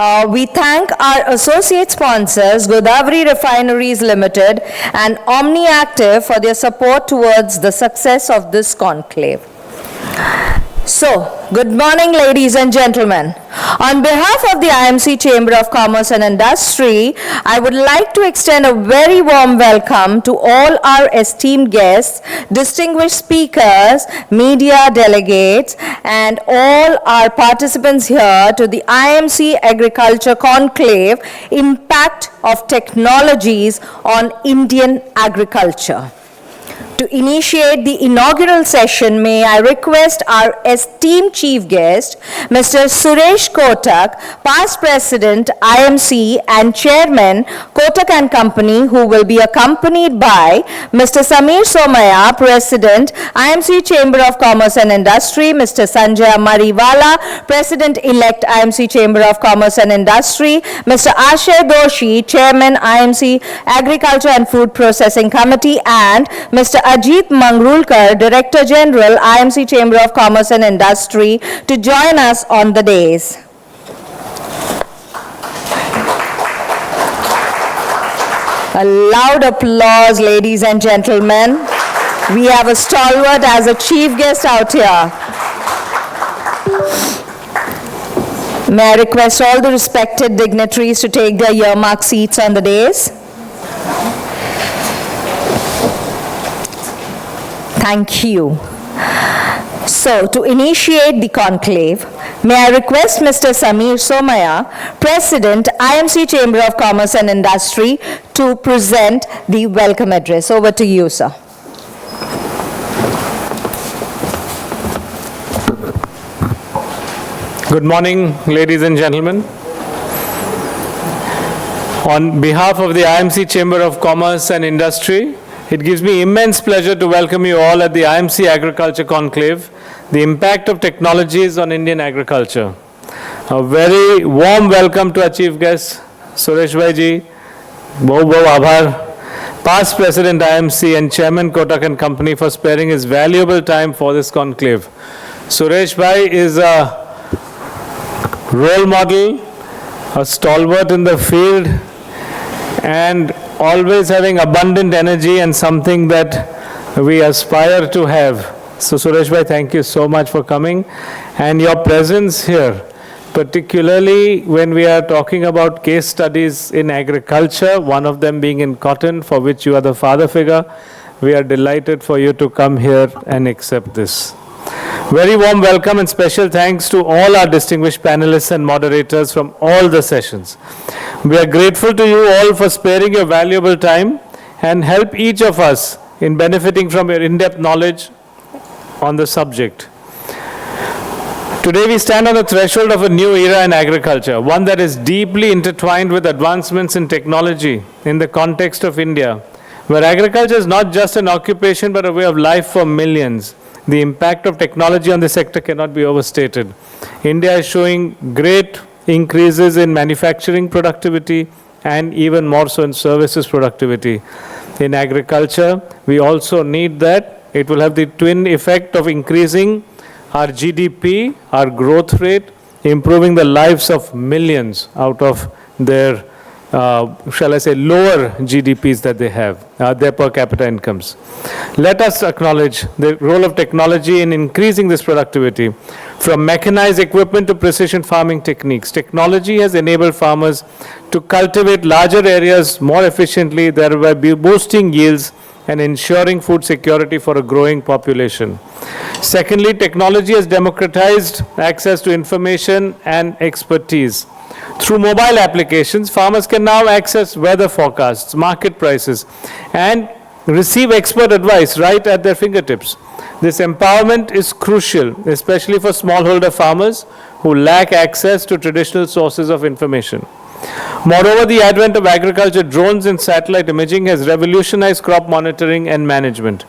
We thank our associate sponsors, Godavari Refineries Limited and OmniActive for their support towards the success of this conclave. So, good morning, ladies and gentlemen. On behalf of the IMC Chamber of Commerce and Industry, I would like to extend a very warm welcome to all our esteemed guests, distinguished speakers, media delegates, and all our participants here to the IMC Agriculture Conclave, Impact of Technologies on Indian Agriculture. To initiate the inaugural session, may I request our esteemed chief guest, Mr. Suresh Kotak, past president, IMC, and chairman, Kotak and Company, who will be accompanied by Mr. Samir Somaya, president, IMC Chamber of Commerce and Industry, Mr. Sanjay Mariwala, president-elect, IMC Chamber of Commerce and Industry, Mr. Ashay Doshi, chairman, IMC Agriculture and Food Processing Committee, and Mr. Ajit Mangrulkar, Director General, IMC Chamber of Commerce and Industry, to join us on the dais. A loud applause, ladies and gentlemen. We have a stalwart as a chief guest out here. May I request all the respected dignitaries to take their earmarked seats on the dais? Thank you. So, to initiate the conclave, may I request Mr. Samir Somaya, President, IMC Chamber of Commerce and Industry, to present the welcome address. Over to you, sir. Good morning, ladies and gentlemen. On behalf of the IMC Chamber of Commerce and Industry, it gives me immense pleasure to welcome you all at the IMC Agriculture Conclave, the impact of technologies on Indian agriculture. A very warm welcome to our chief guest, Suresh Bhai ji, Bahut Aabhar, past President IMC and Chairman Kotak and Company for sparing his valuable time for this conclave. Suresh Bhai is a role model, a stalwart in the field, and always having abundant energy and something that we aspire to have. So Suresh Bhai, thank you so much for coming, and your presence here, particularly when we are talking about case studies in agriculture, one of them being in cotton, for which you are the father figure. We are delighted for you to come here and accept this. Very warm welcome and special thanks to all our distinguished panelists and moderators from all the sessions. We are grateful to you all for sparing your valuable time and help each of us in benefiting from your in-depth knowledge on the subject. Today we stand on the threshold of a new era in agriculture, one that is deeply intertwined with advancements in technology in the context of India, where agriculture is not just an occupation but a way of life for millions. The impact of technology on this sector cannot be overstated. India is showing great increases in manufacturing productivity and even more so in services productivity. In agriculture, we also need that. It will have the twin effect of increasing our GDP, our growth rate, improving the lives of millions out of their shall I say, lower GDPs that they have, their per capita incomes. Let us acknowledge the role of technology in increasing this productivity. From mechanized equipment to precision farming techniques, technology has enabled farmers to cultivate larger areas more efficiently, thereby boosting yields and ensuring food security for a growing population. Secondly, technology has democratized access to information and expertise. Through mobile applications, farmers can now access weather forecasts, market prices, and receive expert advice right at their fingertips. This empowerment is crucial, especially for smallholder farmers who lack access to traditional sources of information. Moreover, the advent of agriculture drones and satellite imaging has revolutionized crop monitoring and management.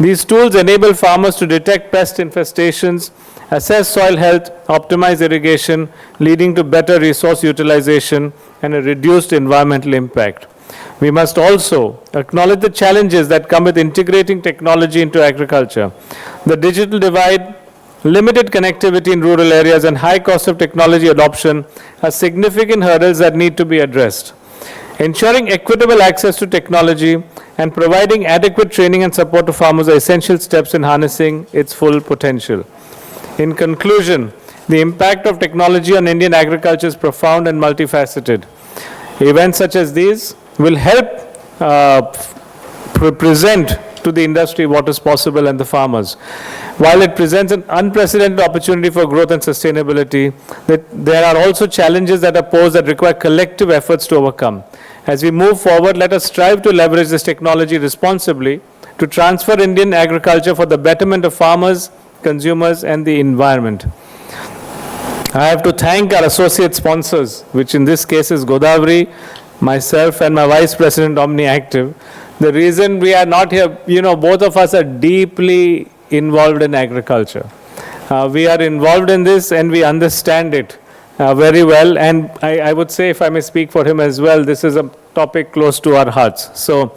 These tools enable farmers to detect pest infestations, assess soil health, optimize irrigation, leading to better resource utilization and a reduced environmental impact. We must also acknowledge the challenges that come with integrating technology into agriculture. The digital divide limited connectivity in rural areas, and high cost of technology adoption are significant hurdles that need to be addressed. Ensuring equitable access to technology and providing adequate training and support to farmers are essential steps in harnessing its full potential. In conclusion, the impact of technology on Indian agriculture is profound and multifaceted. Events such as these will help present to the industry what is possible and the farmers. While it presents an unprecedented opportunity for growth and sustainability, there are also challenges that are posed that require collective efforts to overcome. As we move forward, let us strive to leverage this technology responsibly to transfer Indian agriculture for the betterment of farmers, consumers, and the environment. I have to thank our associate sponsors, which in this case is Godavari, myself, and my Vice President OmniActive. The reason we are not here, both of us are deeply involved in agriculture. We are involved in this and we understand it very well. And I would say, if I may speak for him as well, this is a topic close to our hearts. So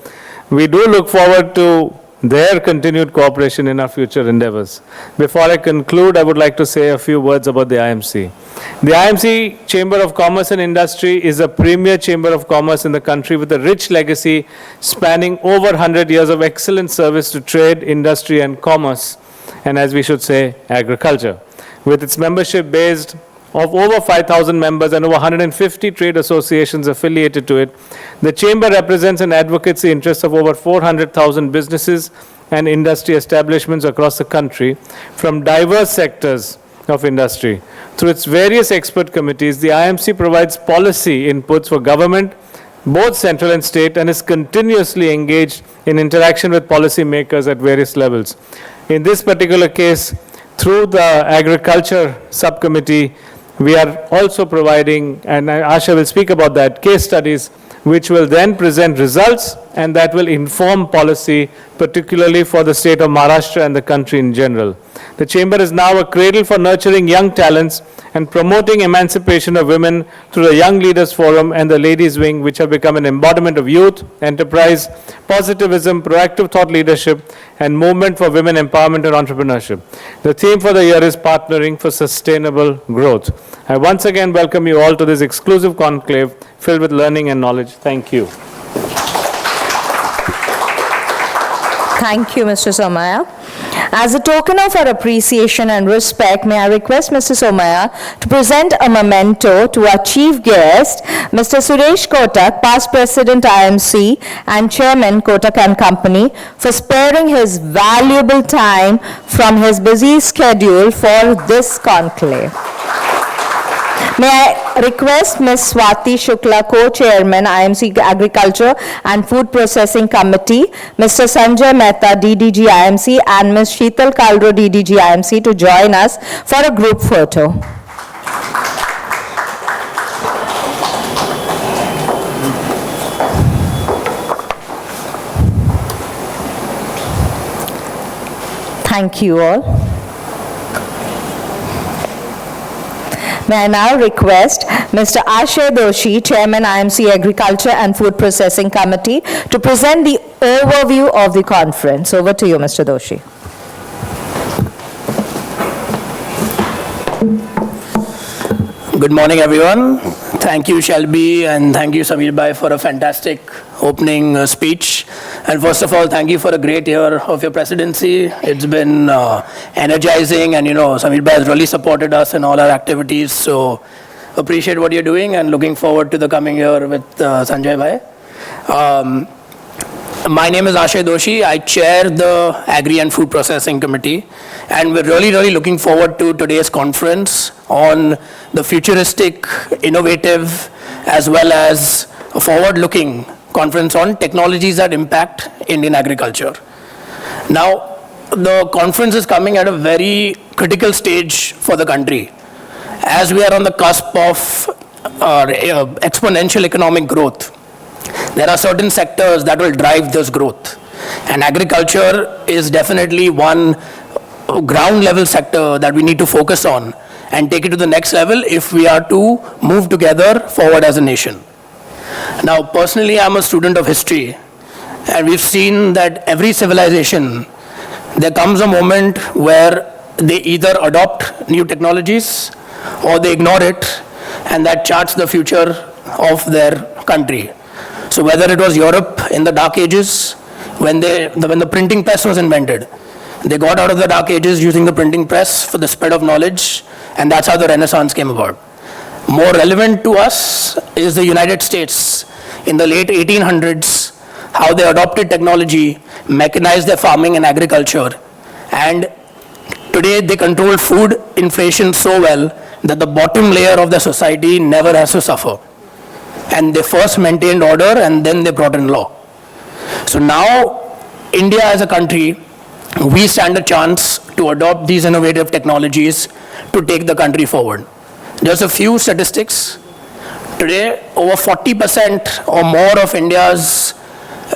we do look forward to their continued cooperation in our future endeavors. Before I conclude, I would like to say a few words about the IMC. The IMC Chamber of Commerce and Industry is a premier chamber of commerce in the country with a rich legacy spanning over 100 years of excellent service to trade, industry, and commerce, and as we should say, agriculture. With its membership based of over 5,000 members and over 150 trade associations affiliated to it, the Chamber represents and advocates the interests of over 400,000 businesses and industry establishments across the country from diverse sectors of industry. Through its various expert committees, the IMC provides policy inputs for government, both central and state, and is continuously engaged in interaction with policymakers at various levels. In this particular case, through the Agriculture Subcommittee, we are also providing, and Asha will speak about that, case studies which will then present results and that will inform policy, particularly for the state of Maharashtra and the country in general. The Chamber is now a cradle for nurturing young talents and promoting emancipation of women through the Young Leaders Forum and the Ladies Wing, which have become an embodiment of youth, enterprise, positivism, proactive thought leadership, and movement for women empowerment and entrepreneurship. The theme for the year is Partnering for Sustainable Growth. I once again welcome you all to this exclusive conclave filled with learning and knowledge. Thank you. Thank you, Mr. Somaya. As a token of our appreciation and respect, may I request Mr. Somaya to present a memento to our chief guest, Mr. Suresh Kotak, past President IMC and Chairman Kotak and Company, for sparing his valuable time from his busy schedule for this conclave. May I request Ms. Swati Shukla, Co-Chairman, IMC Agriculture and Food Processing Committee, Mr. Sanjay Mehta, DDG IMC, and Ms. Sheetal Kalro, DDG IMC, to join us for a group photo. Thank you all. May I now request Mr. Ashay Doshi, Chairman, IMC Agriculture and Food Processing Committee, to present the overview of the conference. Over to you, Mr. Doshi. Good morning, everyone. Thank you, Shelby, and thank you, Samir Bhai, for a fantastic opening speech. And first of all, thank you for a great year of your presidency. It's been energizing, and Samir Bhai has really supported us in all our activities. So appreciate what you're doing and looking forward to the coming year with Sanjay Bhai. My name is Ashay Doshi. I chair the Agri and Food Processing Committee, and we're really looking forward to today's conference on the futuristic, innovative, as well as a forward-looking conference on technologies that impact Indian agriculture. Now, the conference is coming at a very critical stage for the country, as we are on the cusp of exponential economic growth. There are certain sectors that will drive this growth, and agriculture is definitely one ground level sector that we need to focus on and take it to the next level if we are to move together forward as a nation. Now, personally, I'm a student of history, and we've seen that every civilization, there comes a moment where they either adopt new technologies or they ignore it, and that charts the future of their country. So whether it was Europe in the Dark Ages, when the printing press was invented, they got out of the Dark Ages using the printing press for the spread of knowledge, and that's how the Renaissance came about. More relevant to us is the United States in the late 1800s, how they adopted technology, mechanized their farming and agriculture, and today they control food inflation so well that the bottom layer of the society never has to suffer. And they first maintained order and then they brought in law. So now, India as a country, we stand a chance to adopt these innovative technologies to take the country forward. Just a few statistics. Today, over 40% or more of India's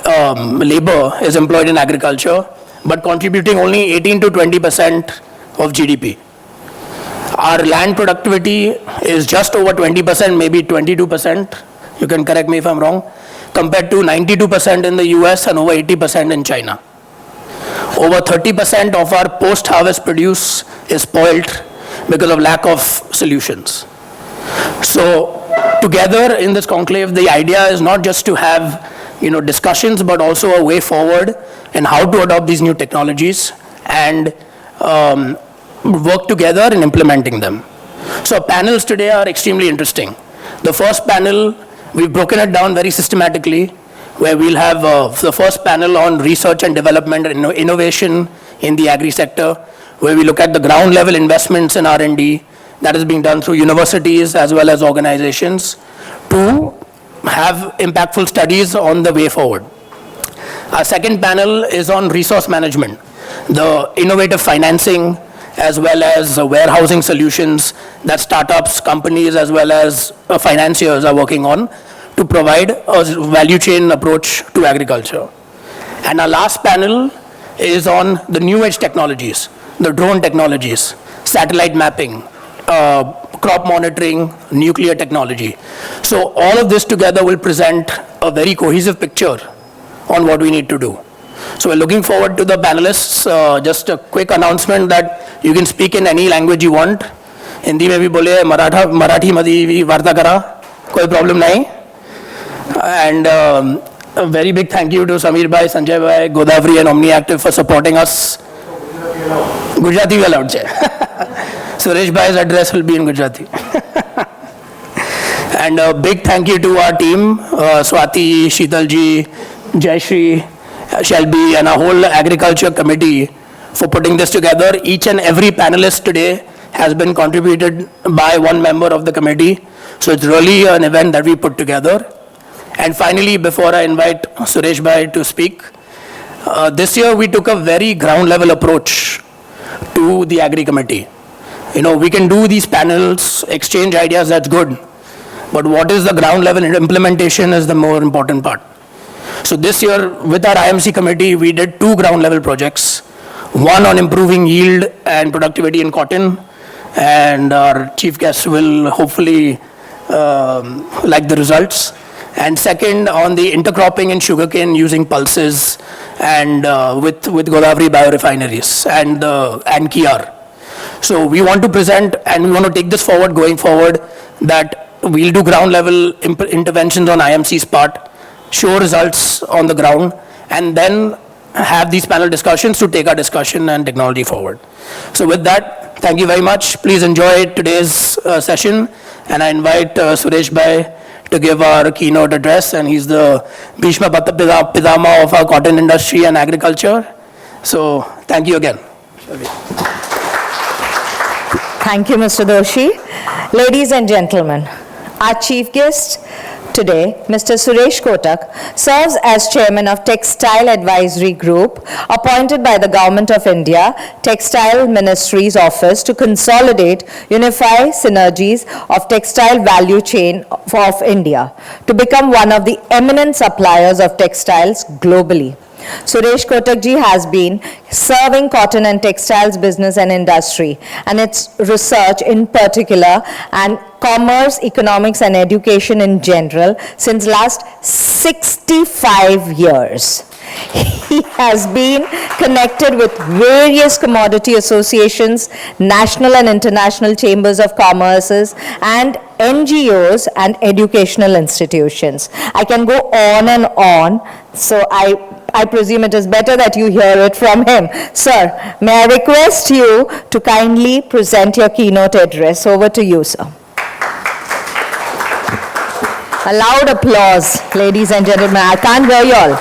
labor is employed in agriculture, but contributing only 18 to 20% of GDP. Our land productivity is just over 20%, maybe 22%. You can correct me if I'm wrong, compared to 92% in the US and over 80% in China. Over 30% of our post-harvest produce is spoiled because of lack of solutions. So together in this conclave, the idea is not just to have discussions, but also a way forward in how to adopt these new technologies and work together in implementing them. So panels today are extremely interesting. The first panel, we've broken it down very systematically, where we'll have the first panel on research and development and innovation in the agri sector, where we look at the ground level investments in R&D that is being done through universities as well as organizations to have impactful studies on the way forward. Our second panel is on resource management, the innovative financing as well as warehousing solutions that startups, companies as well as financiers are working on to provide a value chain approach to agriculture. And our last panel is on the new age technologies, the drone technologies, satellite mapping, crop monitoring, nuclear technology. So all of this together will present a very cohesive picture on what we need to do. So we're looking forward to the panelists. Just a quick announcement that you can speak in any language you want. Hindi mein bhi bole, Marathi madhi bhi varta kara, koi problem nahi. And a very big thank you to Samir bhai, Sanjay bhai, Godavari and OmniActive for supporting us. Gujarati bhi allowed hai. Suresh bhai's address will be in Gujarati. And a big thank you to our team, Swati, Sheetalji, Jayashri, Shelby, and our whole agriculture committee for putting this together. Each and every panelist today has been contributed by one member of the committee. So it's really an event that we put together. And finally, before I invite Suresh bhai to speak, this year we took a very ground level approach to the Agri Committee. We can do these panels, exchange ideas, that's good. But what is the ground level implementation is the more important part. So this year with our IMC committee, we did 2 ground level projects. One on improving yield and productivity in cotton. And our chief guest will hopefully like the results. And second, on the intercropping in sugarcane using pulses and with Godavari biorefineries and Kiar. So we want to present and we want to take this forward going forward, that we'll do ground level interventions on IMC's part, show results on the ground, and then have these panel discussions to take our discussion and technology forward. So with that, thank you very much. Please enjoy today's session, and I invite Suresh bhai to give our keynote address, and he's the Bhishma Pitama of our cotton industry and agriculture. So thank you again. Thank you, Mr. Doshi. Ladies and gentlemen, our chief guest today, Mr. Suresh Kotak, serves as chairman of Textile Advisory Group, appointed by the Government of India, Textile Ministry's office to consolidate, unify synergies of textile value chain of India, to become one of the eminent suppliers of textiles globally. Suresh Kotak ji has been serving cotton and textiles business and industry and its research in particular and commerce, economics and education in general since last 65 years. He has been connected with various commodity associations, national and international chambers of commerces, and NGOs and educational institutions. I can go on and on, so I presume it is better that you hear it from him. Sir, may I request you to kindly present your keynote address. Over to you, sir. A loud applause, ladies and gentlemen. I can't hear you all.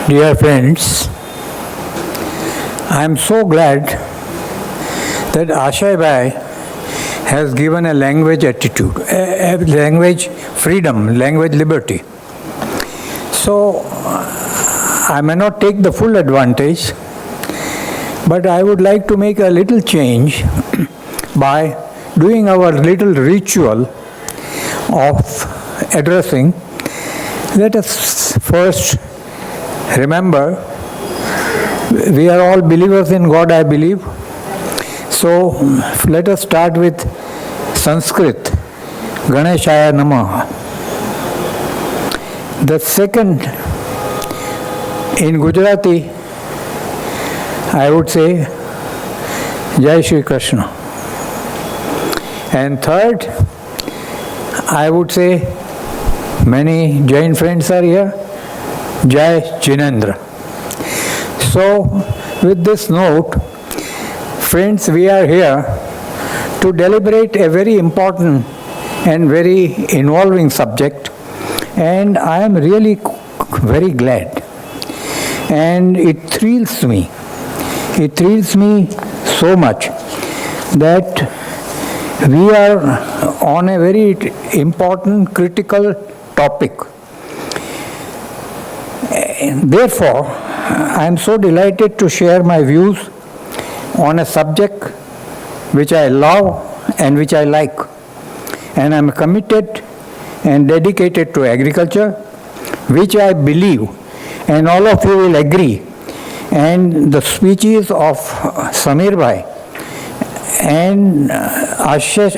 Dear friends, I am so glad that Ashay Bhai has given a language attitude, a language freedom, language liberty. So I may not take the full advantage, but I would like to make a little change by doing our little ritual of addressing. Let us first remember, we are all believers in God, I believe. So let us start with Sanskrit, Ganeshaya Namaha. The second, in Gujarati, I would say, Jai Shri Krishna. And third, I would say, many Jain friends are here, Jai Jinendra. So, with this note, friends, we are here to deliberate a very important and very involving subject, and I am really very glad. And it thrills me. It thrills me so much that we are on a very important, critical topic. Therefore, I am so delighted to share my views on a subject which I love and which I like. And I am committed and dedicated to agriculture, which I believe, and all of you will agree, and the speeches of Samir Bhai and Ashay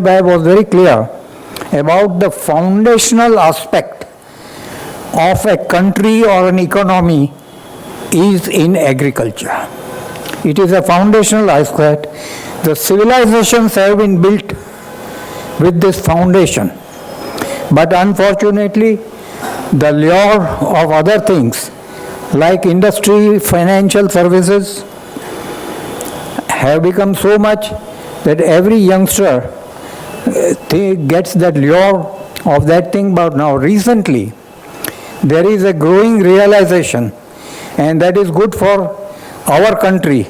Bhai was very clear about the foundational aspect of a country or an economy is in agriculture. It is a foundational aspect. The civilizations have been built with this foundation. But unfortunately, the lure of other things like industry, financial services have become so much that every youngster gets that lure of that thing. But now recently, there is a growing realization, and that is good for our country,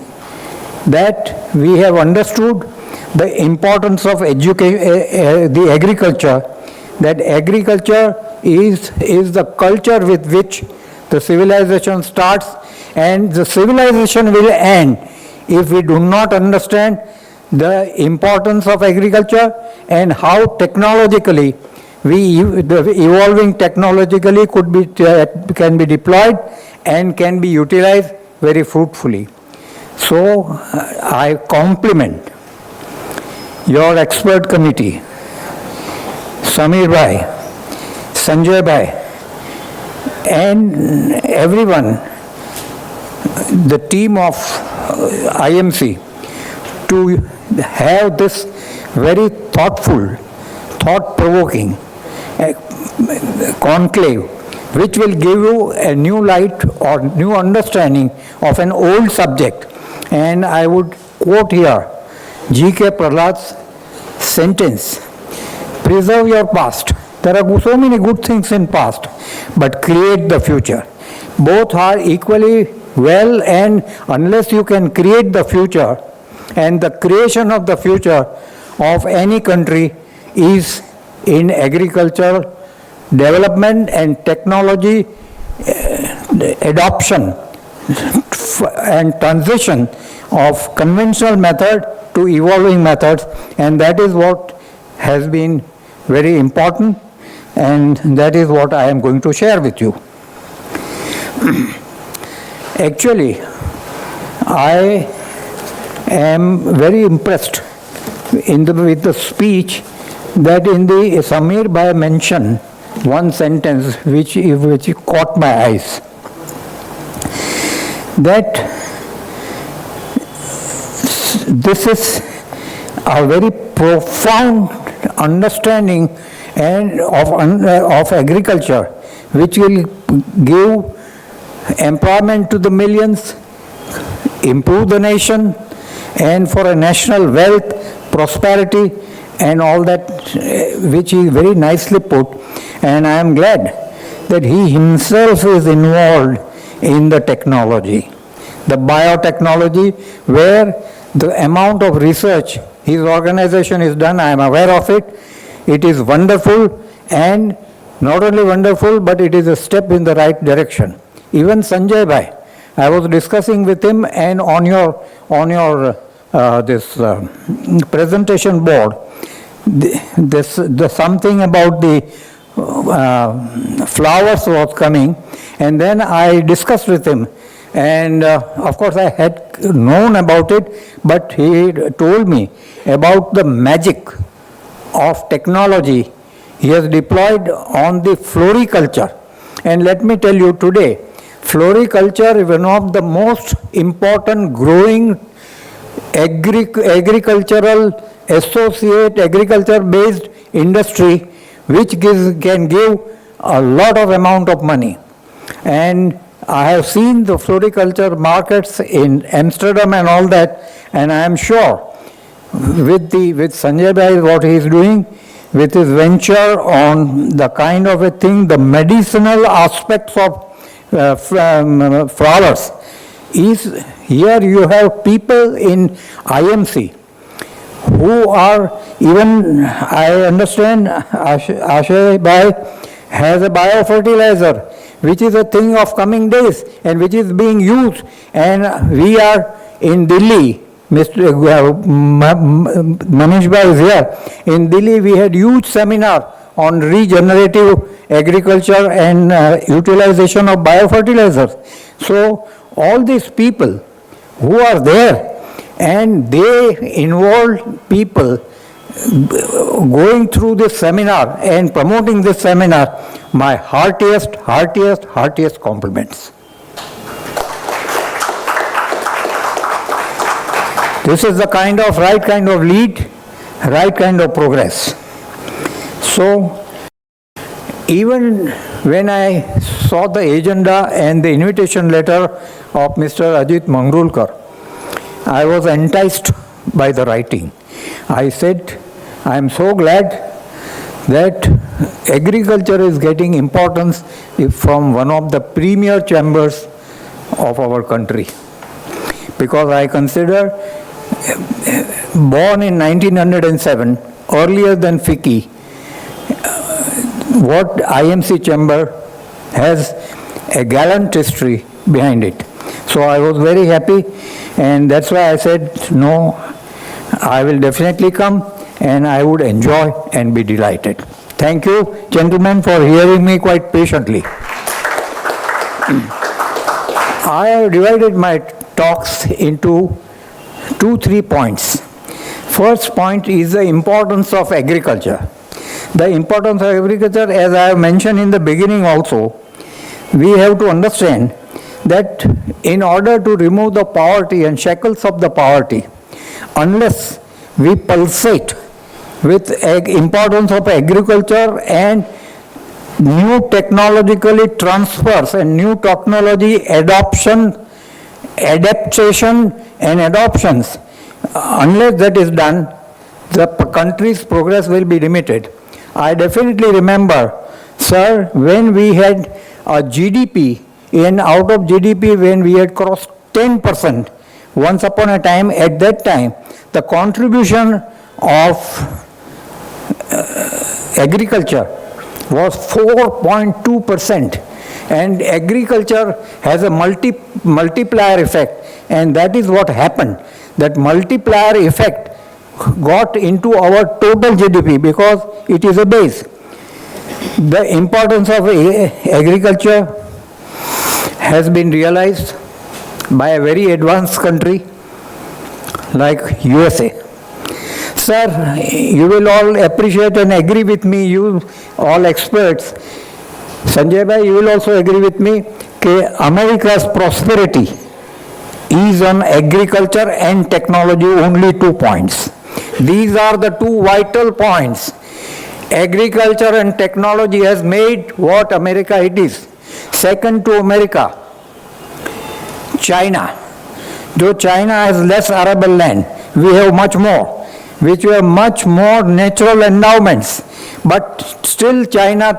that we have understood the importance of the agriculture, that agriculture is the culture with which the civilization starts, and the civilization will end if we do not understand the importance of agriculture and how technologically the evolving technologically can be deployed and can be utilized very fruitfully. So I compliment your expert committee, Samir Bhai, Sanjay Bhai, and everyone, the team of IMC, to have this very thoughtful, thought-provoking conclave, which will give you a new light or new understanding of an old subject. And I would quote here G.K. Prahlad's sentence, preserve your past. There are so many good things in past, but create the future. Both are equally well, and unless you can create the future, and the creation of the future of any country is in agriculture, development and technology adoption and transition of conventional method to evolving methods, and that is what has been very important, and that is what I am going to share with you. Actually, I am very impressed with the speech that in the Samir Bhai mentioned one sentence which caught my eyes. That this is a very profound understanding and of agriculture, which will give employment to the millions, improve the nation, and for a national wealth, prosperity, and all that, which he very nicely put. And I am glad that he himself is involved in the technology, the biotechnology, where the amount of research his organization is done, I am aware of it. It is wonderful, and not only wonderful, but it is a step in the right direction. Even Sanjay Bhai, I was discussing with him, and on your presentation board, something about the flowers was coming, and then I discussed with him, and of course I had known about it, but he told me about the magic of technology he has deployed on the floriculture. And let me tell you today, floriculture is one of the most important growing agricultural associate, agriculture-based industry, which can give a lot of amount of money. And I have seen the floriculture markets in Amsterdam and all that, and I am sure with Sanjay Bhai, what he is doing, with his venture on the kind of a thing, the medicinal aspects of flowers, is here you have people in IMC who are even, I understand, Ashay Bhai has a biofertilizer, which is a thing of coming days and which is being used. And we are in Delhi, Mr. Manish Bhai is here. In Delhi, we had huge seminar on regenerative agriculture and utilization of biofertilizers. So all these people who are there, and they involved people going through this seminar and promoting this seminar, my heartiest compliments. This is the right kind of lead, right kind of progress. So, even when I saw the agenda and the invitation letter of Mr. Ajit Mangrulkar, I was enticed by the writing. I said, I am so glad that agriculture is getting importance from one of the premier chambers of our country. Because I consider, born in 1907, earlier than FICCI, what IMC chamber has a gallant history behind it. So I was very happy, and that's why I said, no, I will definitely come, and I would enjoy and be delighted. Thank you, gentlemen, for hearing me quite patiently. I have divided my talks into 2-3 points. First point is the importance of agriculture. The importance of agriculture, as I have mentioned in the beginning also, we have to understand that in order to remove the poverty and shackles of the poverty, unless we pulsate with importance of agriculture and new technologically transfers and new technology adaptation and adoptions, unless that is done, the country's progress will be limited. I definitely remember, sir, when we had a GDP in out of GDP when we had crossed 10%. Once upon a time, at that time, the contribution of agriculture was 4.2%, and agriculture has a multiplier effect, and that is what happened. That multiplier effect got into our total GDP because it is a base. The importance of agriculture has been realized by a very advanced country like USA. Sir, you will all appreciate and agree with me, you all experts. Sanjay bhai, you will also agree with me that America's prosperity is on agriculture and technology, only 2 points. These are the two vital points. Agriculture and technology has made what America it is. Second to America, China. Though China has less arable land, we have much more, which we have much more natural endowments. But still China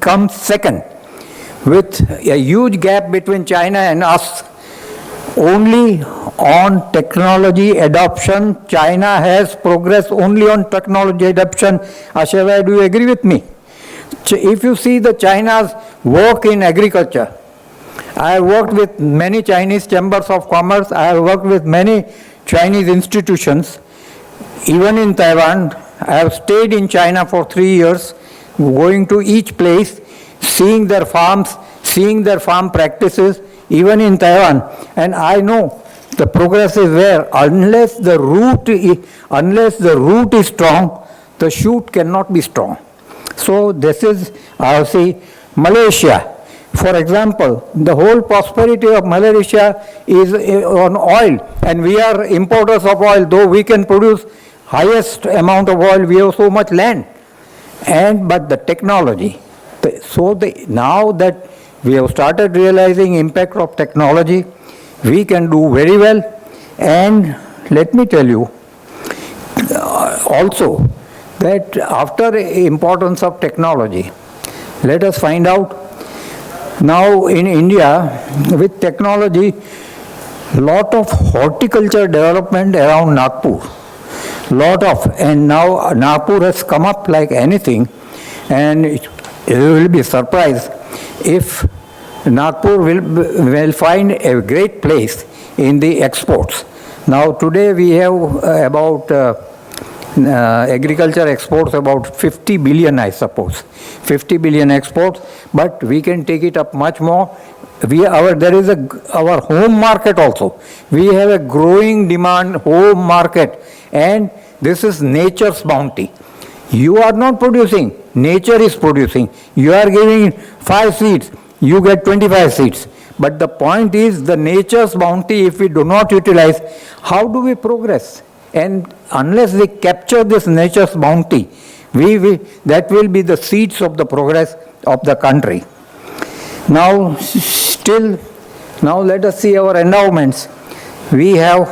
comes second, with a huge gap between China and us. Only on technology adoption, China has progressed only on technology adoption. Ashavai, do you agree with me? If you see the China's work in agriculture, I have worked with many Chinese chambers of commerce, I have worked with many Chinese institutions, even in Taiwan. I have stayed in China for 3 years, going to each place, seeing their farms, seeing their farm practices, even in Taiwan, and I know the progress is there. Unless the root is strong, the shoot cannot be strong. So this is, I see, Malaysia. For example, the whole prosperity of Malaysia is on oil, and we are importers of oil. Though we can produce highest amount of oil, we have so much land. But the technology. Now that we have started realizing impact of technology, we can do very well. And let me tell you also that after importance of technology, let us find out now in India with technology, lot of horticulture development around Nagpur, and now Nagpur has come up like anything, and you will be surprised if Nagpur will find a great place in the exports. Now today we have about agriculture exports about 50 billion, I suppose. 50 billion exports, but we can take it up much more. There is our home market also. We have a growing demand home market, and this is nature's bounty. You are not producing, nature is producing. You are giving 5 seeds, you get 25 seeds. But the point is the nature's bounty, if we do not utilize, how do we progress? And unless we capture this nature's bounty, that will be the seeds of the progress of the country. Now let us see our endowments. We are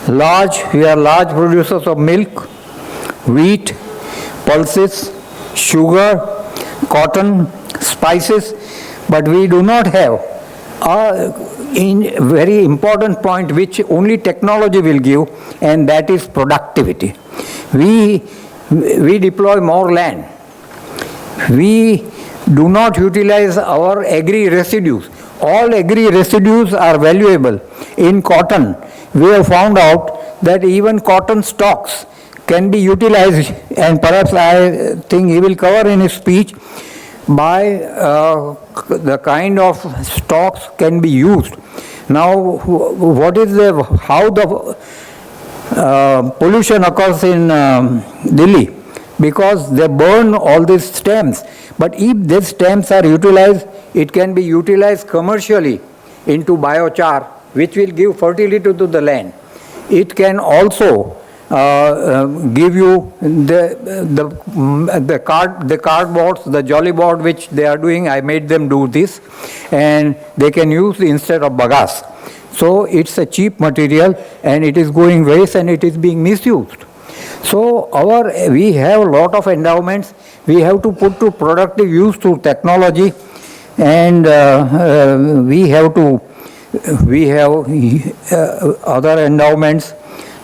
large producers of milk, wheat, pulses, sugar, cotton, spices, but we do not have a very important point which only technology will give, and that is productivity. We deploy more land. We do not utilize our agri residues. All agri residues are valuable. In cotton, we have found out that even cotton stalks can be utilized, and perhaps I think he will cover in his speech, by the kind of stalks can be used. Now, how the pollution occurs in Delhi? Because they burn all these stems. But if these stems are utilized, it can be utilized commercially into biochar, which will give fertility to the land. It can also give you the cardboards, the jolly board which they are doing. I made them do this, and they can use instead of bagasse. So it's a cheap material, and it is going waste, and it is being misused. So we have a lot of endowments. We have to put to productive use through technology. and we have other endowments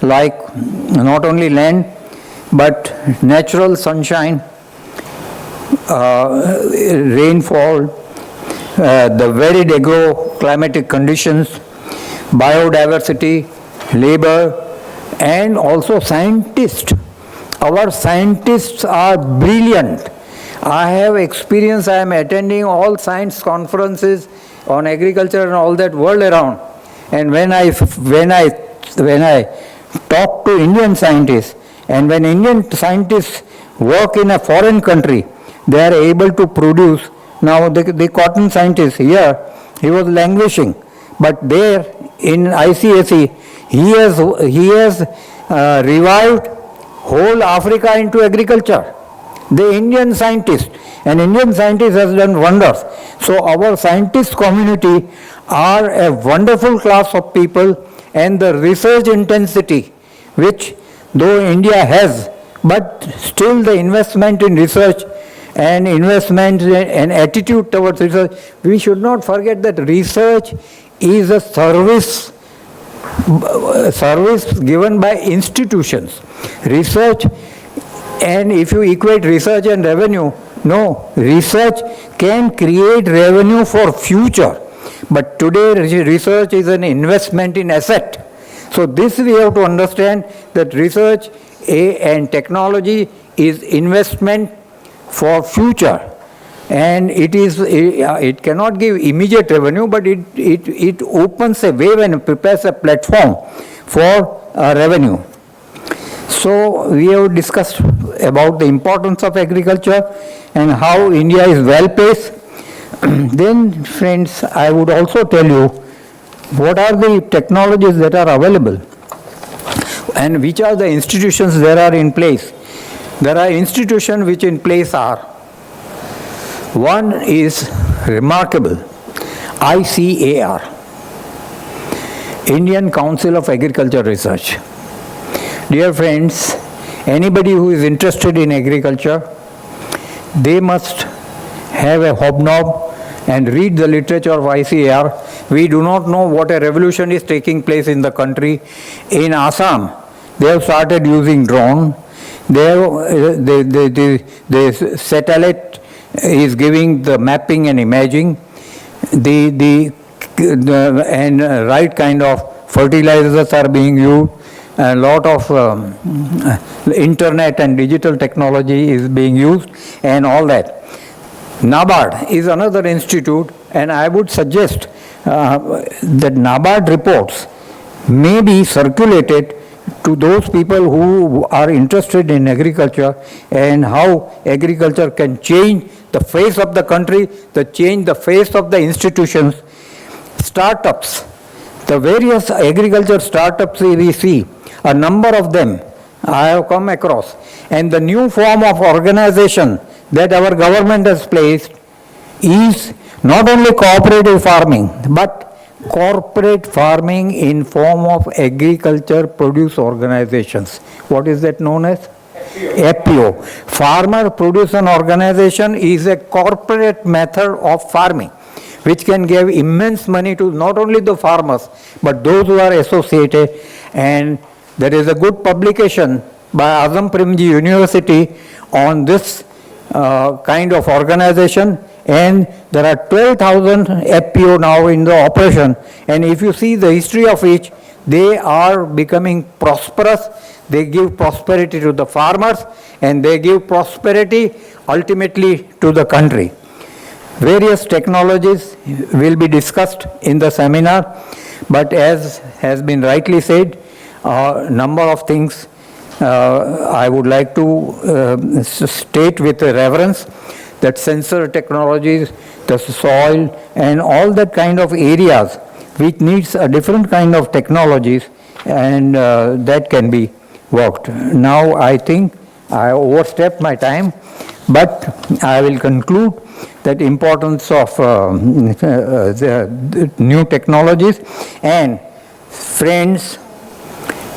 like not only land but natural sunshine, rainfall, the varied agroclimatic conditions, biodiversity, labor, and also scientists. Our scientists are brilliant. I have experience, I am attending all science conferences on agriculture and all that world around. And when I talk to Indian scientists, and when Indian scientists work in a foreign country, they are able to produce. Now the cotton scientist here, he was languishing, but there in ICSE, he has revived whole Africa into agriculture. The Indian scientist, and Indian scientist has done wonders. So our scientist community are a wonderful class of people, and the research intensity, which though India has, but still the investment in research and investment and attitude towards research, we should not forget that research is a service given by institutions. Research, and if you equate research and revenue, no, research can create revenue for future. But today research is an investment in asset. So this we have to understand, that research and technology is investment for future. And it cannot give immediate revenue, but it opens a way and prepares a platform for revenue. So we have discussed about the importance of agriculture and how India is well placed. Then, friends, I would also tell you what are the technologies that are available and which are the institutions that are in place. There are institutions which in place are. One is remarkable, ICAR, Indian Council of Agriculture Research. Dear friends, anybody who is interested in agriculture, they must have a hobnob and read the literature of ICAR. We do not know what a revolution is taking place in the country. In Assam, they have started using drone. The satellite is giving the mapping and imaging. And right kind of fertilizers are being used. A lot of internet and digital technology is being used and all that. NABARD is another institute, and I would suggest that NABARD reports may be circulated to those people who are interested in agriculture and how agriculture can change the face of the country, change the face of the institutions. Startups, the various agriculture startups we see, a number of them I have come across, and the new form of organization that our government has placed is not only cooperative farming, but corporate farming in form of agriculture produce organizations. What is that known as? FPO. Farmer Producer Organization is a corporate method of farming, which can give immense money to not only the farmers, but those who are associated. And there is a good publication by Azam Premji University on this kind of organization, and there are 12,000 FPO now in the operation. And if you see the history of each, they are becoming prosperous. They give prosperity to the farmers, and they give prosperity ultimately to the country. Various technologies will be discussed in the seminar, but as has been rightly said, a number of things I would like to state with reverence, that sensor technologies, the soil, and all that kind of areas which needs a different kind of technologies, and that can be worked. Now I think I overstepped my time, but I will conclude that importance of the new technologies. And friends,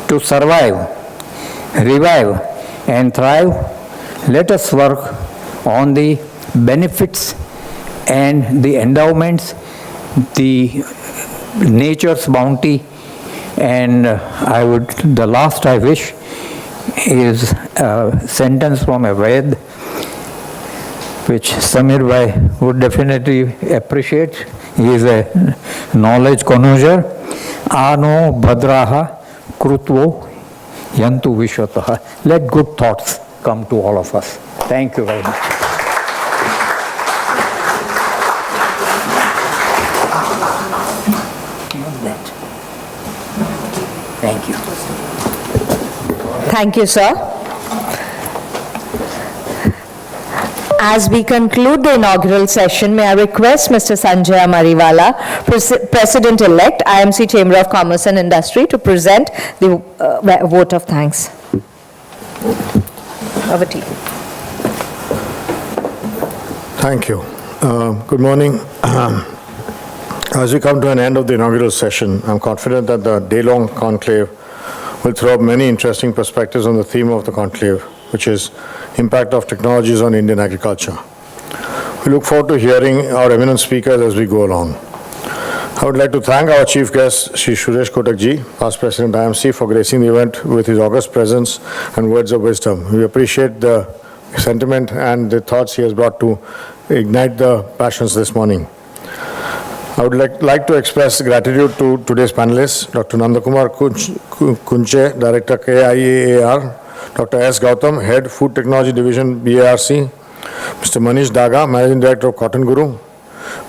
to survive, revive, and thrive, let us work on the benefits and the endowments, the nature's bounty, and the last I wish is a sentence from a Ved, which Samir Bhai would definitely appreciate. He is a knowledge connoisseur. Ano bhadraha krutvo yantu vishwataha. Let good thoughts come to all of us. Thank you very much. Thank you. Thank you, sir. As we conclude the inaugural session, may I request Mr. Sanjay Mariwala, President-elect, IMC Chamber of Commerce and Industry, to present the vote of thanks. Over to you. Thank you. Good morning. As we come to an end of the inaugural session, I'm confident that the day-long conclave will throw up many interesting perspectives on the theme of the conclave, which is impact of technologies on Indian agriculture. We look forward to hearing our eminent speakers as we go along. I would like to thank our chief guest, Shri Suresh Kotak ji, past President IMC, for gracing the event with his august presence and words of wisdom. We appreciate the sentiment and the thoughts he has brought to ignite the passions this morning. I would like to express gratitude to today's panelists, Dr. Nandakumar Kunche, Director KIAAR, Dr. S. Gautam, Head Food Technology Division, BARC, Mr. Manish Daga, Managing Director of Cotton Guru,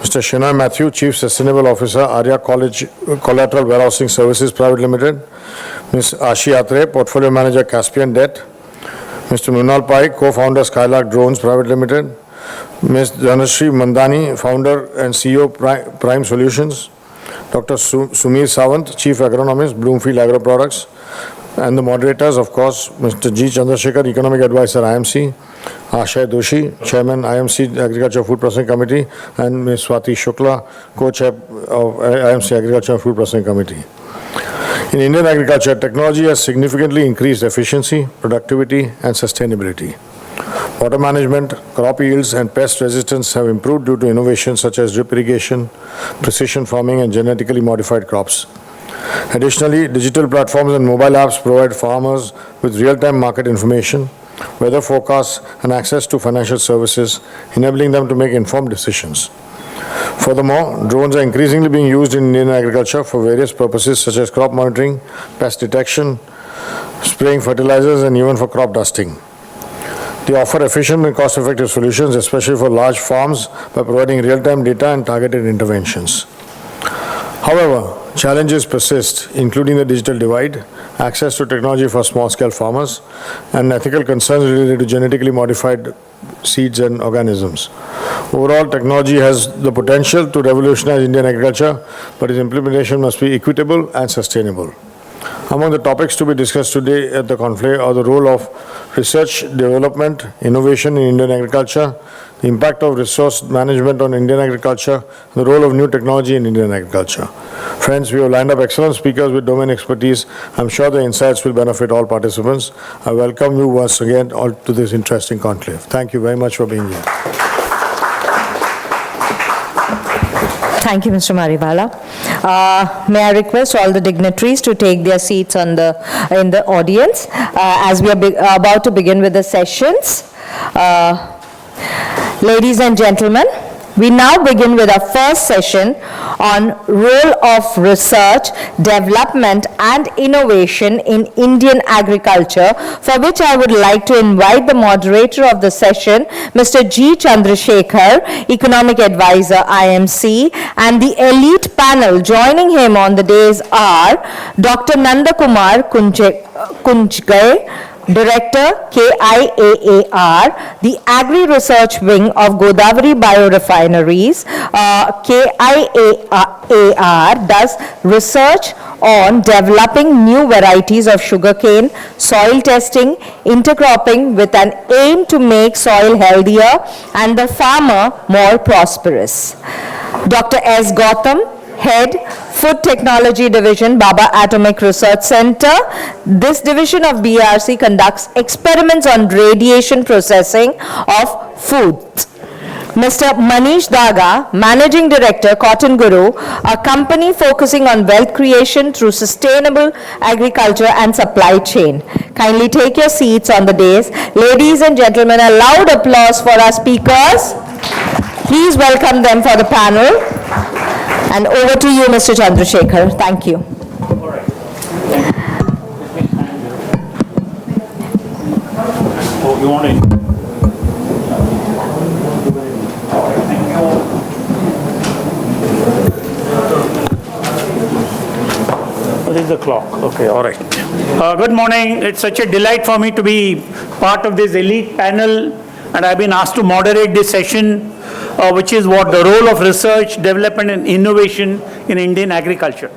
Mr. Shinoy Matthew, Chief Sustainable Officer, Arya College Collateral Warehousing Services Private Limited, Ms. Ashi Atre, Portfolio Manager, Caspian Debt, Mr. Munal Pai, Co-Founder, Skylark Drones Private Limited, Ms. Dhanashree Mandani, Founder and CEO, Prime Solutions, Dr. Sumir Sawant, Chief Agronomist, Bloomfield Agro Products, and the moderators, of course, Mr. G. Chandrasekhar, Economic Advisor, IMC, Ashay Doshi, Chairman, IMC Agriculture Food Processing Committee, and Ms. Swati Shukla, Co-Chair of IMC Agriculture and Food Processing Committee. In Indian agriculture, technology has significantly increased efficiency, productivity, and sustainability. Water management, crop yields, and pest resistance have improved due to innovations such as drip irrigation, precision farming, and genetically modified crops. Additionally, digital platforms and mobile apps provide farmers with real-time market information, weather forecasts, and access to financial services, enabling them to make informed decisions. Furthermore, drones are increasingly being used in Indian agriculture for various purposes such as crop monitoring, pest detection, spraying fertilizers, and even for crop dusting. They offer efficient and cost-effective solutions, especially for large farms, by providing real-time data and targeted interventions. However, challenges persist, including the digital divide, access to technology for small-scale farmers, and ethical concerns related to genetically modified seeds and organisms. Overall, technology has the potential to revolutionize Indian agriculture, but its implementation must be equitable and sustainable. Among the topics to be discussed today at the conclave are the role of research, development, innovation in Indian agriculture, the impact of resource management on Indian agriculture, the role of new technology in Indian agriculture. Friends, we have lined up excellent speakers with domain expertise. I'm sure the insights will benefit all participants. I welcome you once again all to this interesting conclave. Thank you very much for being here. Thank you, Mr. Mariwala. May I request all the dignitaries to take their seats in the audience as we are about to begin with the sessions. Ladies and gentlemen, we now begin with our first session on role of research, development and innovation in Indian agriculture, for which I would like to invite the moderator of the session, Mr. G. Chandrasekhar, Economic Advisor, IMC, and the elite panel joining him on the days are Dr. Nandakumar Kunche, Director, KIAAR, the Agri-Research Wing of Godavari Biorefineries. KIAAR does research on developing new varieties of sugarcane, soil testing, intercropping with an aim to make soil healthier and the farmer more prosperous. Dr. S. Gautam, Head, Food Technology Division, Baba Atomic Research Center. This division of BRC conducts experiments on radiation processing of foods. Mr. Manish Daga, Managing Director, Cotton Guru, a company focusing on wealth creation through sustainable agriculture and supply chain. Kindly take your seats on the dais. Ladies and gentlemen, a loud applause for our speakers. Please welcome them for the panel. And over to you, Mr. Chandrasekhar. Thank you. Oh, you want it? What is the clock? Okay, all right. Good morning. It's such a delight for me to be part of this elite panel, and I've been asked to moderate this session, which is what the role of research, development, and innovation in Indian agriculture.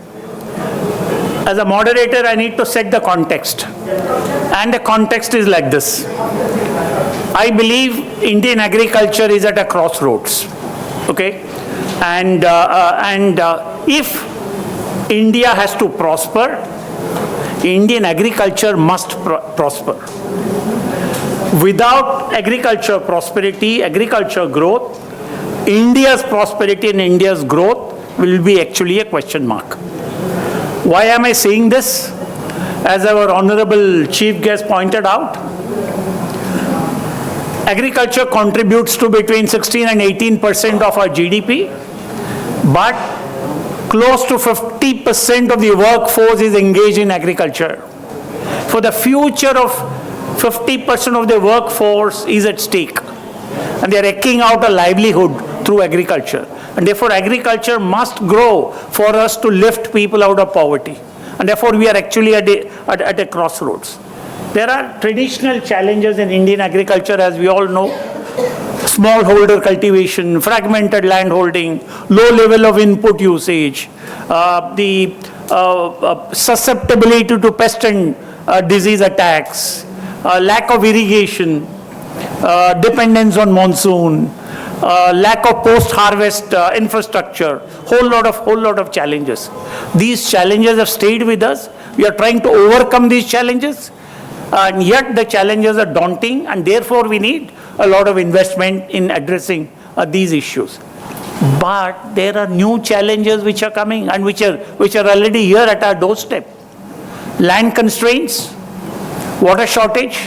As a moderator, I need to set the context. And the context is like this. I believe Indian agriculture is at a crossroads. Okay? And if India has to prosper, Indian agriculture must prosper. Without agriculture prosperity, agriculture growth, India's prosperity and India's growth will be actually a question mark. Why am I saying this? As our honorable chief guest pointed out, agriculture contributes to between 16 and 18% of our GDP, but close to 50% of the workforce is engaged in agriculture. For the future of 50% of the workforce is at stake, and they are eking out a livelihood through agriculture. And therefore, agriculture must grow for us to lift people out of poverty. And therefore, we are actually at a crossroads. There are traditional challenges in Indian agriculture, as we all know. Smallholder cultivation, fragmented land holding, low level of input usage, the susceptibility to pest and disease attacks, lack of irrigation, dependence on monsoon, lack of post-harvest infrastructure, whole lot of challenges. These challenges have stayed with us. We are trying to overcome these challenges, and yet the challenges are daunting, and therefore we need a lot of investment in addressing these issues. But there are new challenges which are coming and which are already here at our doorstep. Land constraints, water shortage,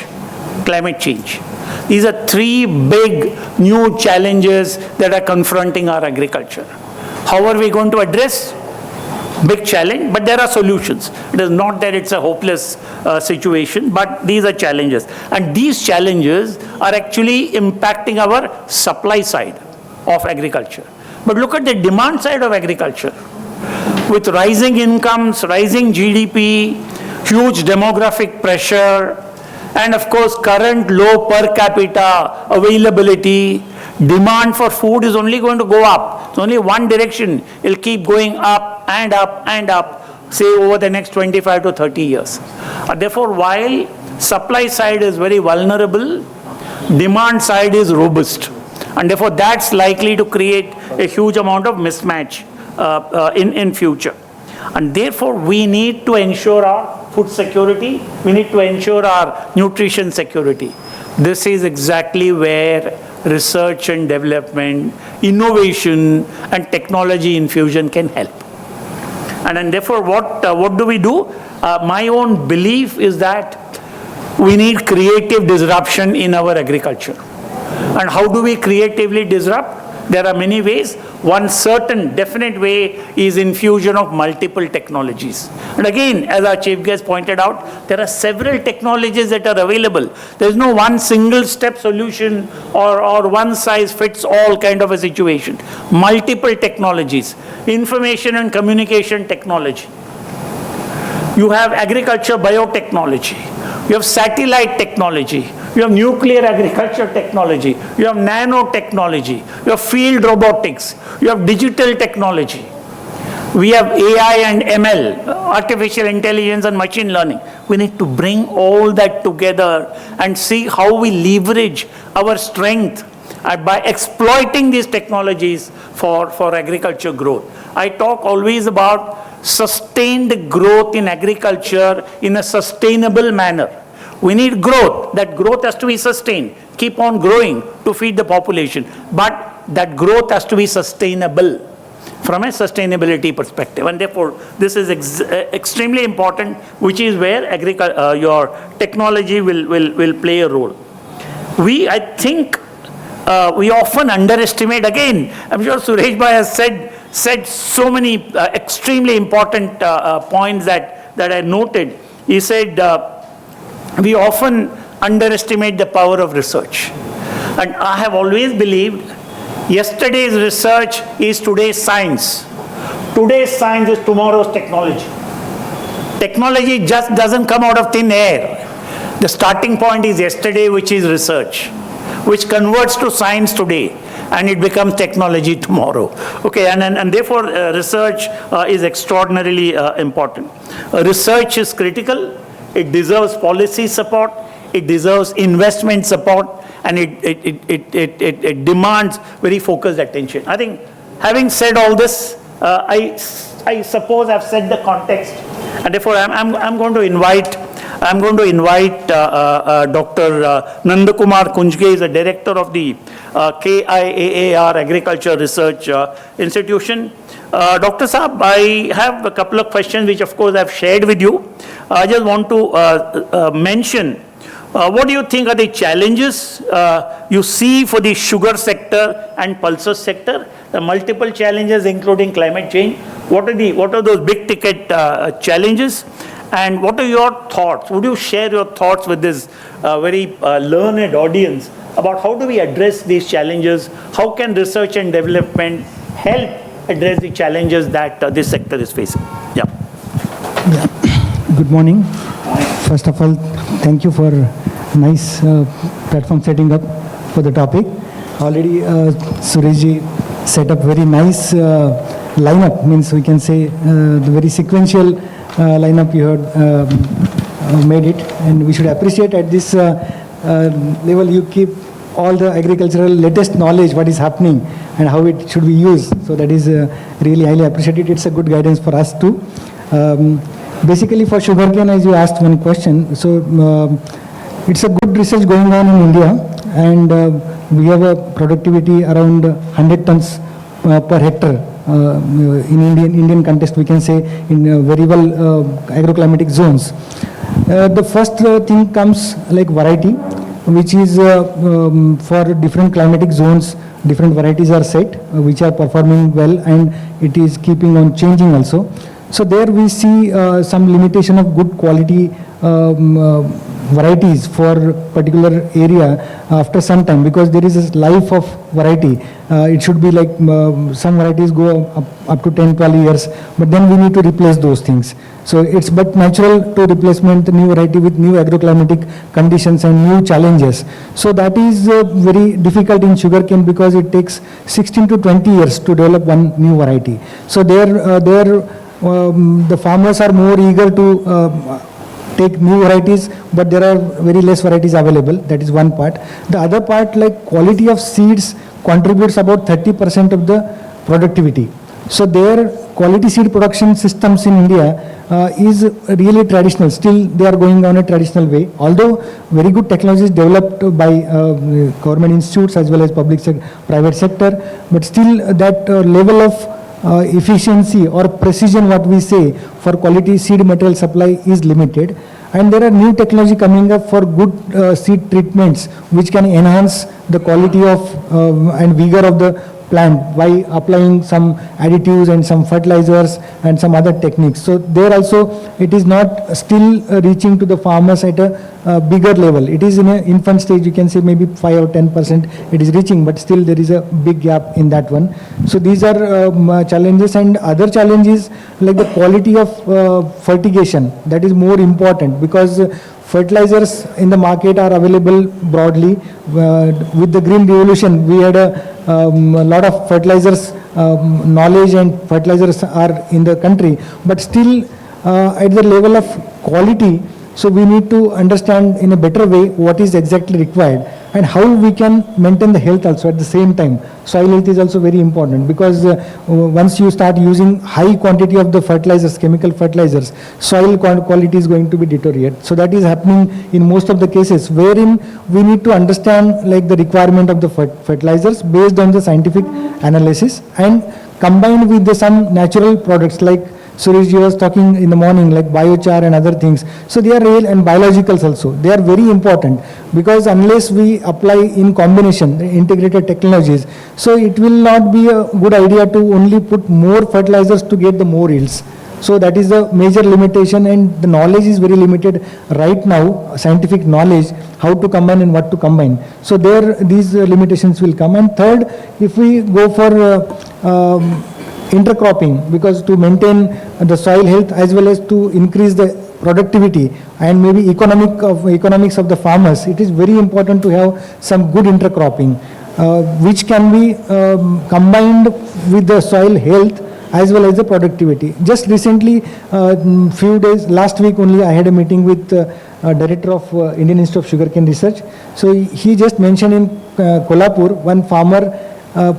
climate change. These are three big new challenges that are confronting our agriculture. How are we going to address? Big challenge, but there are solutions. It is not that it's a hopeless situation, but these are challenges. And these challenges are actually impacting our supply side of agriculture. But look at the demand side of agriculture. With rising incomes, rising GDP, huge demographic pressure, and of course current low per capita availability, demand for food is only going to go up. It's only one direction. It'll keep going up and up and up, say over the next 25 to 30 years. Therefore, while supply side is very vulnerable, demand side is robust. And therefore, that's likely to create a huge amount of mismatch in future. And therefore, we need to ensure our food security. We need to ensure our nutrition security. This is exactly where research and development, innovation, and technology infusion can help. And therefore, what do we do? My own belief is that we need creative disruption in our agriculture. And how do we creatively disrupt? There are many ways. One certain definite way is infusion of multiple technologies. And again, as our chief guest pointed out, there are several technologies that are available. There is no one single step solution or one size fits all kind of a situation. Multiple technologies. Information and communication technology. You have agriculture biotechnology. You have satellite technology. You have nuclear agriculture technology. You have nanotechnology. You have field robotics. You have digital technology. We have AI and ML, artificial intelligence and machine learning. We need to bring all that together and see how we leverage our strength by exploiting these technologies for agriculture growth. I talk always about sustained growth in agriculture in a sustainable manner. We need growth. That growth has to be sustained. Keep on growing to feed the population. But that growth has to be sustainable from a sustainability perspective. And therefore, this is extremely important, which is where your technology will play a role. I think we often underestimate, again, I'm sure Suresh Bhai has said so many extremely important points that I noted. He said, we often underestimate the power of research. And I have always believed yesterday's research is today's science. Today's science is tomorrow's technology. Technology just doesn't come out of thin air. The starting point is yesterday, which is research, which converts to science today, and it becomes technology tomorrow. Okay, and therefore research is extraordinarily important. Research is critical. It deserves policy support. It deserves investment support, and it demands very focused attention. I think, having said all this, I suppose I've set the context, and therefore I'm going to invite Dr. Nandakumar Kunjge, is the director of the KIAAR Agriculture Research Institution. Dr. Saab, I have a couple of questions which of course I've shared with you. I just want to mention, what do you think are the challenges you see for the sugar sector and pulses sector? The multiple challenges including climate change. What are those big ticket challenges? And what are your thoughts? Would you share your thoughts with this very learned audience about how do we address these challenges? How can research and development help address the challenges that this sector is facing? Yeah. Good morning. First of all, thank you for nice platform setting up for the topic. Already Sureshji set up very nice lineup, means we can say the very sequential lineup you had made it, and we should appreciate at this level you keep all the agricultural latest knowledge, what is happening and how it should be used. So that is really highly appreciated. It's a good guidance for us too. Basically for sugarcane, as you asked one question, so it's a good research going on in India, and we have a productivity around 100 tons per hectare. In Indian context, we can say in very well agroclimatic zones. The first thing comes like variety, which is for different climatic zones, different varieties are set, which are performing well, and it is keeping on changing also. So there we see some limitation of good quality varieties for particular area after some time, because there is a life of variety. It should be like some varieties go up to 10-12 years, but then we need to replace those things. So it's but natural to replacement the new variety with new agroclimatic conditions and new challenges. So that is very difficult in sugarcane, because it takes 16 to 20 years to develop one new variety. So the farmers are more eager to take new varieties, but there are very less varieties available. That is one part. The other part, like quality of seeds contributes about 30% of the productivity. So their quality seed production systems in India is really traditional. Still they are going on a traditional way, although very good technologies developed by government institutes as well as private sector, but still that level of efficiency or precision, what we say, for quality seed material supply is limited. And there are new technology coming up for good seed treatments, which can enhance the quality of and vigor of the plant by applying some additives and some fertilizers and some other techniques. So there also it is not still reaching to the farmers at a bigger level. It is in an infant stage, you can say maybe 5 or 10% it is reaching, but still there is a big gap in that one. So these are challenges, and other challenges like the quality of fertigation, that is more important, because fertilizers in the market are available broadly. With the green revolution, we had a lot of fertilizers knowledge, and fertilizers are in the country, but still at the level of quality. So we need to understand in a better way what is exactly required. and how we can maintain the health also at the same time. Soil health is also very important, because once you start using high quantity of the fertilizers, chemical fertilizers, soil quality is going to be deteriorate. So that is happening in most of the cases, wherein we need to understand like the requirement of the fertilizers based on the scientific analysis, and combined with some natural products like Sureshji was talking in the morning, like biochar and other things. So they are real, and biologicals also. They are very important, because unless we apply in combination the integrated technologies, so it will not be a good idea to only put more fertilizers to get the more yields. So that is the major limitation, and the knowledge is very limited right now, scientific knowledge, how to combine and what to combine. So there these limitations will come. And third, if we go for intercropping, because to maintain the soil health as well as to increase the productivity and maybe economics of the farmers, it is very important to have some good intercropping, which can be combined with the soil health as well as the productivity. Just recently, few days, last week only, I had a meeting with director of Indian Institute of Sugarcane Research. So he just mentioned in Kolhapur, one farmer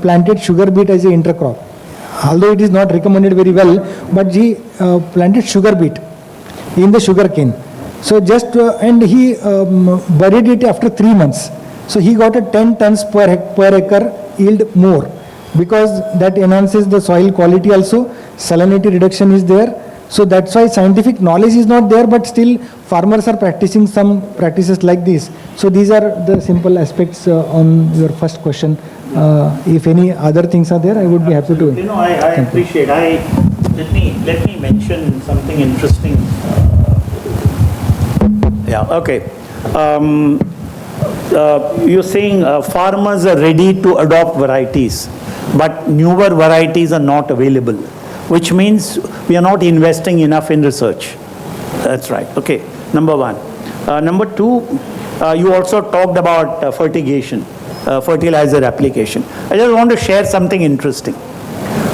planted sugar beet as an intercrop. Although it is not recommended very well, but he planted sugar beet in the sugar cane. So just, and he buried it after 3 months. So he got a 10 tons per acre yield more, because that enhances the soil quality also, salinity reduction is there. So that's why scientific knowledge is not there, but still farmers are practicing some practices like this. So these are the simple aspects on your first question. If any other things are there, I would be happy to. You know, I appreciate. Let me mention something interesting. Okay. You're saying farmers are ready to adopt varieties, but newer varieties are not available, which means we are not investing enough in research. That's right. Okay. Number one. Number two, you also talked about fertigation. Fertilizer application. I just want to share something interesting.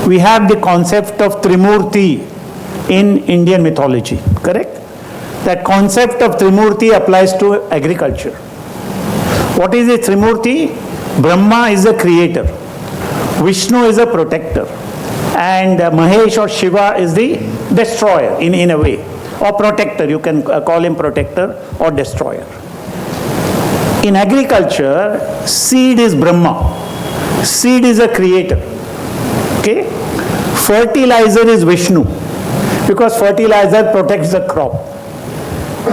We have the concept of Trimurti in Indian mythology, correct? That concept of Trimurti applies to agriculture. What is a Trimurti? Brahma is a creator, Vishnu is a protector, and Mahesh or Shiva is the destroyer in a way, or protector. You can call him protector or destroyer. In agriculture, seed is Brahma. Seed is a creator. Okay? Fertilizer is Vishnu, because fertilizer protects the crop.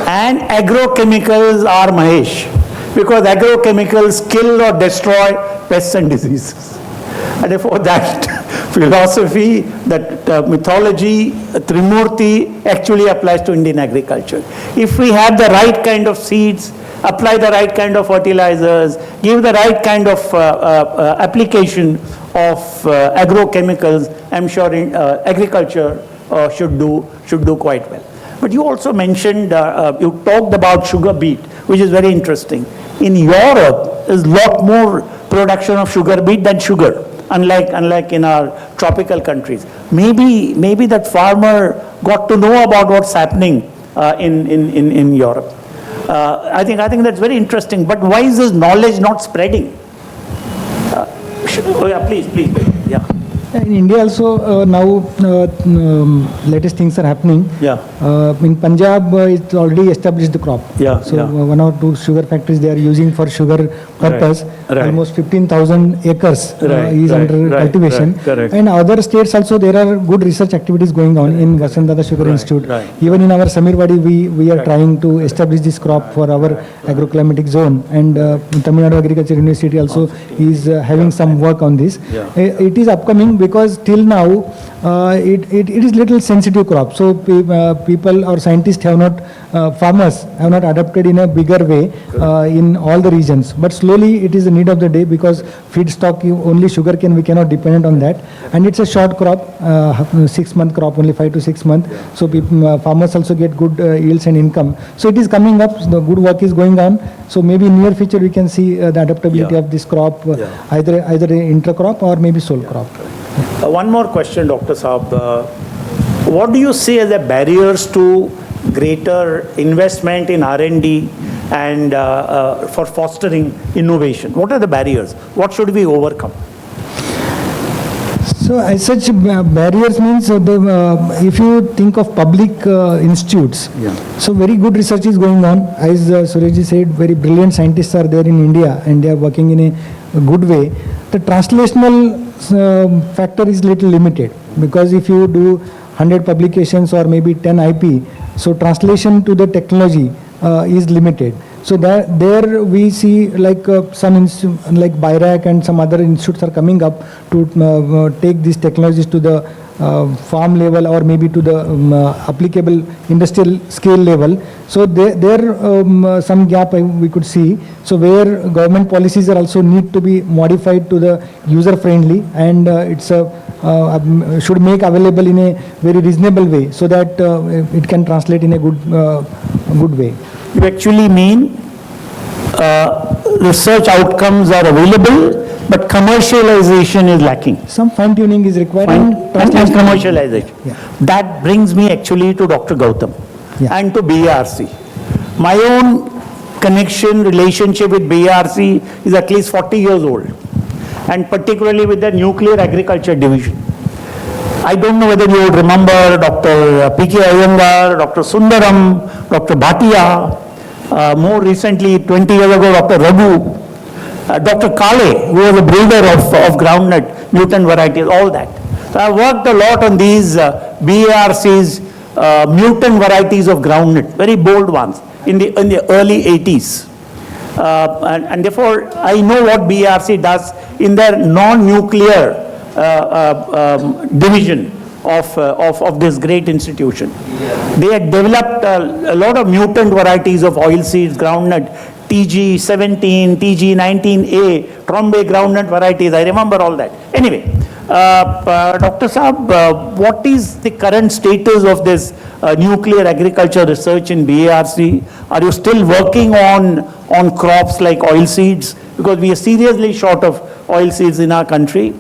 And agrochemicals are Mahesh, because agrochemicals kill or destroy pests and diseases. And therefore that philosophy, that mythology, Trimurti actually applies to Indian agriculture. If we have the right kind of seeds, apply the right kind of fertilizers, give the right kind of application of agrochemicals, I'm sure agriculture should do quite well. But you also mentioned, you talked about sugar beet, which is very interesting. In Europe, there's a lot more production of sugar beet than sugar, unlike in our tropical countries. Maybe that farmer got to know about what's happening in Europe. I think that's very interesting. But why is this knowledge not spreading? Please. Yeah. In India also now latest things are happening. Yeah. In Punjab, it's already established the crop. Yeah. So one or two sugar factories they are using for sugar purpose. Right. Almost 15,000 acres is under cultivation. Correct. And other states also there are good research activities going on in Vasantdada Sugar Institute. Right. Even in our Samirwadi, we are trying to establish this crop for our agroclimatic zone. And Tamil Nadu Agriculture University also is having some work on this. Yeah. It is upcoming, because till now it is little sensitive crop. So people or scientists have not, farmers have not adapted in a bigger way in all the regions. But slowly it is the need of the day, because feedstock, only sugarcane, we cannot depend on that. And it's a short crop, 6-month crop, only 5 to 6 months. So farmers also get good yields and income. So it is coming up, the good work is going on. So maybe in near future we can see the adaptability of this crop, either intercrop or maybe sole crop. One more question, Dr. Saab. What do you see as the barriers to greater investment in R&D and for fostering innovation? What are the barriers? What should we overcome? So as such, barriers means if you think of public institutes, so very good research is going on. As Sureshji said, very brilliant scientists are there in India and they are working in a good way. The translational factor is little limited, because if you do 100 publications or maybe 10 IP, so translation to the technology is limited. So there we see like some like BIRAC and some other institutes are coming up to take these technologies to the farm level or maybe to the applicable industrial scale level. So there some gap we could see. So where government policies are also need to be modified to the user friendly, and it's should make available in a very reasonable way, so that it can translate in a good way. You actually mean research outcomes are available, but commercialization is lacking. Some fine tuning is required. And commercialization. Yeah. That brings me actually to Dr. Gautam and to BRC. My own connection, relationship with BRC is at least 40 years old, and particularly with the nuclear agriculture division. I don't know whether you would remember Dr. P.K. Iyengar, Dr. Sundaram, Dr. Bhatia, more recently, 20 years ago, Dr. Raghu, Dr. Kale, who was a breeder of groundnut, mutant varieties, all that. So I worked a lot on these BARC's mutant varieties of groundnut, very bold ones, in the early 80s. And therefore, I know what BRC does in their non-nuclear division of this great institution. They had developed a lot of mutant varieties of oilseeds, groundnut, TG17, TG19A, Trombay groundnut varieties. I remember all that. Anyway, Dr. Saab, what is the current status of this nuclear agriculture research in BARC? Are you still working on crops like oilseeds? Because we are seriously short of oilseeds in our country.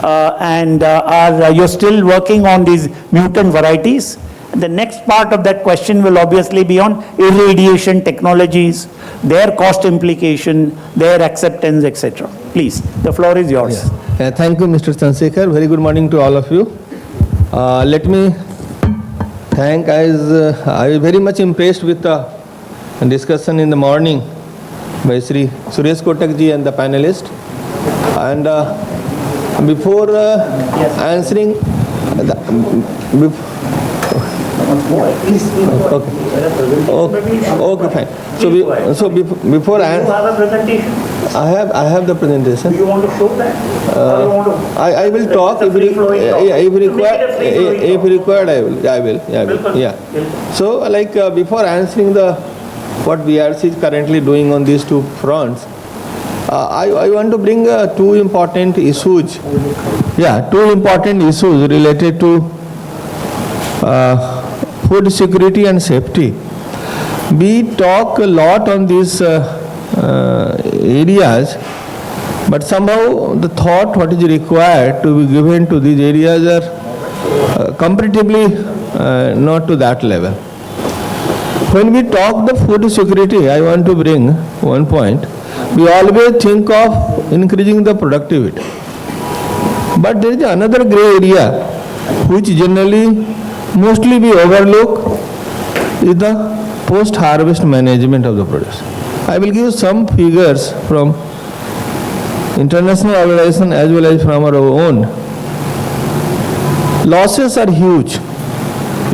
And are you still working on these mutant varieties? The next part of that question will obviously be on irradiation technologies, their cost implication, their acceptance, etc. Please, the floor is yours. Thank you, Mr. Chansekar. Very good morning to all of you. Let me thank, as I was very much impressed with the discussion in the morning by Sri Suresh Kotak ji and the panelists. And before answering, okay, fine. So before you have a presentation? I have the presentation. Do you want to show that? I will talk if required. I will. Yeah. So like before answering what BRC is currently doing on these two fronts, I want to bring two important issues. Two important issues related to food security and safety. We talk a lot on these areas, but somehow the thought what is required to be given to these areas are comparatively not to that level. When we talk the food security, I want to bring one point. We always think of increasing the productivity. But there is another gray area which generally mostly we overlook, is the post-harvest management of the produce. I will give some figures from international organization as well as from our own. Losses are huge.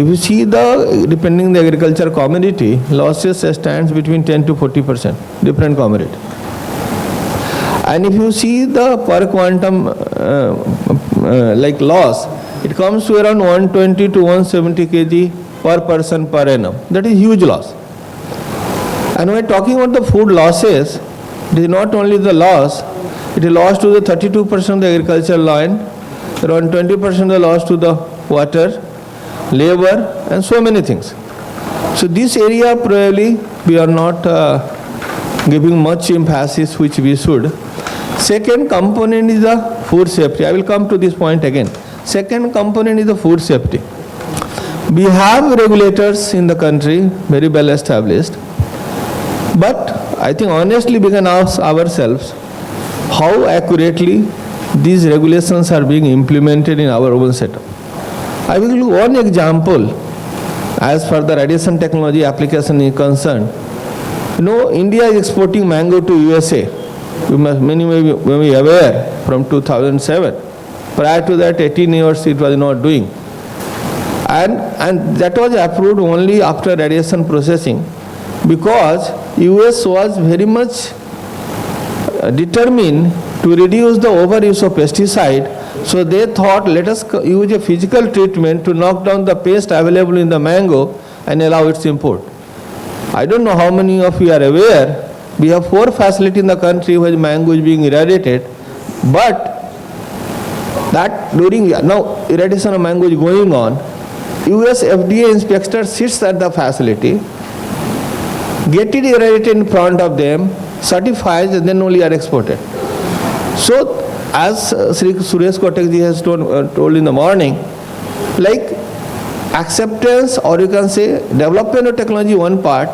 If you see depending the agriculture commodity, losses stands between 10 to 40%, different commodity. And if you see the per quantum like loss, it comes to around 120 to 170 kg per person per annum. That is huge loss. And when talking about the food losses, it is not only the loss, it is loss to the 32% of the agricultural land, around 20% the loss to the water, labor, and so many things. So this area probably we are not giving much emphasis which we should. Second component is the food safety. I will come to this point again. Second component is the food safety. We have regulators in the country, very well established, But I think honestly we can ask ourselves how accurately these regulations are being implemented in our own setup. I will give one example as far the radiation technology application is concerned. India is exporting mango to USA. Many may be aware from 2007. Prior to that, 18 years it was not doing. And that was approved only after radiation processing, because US was very much determined to reduce the overuse of pesticide. So they thought, let us use a physical treatment to knock down the pest available in the mango and allow its import. I don't know how many of you are aware, we have 4 facilities in the country where mango is being irradiated, but that now irradiation of mango is going on. US FDA inspector sits at the facility, get it irradiated in front of them, certifies, and then only are exported. So, as Sri Suresh Kotak ji has told in the morning, like acceptance, or you can say development of technology one part,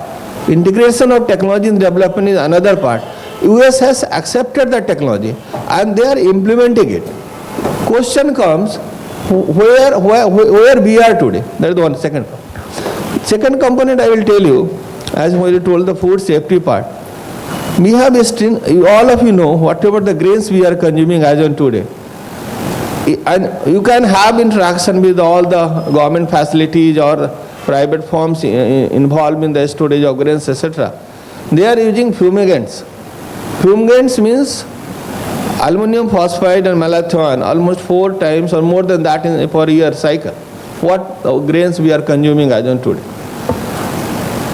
integration of technology in development is another part. US has accepted the technology and they are implementing it. Question comes, where we are today? That is the one second. Second component I will tell you, as we told the food safety part. We have all of you know whatever the grains we are consuming as on today. And you can have interaction with all the government facilities or private firms involved in the storage of grains, etc. They are using fumigants. Fumigants means aluminum phosphide and malathion almost 4 times or more than that per year cycle. What grains we are consuming as on today.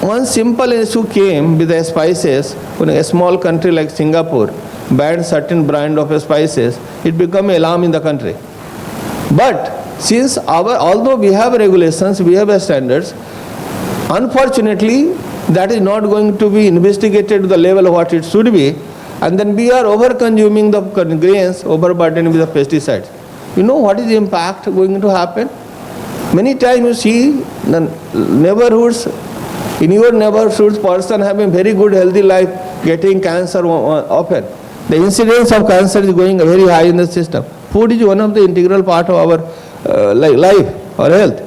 One simple issue came with the spices. When a small country like Singapore banned certain brand of spices, it became an alarm in the country. But since although we have regulations, we have standards, unfortunately that is not going to be investigated to the level of what it should be, and then we are over consuming the grains, overburdened with the pesticides. You know what is the impact going to happen? Many times you see the neighborhoods, in your neighborhoods, person having very good healthy life, getting cancer often. The incidence of cancer is going very high in the system. Food is one of the integral part of our life or health.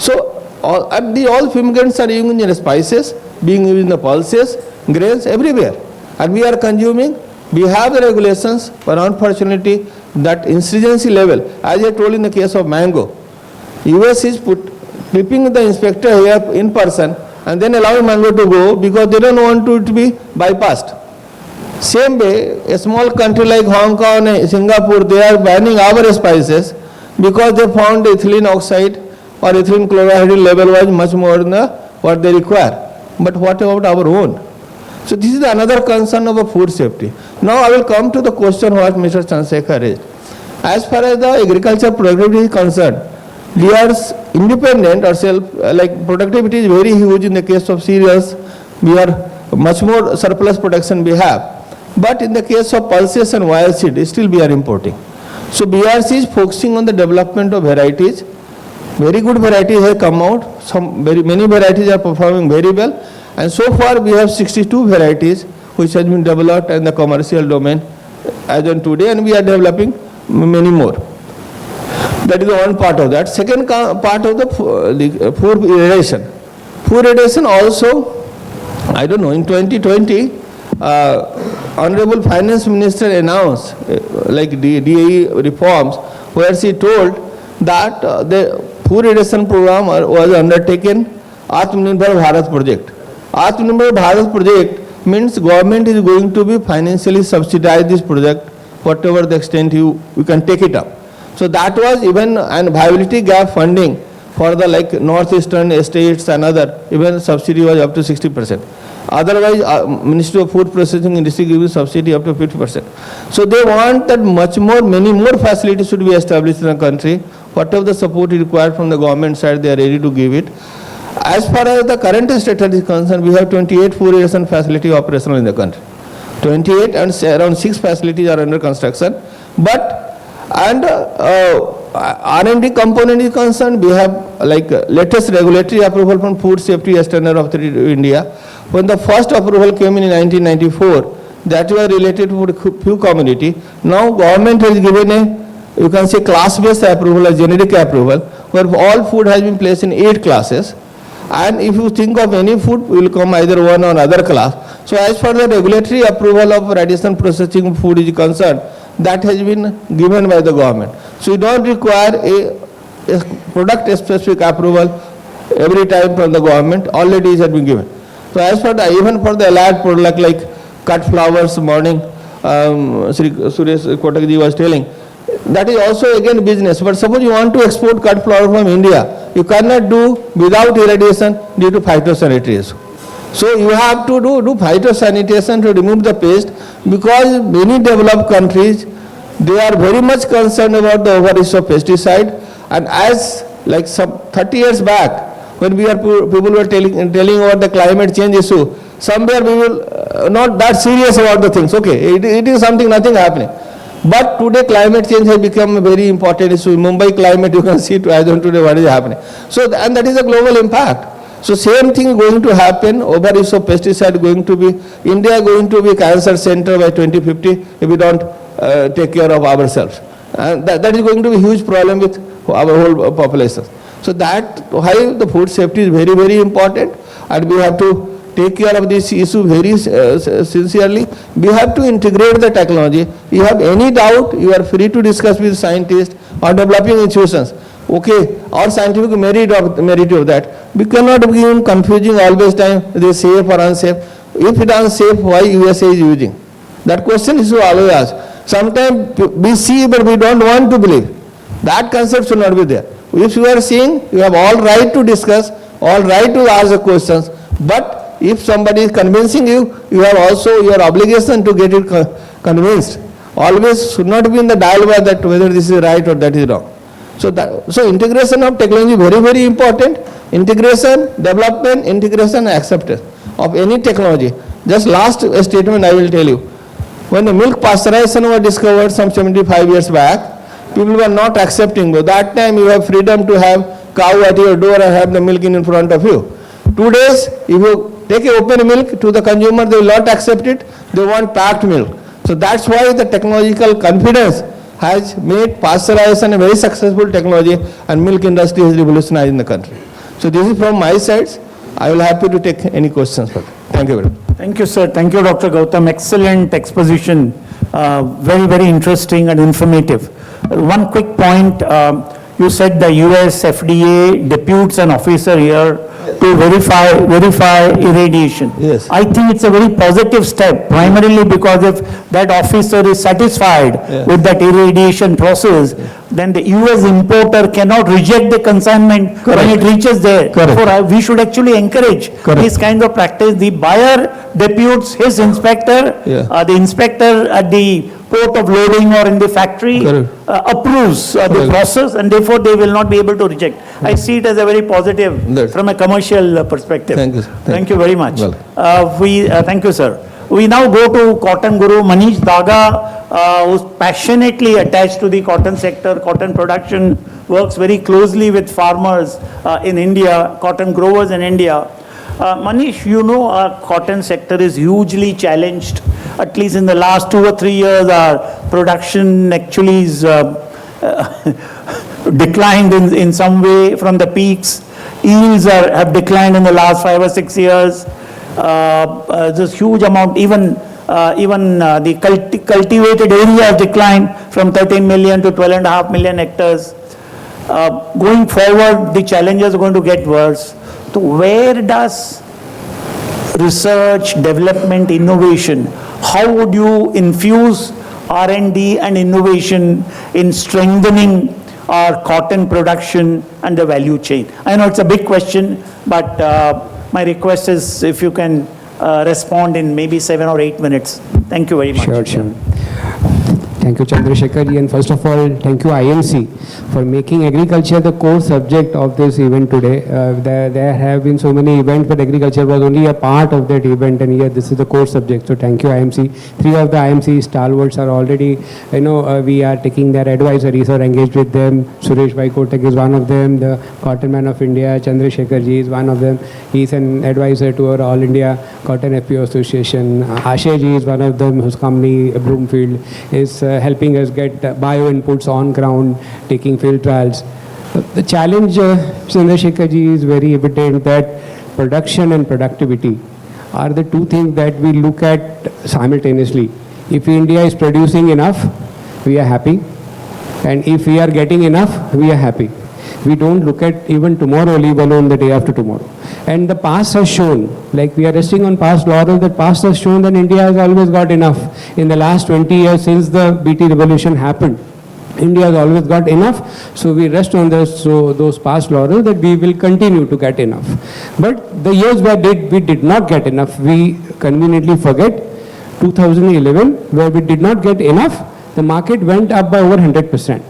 So all fumigants are used in spices, being used in the pulses, grains, everywhere. And we are consuming, we have the regulations, but unfortunately that incidency level, as I told in the case of mango, US is keeping the inspector here in person and then allowing mango to go because they don't want it to be bypassed. Same way, a small country like Hong Kong and Singapore, they are banning our spices because they found ethylene oxide or ethylene chloride level was much more than what they require. But what about our own? So this is another concern of food safety. Now I will come to the question what Mr. Chandrasekhar raised. As far as the agriculture productivity is concerned, we are independent ourselves, like productivity is very huge in the case of cereals. We are much more surplus production we have. But in the case of pulses and wire seed, still we are importing. So BRC is focusing on the development of varieties. Very good varieties have come out. Many varieties are performing very well. And so far we have 62 varieties which has been developed in the commercial domain as on today, and we are developing many more. That is one part of that. Second part of the food irrigation. Food irrigation also, I don't know, in 2020, Honorable Finance Minister announced like DAE reforms where she told that the food irrigation program was undertaken Atmanirbhar Bharat project. Atmanirbhar Bharat project means government is going to be financially subsidize this project, whatever the extent you can take it up. So that was even an viability gap funding for the like northeastern states and other, even subsidy was up to 60%. Otherwise, Ministry of Food Processing Industry gives subsidy up to 50%. So they want that many more facilities should be established in the country. Whatever the support is required from the government side, they are ready to give it. As far as the current status is concerned, we have 28 food irrigation facilities operational in the country. 28 and around 6 facilities are under construction. But R&D component is concerned, we have latest regulatory approval from Food Safety Standard Authority of India. When the first approval came in 1994, that was related to few community. Now government has given you can say class-based approval, a generic approval, where all food has been placed in 8 classes. And if you think of any food, will come either one or other class. So as far as the regulatory approval of radiation processing food is concerned, that has been given by the government. So you don't require a product-specific approval every time from the government, already it has been given. So as for the, even for the allied product like cut flowers, morning, Sri Suresh Kotakji was telling, that is also again business. But suppose you want to export cut flower from India, you cannot do without irradiation due to phytosanitary issue. So you have to do phytosanitation to remove the pest, because many developed countries, they are very much concerned about the overuse of pesticide. And as like some 30 years back, when people were telling about the climate change issue, somewhere we will not that serious about the things. Okay, it is something, nothing happening. But today climate change has become a very important issue. In Mumbai climate, you can see as on today what is happening. So, and that is a global impact. So same thing going to happen, overuse of pesticide going to be, India going to be cancer center by 2050 if we don't take care of ourselves. And that is going to be a huge problem with our whole population. So that why the food safety is very, very important, and we have to take care of this issue very sincerely. We have to integrate the technology. You have any doubt, you are free to discuss with scientists or developing institutions. Okay, or scientific merit of that. We cannot be confusing always time, they safe or unsafe. If it is unsafe, why USA is using? That question is always asked. Sometimes we see but we don't want to believe. That concept should not be there. If you are seeing, you have all right to discuss, all right to ask the questions, but if somebody is convincing you, you have also your obligation to get it convinced. Always should not be in the dialogue that whether this is right or that is wrong. So integration of technology is very, very important. Integration, development, integration, acceptance of any technology. Just last statement I will tell you. When the milk pasteurization was discovered some 75 years back, people were not accepting. But that time you have freedom to have cow at your door and have the milk in front of you. 2 days, if you take a open milk to the consumer, they will not accept it. They want packed milk. So that's why the technological confidence has made pasteurization a very successful technology, and milk industry is revolutionized in the country. So this is from my side. I will happy to take any questions for that. Thank you very much. Thank you, sir. Thank you, Dr. Gautam. Excellent exposition. Very, very interesting and informative. One quick point. You said the US FDA deputes an officer here to verify irradiation. Yes. I think it's a very positive step, primarily because if that officer is satisfied with that irradiation process, then the US importer cannot reject the consignment when it reaches there. Therefore, we should actually encourage this kind of practice. The buyer deputes his inspector, the inspector at the port of loading or in the factory approves the process, and therefore they will not be able to reject. I see it as a very positive from a commercial perspective. Thank you. Thank you very much. Thank you, sir. We now go to cotton guru Manish Daga, who's passionately attached to the cotton sector, cotton production, works very closely with farmers in India, cotton growers in India. Manish, you know our cotton sector is hugely challenged. At least in the last 2 or 3 years, our production actually is declined in some way from the peaks. Yields have declined in the last 5 or 6 years. There's huge amount, even the cultivated area has declined from 13 million to 12.5 million hectares. Going forward, the challenges are going to get worse. So where does research, development, innovation, how would you infuse R&D and innovation in strengthening our cotton production and the value chain? I know it's a big question, but my request is if you can respond in maybe 7 or 8 minutes. Thank you very much. Sure. Thank you, Chandrasekhar ji. And first of all, thank you, IMC, for making agriculture the core subject of this event today. There have been so many events, but agriculture was only a part of that event, and here this is the core subject. So thank you, IMC. 3 of the IMC stalwarts are already, we are taking their advisories or engaged with them. Suresh Bhai Kotak is one of them. The Cotton Man of India, Chandrasekhar ji, is one of them. He is an advisor to our All India Cotton FPO Association. Ashay ji is one of them, whose company, Bloomfield, is helping us get bio inputs on ground, taking field trials. The challenge, Chandrasekhar ji, is very evident that production and productivity are the two things that we look at simultaneously. If India is producing enough, we are happy. And if we are getting enough, we are happy. We don't look at even tomorrow, leave alone the day after tomorrow. And the past has shown, like we are resting on past laurels, that past has shown that India has always got enough. In the last 20 years since the BT revolution happened, India has always got enough, so we rest on those past laurels that we will continue to get enough. But the years where we did not get enough, we conveniently forget. 2011, where we did not get enough, the market went up by over 100%.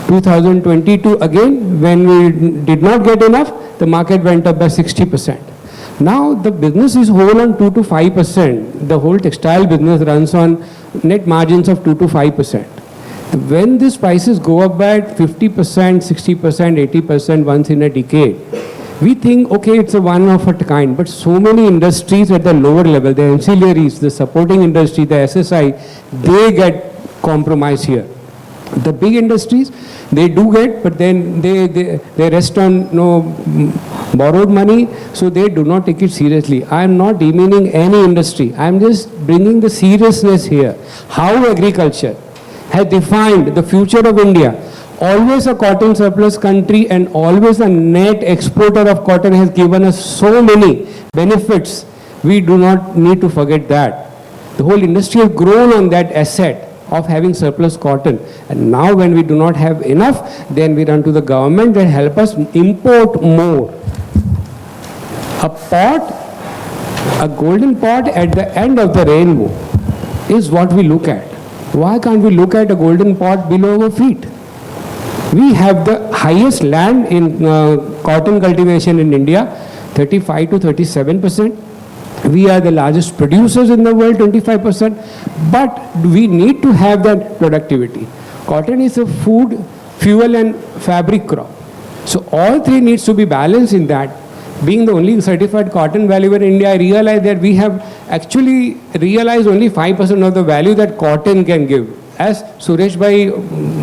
2022, again, when we did not get enough, the market went up by 60%. Now the business is whole on 2 to 5%. The whole textile business runs on net margins of 2 to 5%. When these prices go up by 50%, 60%, 80% once in a decade, we think, okay, it's a one of a kind, but so many industries at the lower level, the ancillaries, the supporting industry, the SSI, they get compromised here. The big industries, they do get, but then they rest on borrowed money, so they do not take it seriously. I am not demeaning any industry. I am just bringing the seriousness here. How agriculture has defined the future of India. Always a cotton surplus country and always a net exporter of cotton has given us so many benefits. We do not need to forget that. The whole industry has grown on that asset of having surplus cotton. And now when we do not have enough, then we run to the government that help us import more. A pot, a golden pot at the end of the rainbow is what we look at. Why can't we look at a golden pot below our feet? We have the highest land in cotton cultivation in India, 35 to 37%. We are the largest producers in the world, 25%. But we need to have that productivity. Cotton is a food, fuel and fabric crop. So all three needs to be balanced in that. Being the only certified cotton valuer in India, I realized that we have actually realized only 5% of the value that cotton can give. As Suresh Bhai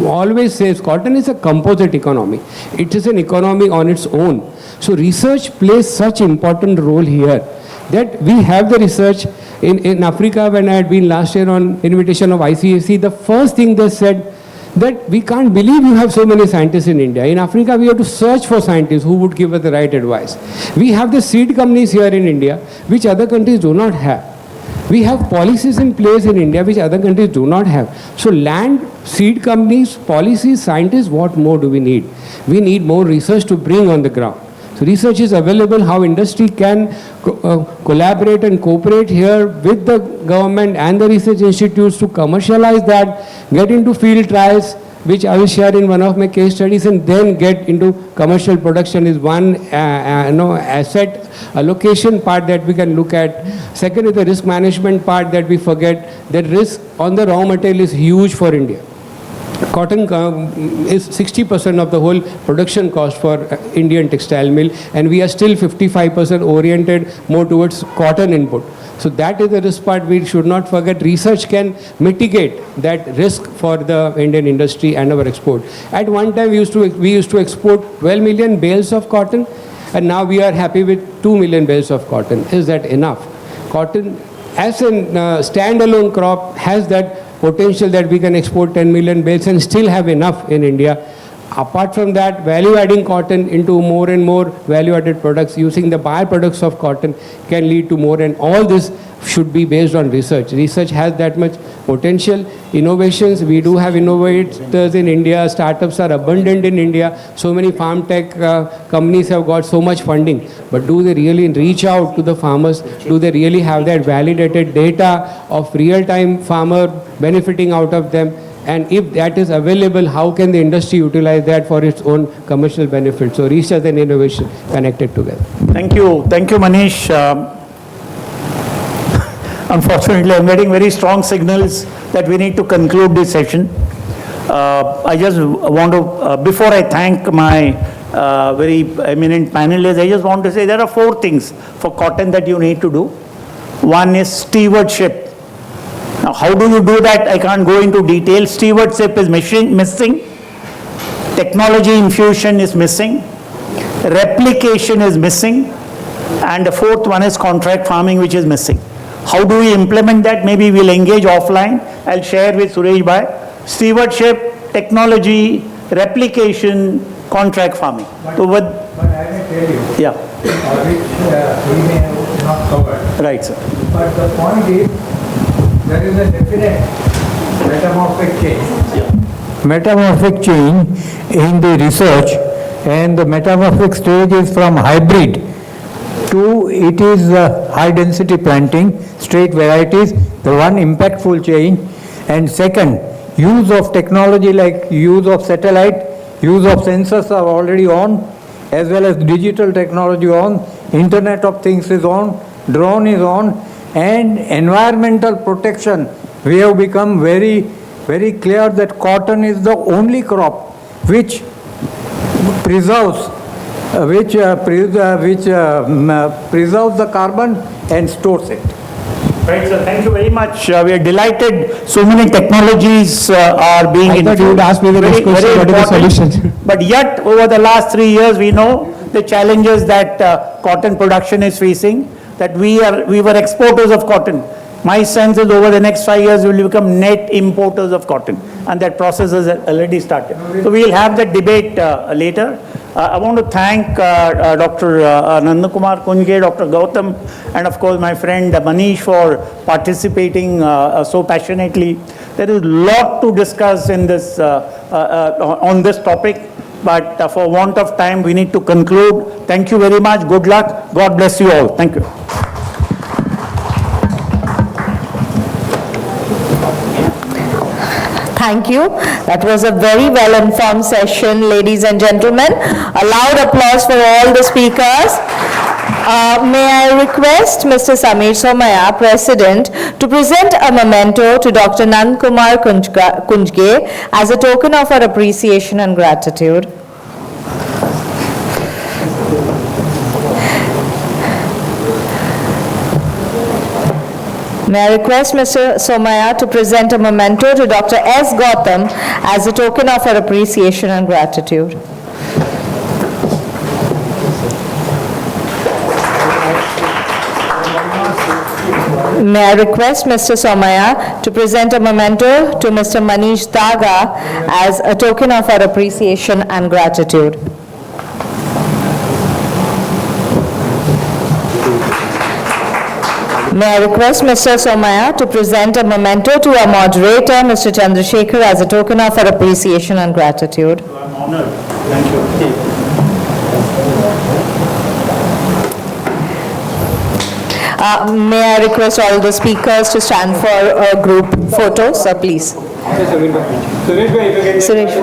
always says, cotton is a composite economy. It is an economy on its own. So research plays such important role here that we have the research. In Africa, when I had been last year on invitation of ICAC, the first thing they said that we can't believe you have so many scientists in India. In Africa, we have to search for scientists who would give us the right advice. We have the seed companies here in India, which other countries do not have. We have policies in place in India which other countries do not have. So land, seed companies, policies, scientists, what more do we need? We need more research to bring on the ground. So research is available, how industry can collaborate and cooperate here with the government and the research institutes to commercialize that, get into field trials, which I will share in one of my case studies, and then get into commercial production is one asset allocation part that we can look at. Second is the risk management part that we forget. That risk on the raw material is huge for India. Cotton is 60% of the whole production cost for Indian textile mill, and we are still 55% oriented more towards cotton input. So that is the risk part we should not forget. Research can mitigate that risk for the Indian industry and our export. At one time we used to export 12 million bales of cotton, and now we are happy with 2 million bales of cotton. Is that enough? Cotton as a standalone crop has that potential that we can export 10 million bales and still have enough in India. Apart from that, value-adding cotton into more and more value-added products using the byproducts of cotton can lead to more, and all this should be based on research. Research has that much potential. Innovations, we do have innovators in India. Startups are abundant in India. So many farm tech companies have got so much funding. But do they really reach out to the farmers? Do they really have that validated data of real-time farmer benefiting out of them? And if that is available, how can the industry utilize that for its own commercial benefit? So research and innovation connected together. Thank you, Manish. Unfortunately, I'm getting very strong signals that we need to conclude this session. I just want to, before I thank my very eminent panelists, I just want to say there are 4 things for cotton that you need to do. One is stewardship. Now, how do you do that? I can't go into detail. Stewardship is missing. Technology infusion is missing. Replication is missing. And the 4th one is contract farming, which is missing. How do we implement that? Maybe we'll engage offline. I'll share with Suresh Bhai. Stewardship, technology, replication, contract farming. So But I may tell you, yeah, which we may have not covered. right, sir. But the point is, there is a definite metamorphic change. Metamorphic change in the research, and the metamorphic stage is from hybrid to it is high density planting, straight varieties, the one impactful change. And second, use of technology like use of satellite, use of sensors are already on, as well as digital technology on, Internet of Things is on, drone is on, and environmental protection. We have become very, very clear that cotton is the only crop which preserves, preserves the carbon and stores it. Right, sir. Thank you very much. We are delighted. So many technologies are being I thought you would ask me the next question, what is the solution? But yet, over the last 3 years, we know the challenges that cotton production is facing, that we were exporters of cotton. My sense is over the next 5 years, we will become net importers of cotton, and that process has already started. So we will have that debate later. I want to thank Dr. Nandakumar Kunjge, Dr. Gautam, and of course my friend Manish for participating so passionately. There is a lot to discuss in this on this topic, but for want of time, we need to conclude. Thank you very much. Good luck. God bless you all. Thank you. Thank you. That was a very well-informed session, ladies and gentlemen. A loud applause for all the speakers. May I request Mr. Samir Somaya, President, to present a memento to Dr. Nandakumar Kunjge as a token of our appreciation and gratitude. May I request Mr. Somaya to present a memento to Dr. S. Gautam as a token of our appreciation and gratitude. May I request Mr. Somaya to present a memento to Mr. Manish Daga as a token of our appreciation and gratitude. May I request Mr. Somaya to present a memento to our moderator, Mr. Chandrasekhar, as a token of our appreciation and gratitude. I'm honored. Thank you. May I request all the speakers to stand for a group photo, sir, please. Suresh.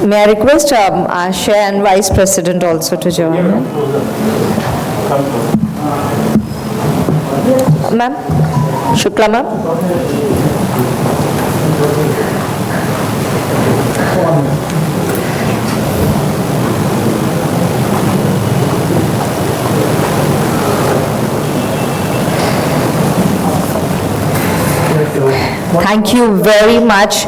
May I request our Chair and Vice President also to join in? Ma'am? Shukla ma'am? Thank you very much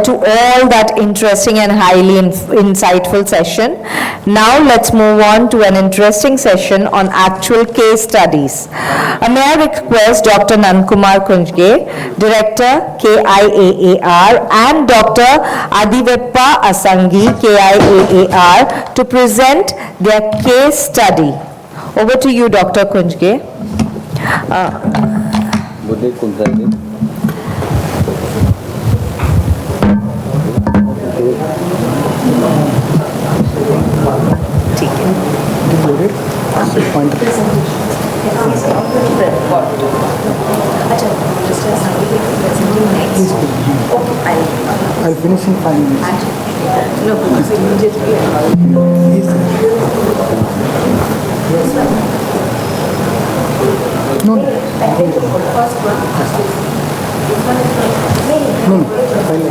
to all that interesting and highly insightful session. Now let's move on to an interesting session on actual case studies. May I request Dr. Nandakumar Kunjge, Director, KIAAR, and Dr. Adiveppa Asangi, KIAAR, to present their case study. Over to you, Dr. Kunjge. point. I'll finish in 5 minutes. No, because immediately. No, no. No, पहले.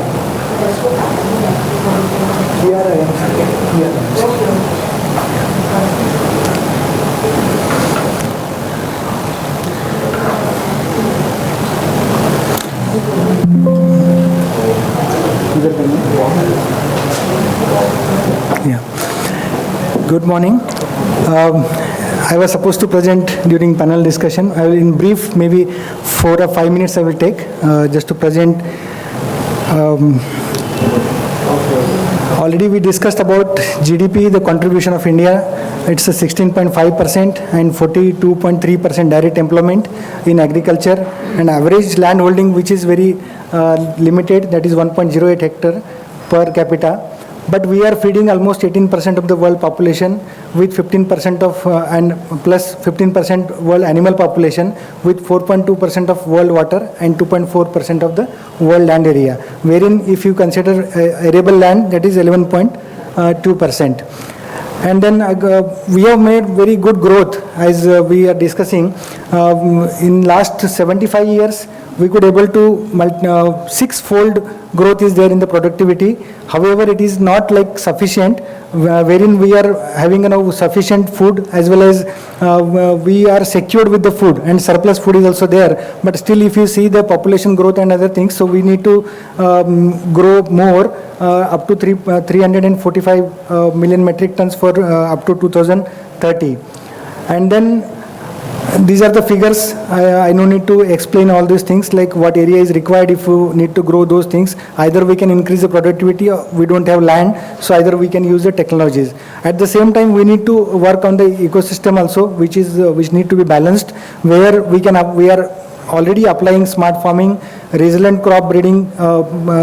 Here I am. Here I am. Yeah. Good morning. I was supposed to present during panel discussion. I will, in brief, maybe 4 or 5 minutes I will take just to present. Already we discussed about GDP, the contribution of India. It's a 16.5% and 42.3% direct employment in agriculture, and average land holding which is very limited, that is 1.08 hectare per capita. But we are feeding almost 18% of the world population with 15% of and plus 15% world animal population with 4.2% of world water and 2.4% of the world land area, wherein if you consider arable land, that is 11.2%. And then we have made very good growth as we are discussing. In last 75 years, we could able to six-fold growth is there in the productivity. However, it is not like sufficient, wherein we are having sufficient food as well as we are secured with the food, and surplus food is also there. But still, if you see the population growth and other things, so we need to grow more up to 345 million metric tons for up to 2030. And then these are the figures. I no need to explain all these things, like what area is required if you need to grow those things. Either we can increase the productivity, or we don't have land, so either we can use the technologies. At the same time, we need to work on the ecosystem also, which need to be balanced, where we are already applying smart farming, resilient crop breeding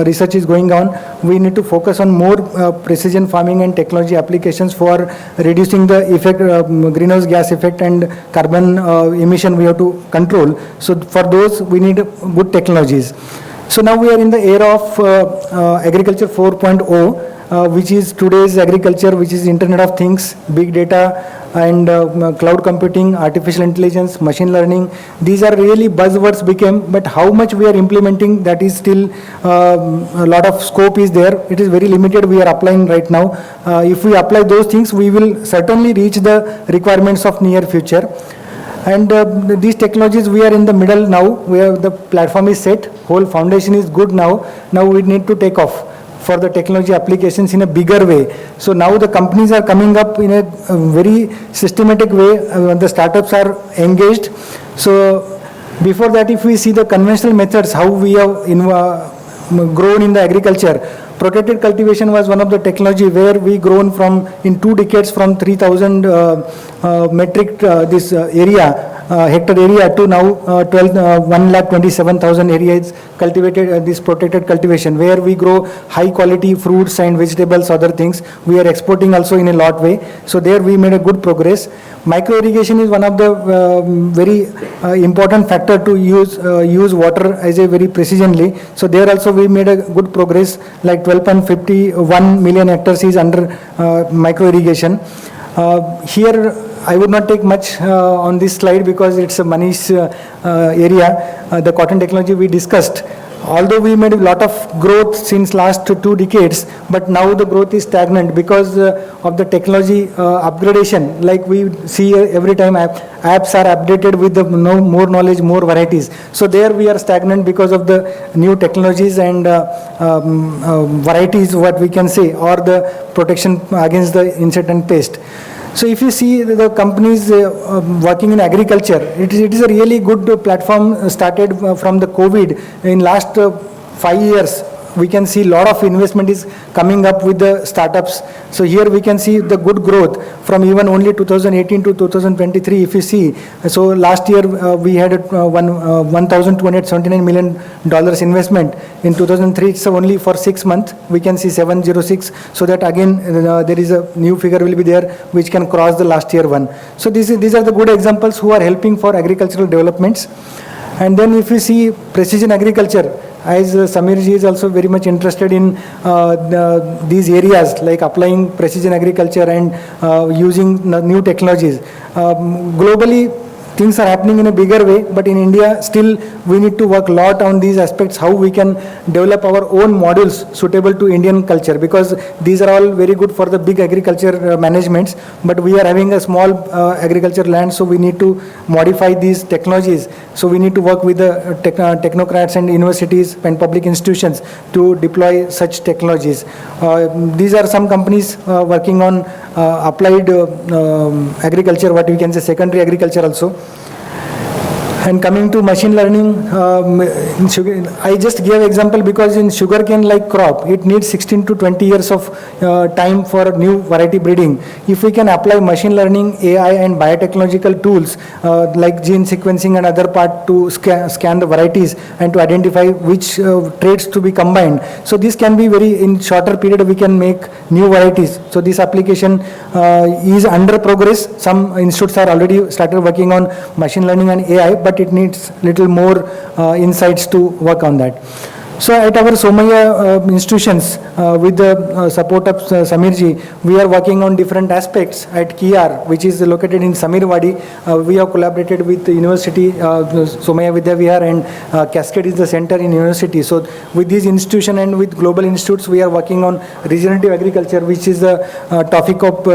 research is going on. We need to focus on more precision farming and technology applications for reducing the effect, greenhouse gas effect and carbon emission we have to control. So for those, we need good technologies. So now we are in the era of agriculture 4.0, which is today's agriculture, which is Internet of Things, big data, and cloud computing, artificial intelligence, machine learning. These are really buzzwords became, but how much we are implementing, that is still a lot of scope is there. It is very limited we are applying right now. If we apply those things, we will certainly reach the requirements of near future. And these technologies, we are in the middle now, where the platform is set, whole foundation is good now. Now we need to take off for the technology applications in a bigger way. So now the companies are coming up in a very systematic way. The startups are engaged. So before that, if we see the conventional methods, how we have grown in the agriculture, protected cultivation was one of the technology where we grown from in 2 decades from 3,000 metric hectare area to now 1,27,000 area is cultivated, this protected cultivation, where we grow high quality fruits and vegetables, other things. We are exporting also in a lot way. So there we made a good progress. Micro irrigation is one of the very important factor to use water as a very precisionly. So there also we made a good progress, like 12.51 million hectares is under micro irrigation. Here I would not take much on this slide because it's a Manish area. The cotton technology we discussed. Although we made a lot of growth since last 2 decades, but now the growth is stagnant because of the technology upgradation. Like we see every time apps are updated with the more knowledge, more varieties. So there we are stagnant because of the new technologies and varieties, what we can say, or the protection against the insect and pest. So if you see the companies working in agriculture, it is a really good platform started from the COVID in last 5 years. we can see a lot of investment is coming up with the startups. So here we can see the good growth from even only 2018 to 2023 if you see. So last year we had $1,279 million investment. In 2003 it's only for 6 months we can see 706. So that again there is a new figure will be there which can cross the last year one. So these are the good examples who are helping for agricultural developments. And then if you see precision agriculture, as Samir ji is also very much interested in these areas like applying precision agriculture and using new technologies. Globally, things are happening in a bigger way, but in India, still we need to work a lot on these aspects, how we can develop our own models suitable to Indian culture, because these are all very good for the big agriculture managements, but we are having a small agriculture land, so we need to modify these technologies. So we need to work with the technocrats and universities and public institutions to deploy such technologies. These are some companies working on applied agriculture, what we can say secondary agriculture also. And coming to machine learning, in sugar, I just gave example because in sugarcane like crop, it needs 16 to 20 years of time for new variety breeding. If we can apply machine learning, AI and biotechnological tools like gene sequencing and other part to scan the varieties and to identify which traits to be combined. So this can be very, in shorter period we can make new varieties. So this application is under progress. Some institutes are already started working on machine learning and AI, but it needs little more insights to work on that. So at our Somaya institutions, with the support of Samir ji, we are working on different aspects. At Kiyar, which is located in Samirwadi, we have collaborated with the university, Somaya Vidya Vihar, and Cascade is the center in university. So with these institutions and with global institutes, we are working on regenerative agriculture, which is a topic of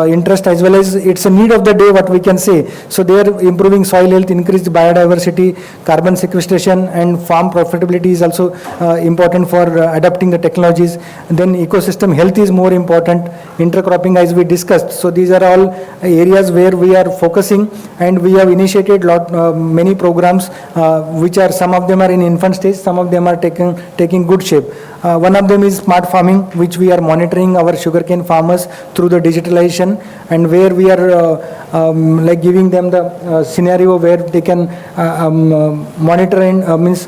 interest as well as it's a need of the day, what we can say. So they are improving soil health, increased biodiversity, carbon sequestration, and farm profitability is also important for adapting the technologies. And then ecosystem health is more important, intercropping as we discussed. So these are all areas where we are focusing, and we have initiated many programs which are, some of them are in infant stage, some of them are taking good shape. One of them is smart farming, which we are monitoring our sugarcane farmers through the digitalization, and where we are like giving them the scenario where they can monitor and means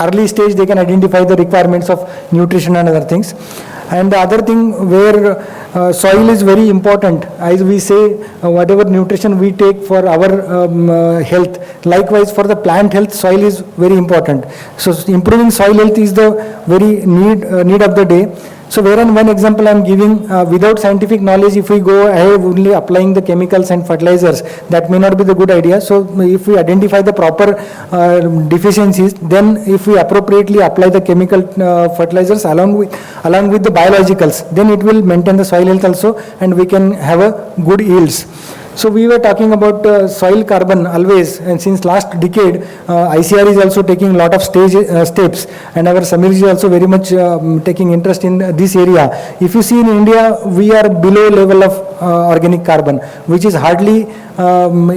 early stage they can identify the requirements of nutrition and other things. And the other thing where soil is very important, as we say, whatever nutrition we take for our health, likewise for the plant health, soil is very important. So improving soil health is the very need of the day. So wherein one example I am giving, without scientific knowledge, if we go ahead only applying the chemicals and fertilizers, that may not be the good idea. So if we identify the proper deficiencies, then if we appropriately apply the chemical fertilizers along with the biologicals, then it will maintain the soil health also, and we can have a good yields. So we were talking about soil carbon always, and since last decade, ICR is also taking a lot of steps, and our Samir ji is also very much taking interest in this area. If you see in India, we are below level of organic carbon, which is hardly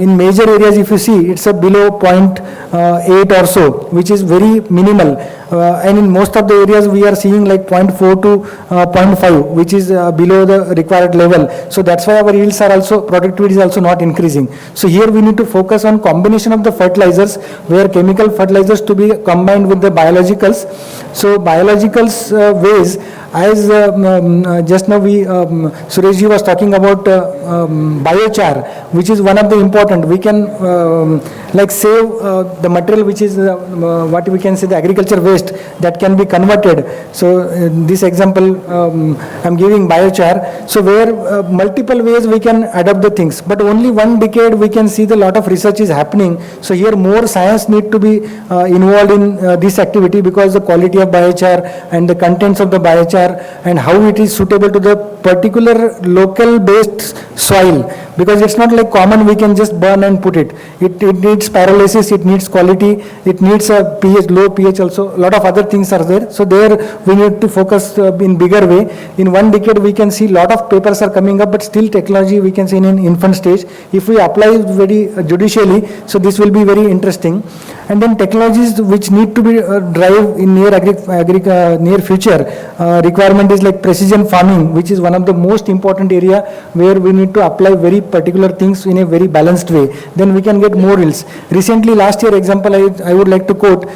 in major areas. If you see, it's a below 0.8 or so, which is very minimal. And in most of the areas we are seeing like 0.4 to 0.5, which is below the required level. So that's why our yields are also, productivity is also not increasing. So here we need to focus on combination of the fertilizers, where chemical fertilizers to be combined with the biologicals. So biologicals ways, as just now Suresh ji was talking about biochar, which is one of the important. We can like save the material which is what we can say the agriculture waste that can be converted. So this example I'm giving biochar. So where multiple ways we can adapt the things, but only one decade we can see the lot of research is happening. So here more science need to be involved in this activity, because the quality of biochar and the contents of the biochar and how it is suitable to the particular local based soil, because it's not like common we can just burn and put it. It needs needs pyrolysis, it needs quality, it needs a pH, low pH also. A lot of other things are there. So there we need to focus in bigger way. In 1 decade we can see lot of papers are coming up, but still technology we can see in an infant stage. If we apply very judicially, so this will be very interesting. And then technologies which need to be drive in near future requirement is like precision farming, which is one of the most important area where we need to apply very particular things in a very balanced way. Then we can get more yields. Recently, last year example I would like to quote,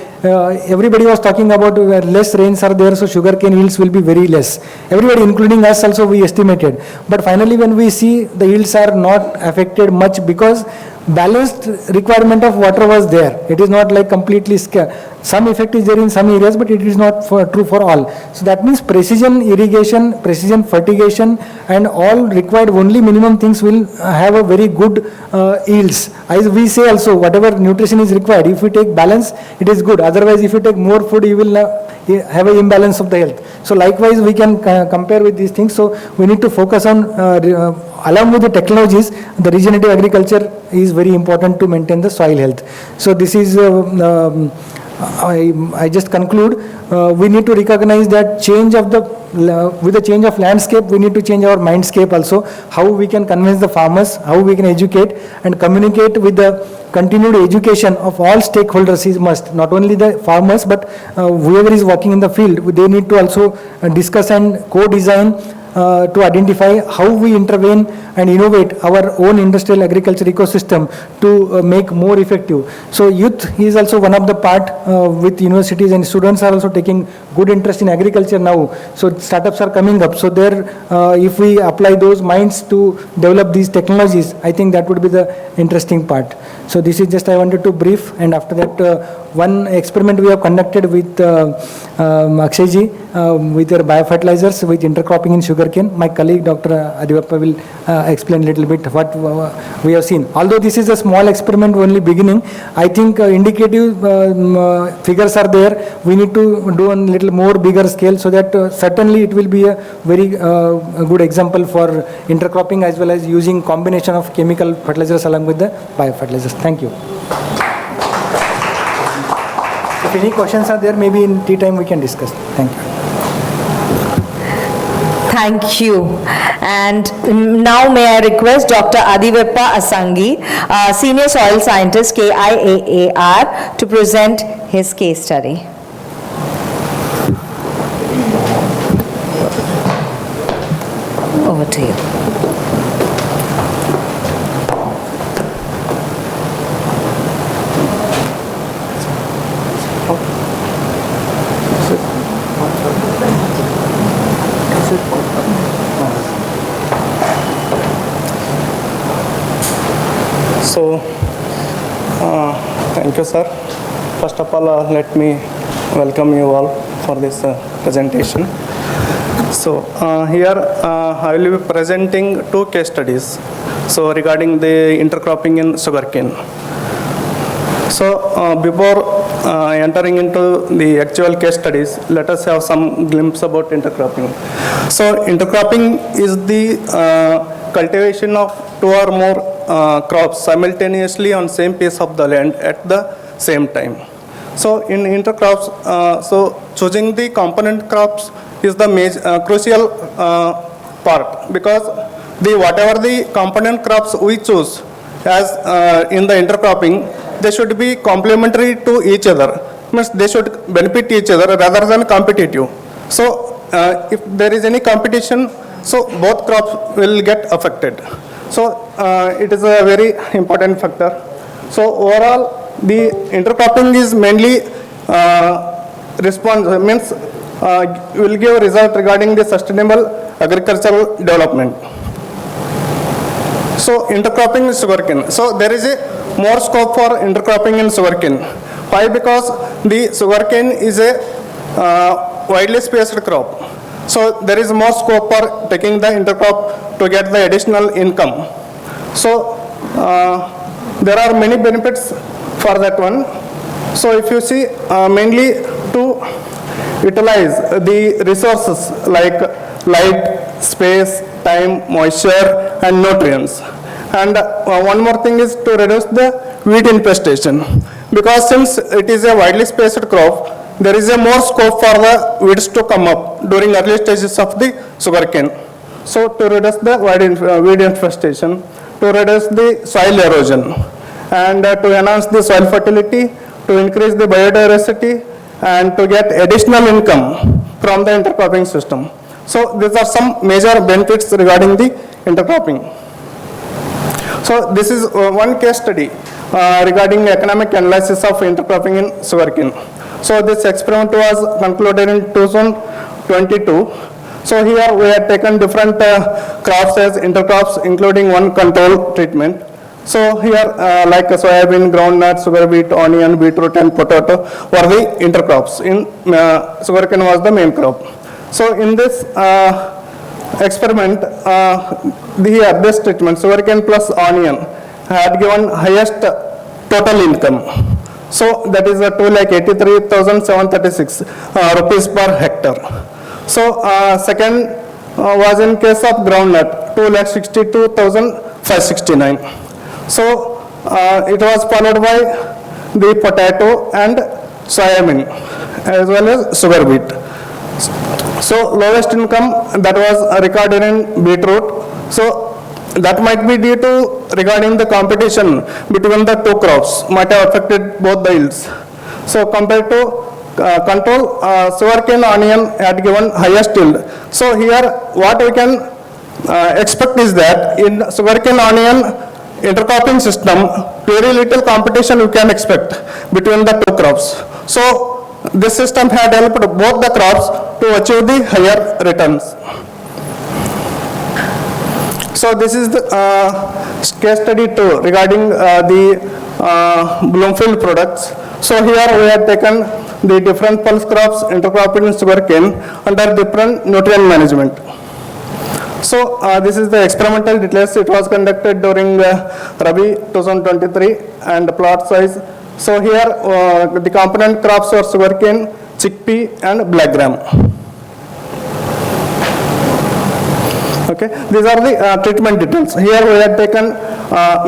everybody was talking about where less rains are there, so sugarcane yields will be very less. Everybody, including us also, we estimated. But finally, when we see the yields are not affected much because balanced requirement of water was there. It is not like completely some effect is there in some areas, but it is not true for all. So that means precision irrigation, precision fertigation, and all required only minimum things will have a very good yields. As we say also, whatever nutrition is required, if we take balance, it is good. Otherwise, if you take more food, you will have an imbalance of the health. So likewise, we can compare with these things. So we need to focus on, along with the technologies, the regenerative agriculture is very important to maintain the soil health. So this is, I just conclude, we need to recognize that change of with the change of landscape, we need to change our mindscape also, how we can convince the farmers, how we can educate and communicate with the continued education of all stakeholders is must, not only the farmers, but whoever is working in the field, they need to also discuss and co-design to identify how we intervene and innovate our own industrial agriculture ecosystem to make more effective. So youth is also one of the part with universities, and students are also taking good interest in agriculture now. So startups are coming up. So there, if we apply those minds to develop these technologies, I think that would be the interesting part. So this is just I wanted to brief, and after that one experiment we have conducted with Akshayji with their biofertilizers with intercropping in sugarcane. My colleague Dr. Adivappa will explain a little bit what we have seen. Although this is a small experiment, only beginning, I think indicative figures are there. We need to do a little more bigger scale, so that certainly it will be a very good example for intercropping as well as using combination of chemical fertilizers along with the biofertilizers. Thank you. If any questions are there, maybe in tea time we can discuss. Thank you. Thank you. And now may I request Dr. Adivappa Asangi, Senior Soil Scientist, KIAAR, to present his case study. Over to you. So, thank you, sir. First of all, let me welcome you all for this presentation. So, here I will be presenting two case studies. So, regarding the intercropping in sugarcane. So, before entering into the actual case studies, let us have some glimpse about intercropping. So, intercropping is the cultivation of two or more crops simultaneously on same piece of the land at the same time. So in intercrops, so choosing the component crops is the crucial part, because whatever the component crops we choose as in the intercropping, they should be complementary to each other. Means they should benefit each other rather than competitive. So if there is any competition, so both crops will get affected. So it is a very important factor. So overall, the intercropping is mainly will give a result regarding the sustainable agricultural development. So intercropping in sugarcane. So there is a more scope for intercropping in sugarcane. Why? Because the sugarcane is a widely spaced crop. So there is more scope for taking the intercrop to get the additional income. So there are many benefits for that one. So if you see, mainly to utilize the resources like light, space, time, moisture and nutrients. And one more thing is to reduce the weed infestation. Because since it is a widely spaced crop, there is a more scope for the weeds to come up during early stages of the sugarcane. So to reduce the weed infestation, to reduce the soil erosion, and to enhance the soil fertility, to increase the biodiversity, and to get additional income from the intercropping system. So these are some major benefits regarding the intercropping. So this is one case study regarding economic analysis of intercropping in sugarcane. So this experiment was concluded in 2022. So here we have taken different crops as intercrops, including one control treatment. So here like soybean, groundnut, sugar beet, onion, beetroot and potato were the intercrops. In sugarcane was the main crop. So in this experiment, this treatment, sugarcane plus onion, had given highest total income. So that is 2,83,736 rupees per hectare. So second was in case of groundnut, 2,62,569. So it was followed by the potato and soybean as well as sugar beet. So lowest income that was recorded in beetroot. So that might be due to regarding the competition between the two crops might have affected both the yields. So compared to control, sugarcane onion had given highest yield. So here what we can expect is that in sugarcane onion intercropping system, very little competition we can expect between the two crops. So this system had helped both the crops to achieve the higher returns. So this is the case study 2 regarding the Bloomfield products. So here we have taken the different pulse crops intercropped in sugarcane under different nutrient management. So this is the experimental details. It was conducted during Rabi 2023 and plot size. So here the component crops were sugarcane, chickpea and black gram. Okay, these are the treatment details. Here we have taken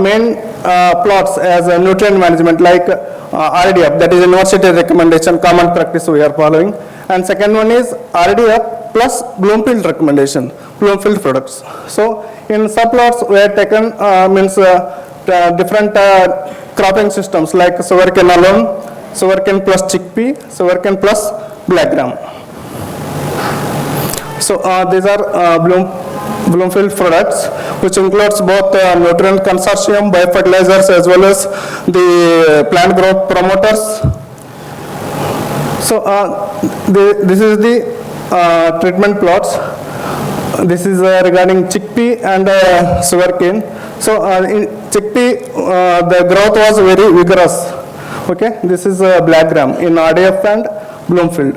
main plots as nutrient management like RDF, that is university recommendation, common practice we are following. And second one is RDF plus Bloomfield recommendation, Bloomfield products. So in subplots we have taken different cropping systems like sugarcane alone, sugarcane plus chickpea, sugarcane plus black gram. So these are Bloomfield products, which includes both nutrient consortium, biofertilizers as well as the plant growth promoters. So this is the treatment plots. This is regarding chickpea and sugarcane. So in chickpea, the growth was very vigorous. Okay, this is black gram in RDF and Bloomfield.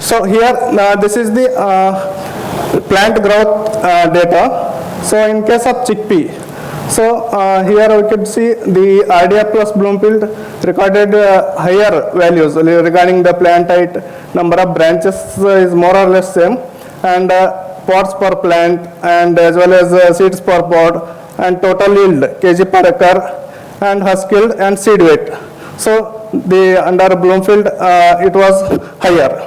So here, this is the plant growth data. So in case of chickpea, so here we could see the RDF plus Bloomfield recorded higher values regarding the plant height, number of branches is more or less same, and pods per plant, and as well as seeds per pod, and total yield kg per acre, and husk yield and seed weight. So the under Bloomfield it was higher.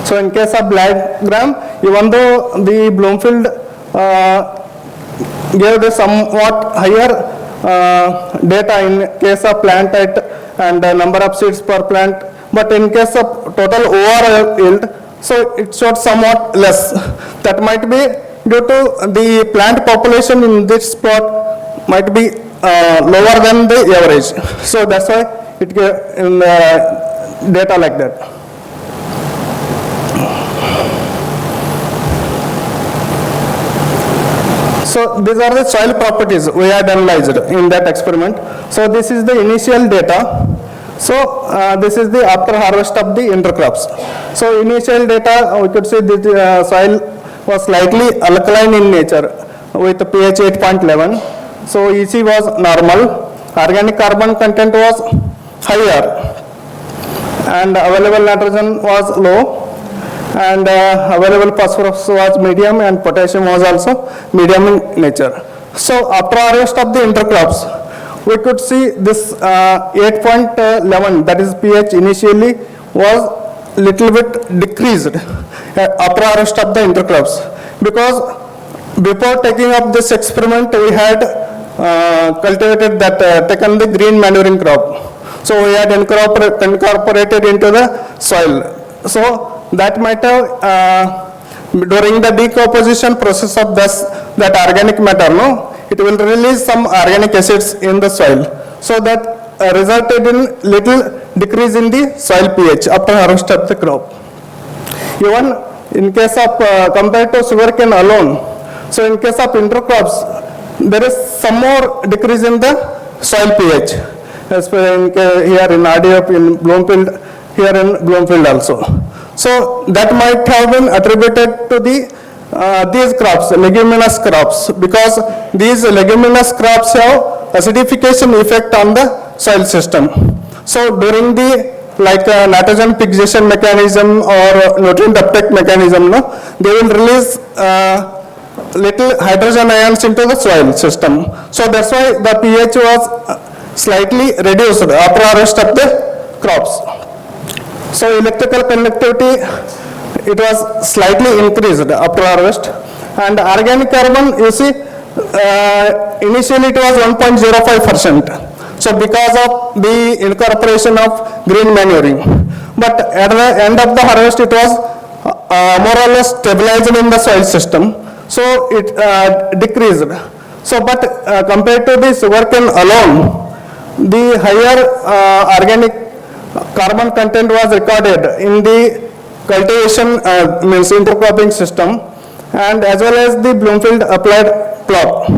So in case of black gram, even though the Bloomfield gave the somewhat higher data in case of plant height and number of seeds per plant, but in case of total overall yield, so it showed somewhat less. That might be due to the plant population in this plot might be lower than the average. So that's why it gave in data like that. So these are the soil properties we had analyzed in that experiment. So this is the initial data. So this is the after harvest of the intercrops. So initial data, we could see the soil was slightly alkaline in nature with pH 8.11. So EC was normal, organic carbon content was higher, and available nitrogen was low, and available phosphorus was medium and potassium was also medium in nature. So after harvest of the intercrops, we could see this 8.11, that is pH initially was little bit decreased after harvest of the intercrops, because before taking up this experiment we had cultivated that taken the green manuring crop. So we had incorporated into the soil. So that might have during the decomposition process of that organic matter, it will release some organic acids in the soil. So that resulted in little decrease in the soil pH after harvest of the crop. Even in case of compared to sugarcane alone, so in case of intercrops, there is some more decrease in the soil pH, as per here in RDF, in Bloomfield, here in Bloomfield also. So that might have been attributed to these crops, leguminous crops, because these leguminous crops have acidification effect on the soil system. So during the nitrogen fixation mechanism or nutrient uptake mechanism, they will release little hydrogen ions into the soil system. So that's why the pH was slightly reduced after harvest of the crops. So electrical conductivity, it was slightly increased after harvest. And organic carbon, you see, initially it was 1.05%. So because of the incorporation of green manuring. But at the end of the harvest, it was more or less stabilized in the soil system. So it decreased. So but compared to the sugarcane alone, the higher organic carbon content was recorded in the cultivation means intercropping system, and as well as the Bloomfield applied plot.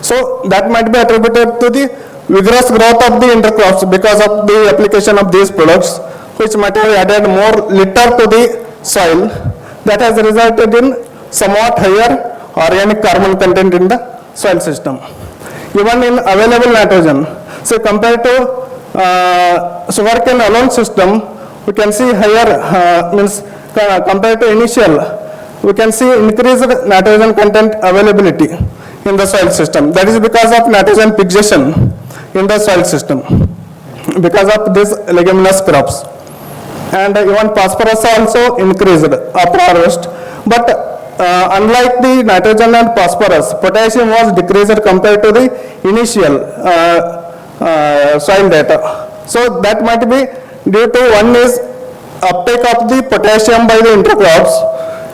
So that might be attributed to the vigorous growth of the intercrops because of the application of these products, which might have added more litter to the soil, that has resulted in somewhat higher organic carbon content in the soil system. Even in available nitrogen, say compared to sugarcane alone system, we can see higher means compared to initial, we can see increased nitrogen content availability in the soil system. That is because of nitrogen fixation in the soil system, because of these leguminous crops. And even phosphorus also increased after harvest. But unlike the nitrogen and phosphorus, potassium was decreased compared to the initial soil data. So that might be due to one is uptake of the potassium by the intercrops,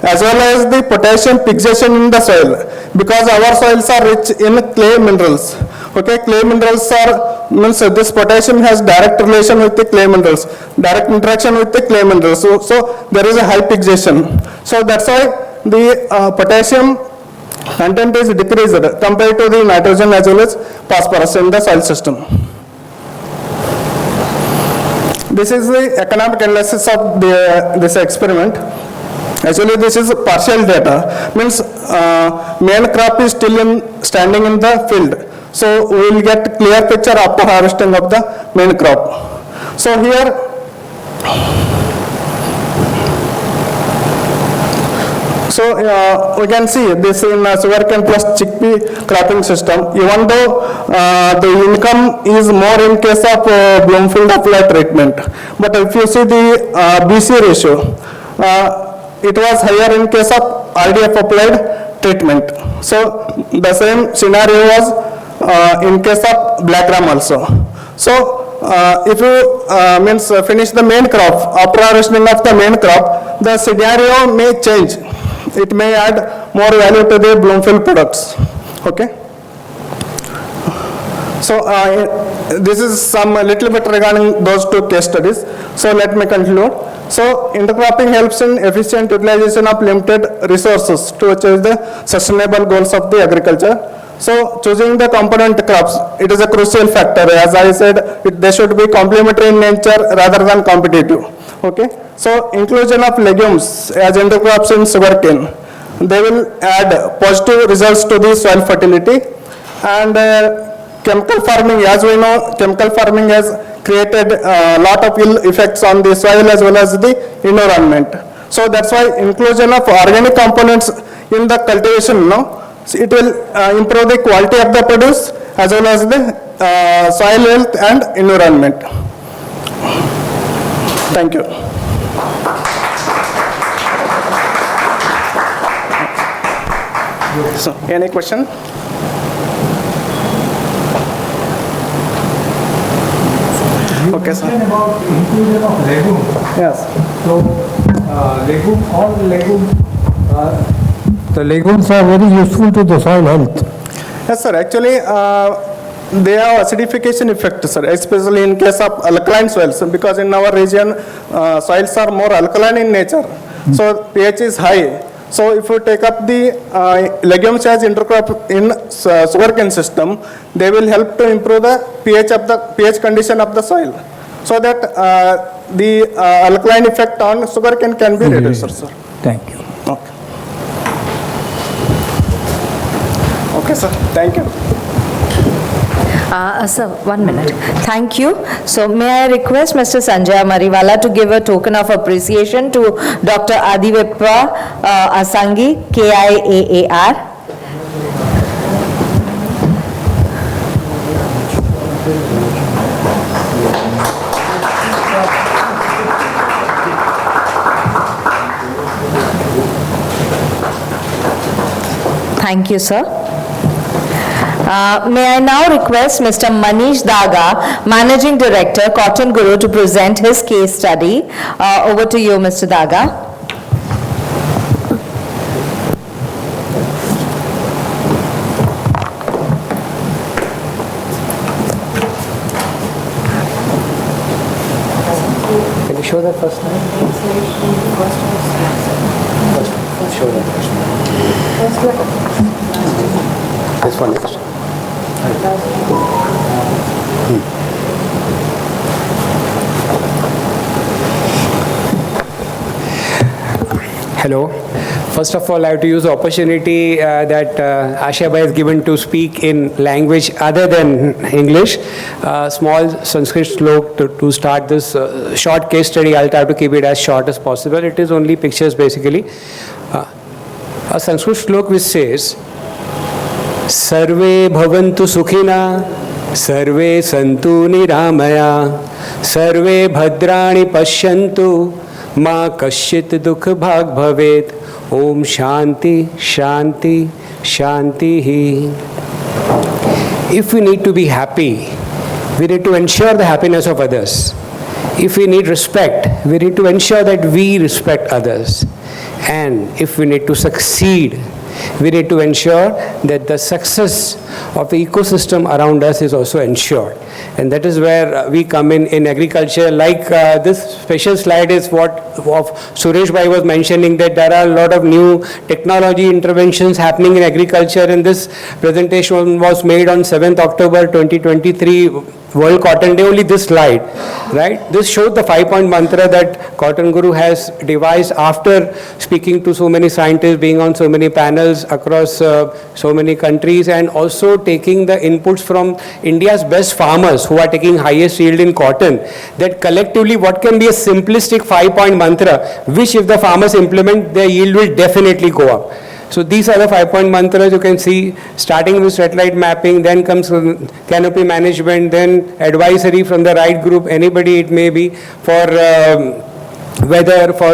as well as the potassium fixation in the soil, because our soils are rich in clay minerals. Okay, clay minerals are, means this potassium has direct relation with the clay minerals, direct interaction with the clay minerals. So there is a high fixation. So that's why the potassium content is decreased compared to the nitrogen as well as phosphorus in the soil system. This is the economic analysis of this experiment. Actually, this is partial data, means main crop is still standing in the field. So we will get clear picture after harvesting of the main crop. So here, we can see this in sugarcane plus chickpea cropping system. Even though the income is more in case of Bloomfield applied treatment, but if you see the BC ratio, it was higher in case of RDF applied treatment. So the same scenario was in case of black gram also. So if you means finish the main crop, after harvesting of the main crop, the scenario may change. It may add more value to the Bloomfield products. Okay. So this is some little bit regarding those two case studies. So let me conclude. So intercropping helps in efficient utilization of limited resources to achieve the sustainable goals of the agriculture. So choosing the component crops, it is a crucial factor. As I said, they should be complementary in nature rather than competitive. Okay. So inclusion of legumes as intercrops in sugarcane, they will add positive results to the soil fertility. And chemical farming, as we know, chemical farming has created a lot of ill effects on the soil as well as the environment. So that's why inclusion of organic components in the cultivation, it will improve the quality of the produce as well as the soil health and environment. Thank you. So, any question? Okay, sir. About inclusion of legume. Yes. So, all legume, the legumes are very useful to the soil health. Yes, sir. Actually, they have acidification effect, sir, especially in case of alkaline soils, because in our region, soils are more alkaline in nature. So pH is high. So if you take up the legumes as intercrop in sugarcane system, they will help to improve the pH condition of the soil, so that the alkaline effect on sugarcane can be reduced, sir. Thank you. Okay. Okay, sir. Thank you. Sir, 1 minute. Thank you. So may I request Mr. Sanjay Mariwala to give a token of appreciation to Dr. Adivippa Asangi, KIAAR. Thank you, sir. May I now request Mr. Manish Daga, Managing Director, Cotton Guru, to present his case study. Over to you, Mr. Daga. Can you show that first slide? First, show that first. This one next. Hello. First of all, I have to use the opportunity that Asha Bhai is given to speak in language other than English. Small Sanskrit slok to start this short case study. I'll try to keep it as short as possible. It is only pictures basically. A Sanskrit slok which says, Sarve bhavantu sukhina, sarve santu niramaya, sarve bhadrani pashyantu, ma kasyit dukh bhag bhavet, om shanti, shanti, shanti hi. If we need to be happy, we need to ensure the happiness of others. If we need respect, we need to ensure that we respect others. And if we need to succeed, we need to ensure that the success of the ecosystem around us is also ensured. And that is where we come in agriculture. Like this special slide is what of Suresh Bhai was mentioning, that there are a lot of new technology interventions happening in agriculture, and this presentation was made on 7th October 2023, World Cotton Day. Only this slide, right? This shows the 5-point mantra that Cotton Guru has devised after speaking to so many scientists, being on so many panels across so many countries, and also taking the inputs from India's best farmers who are taking highest yield in cotton, that collectively what can be a simplistic 5-point mantra, which if the farmers implement, their yield will definitely go up. So these are the 5-point mantras you can see, starting with satellite mapping, then comes canopy management, then advisory from the right group, anybody it may be, for weather, for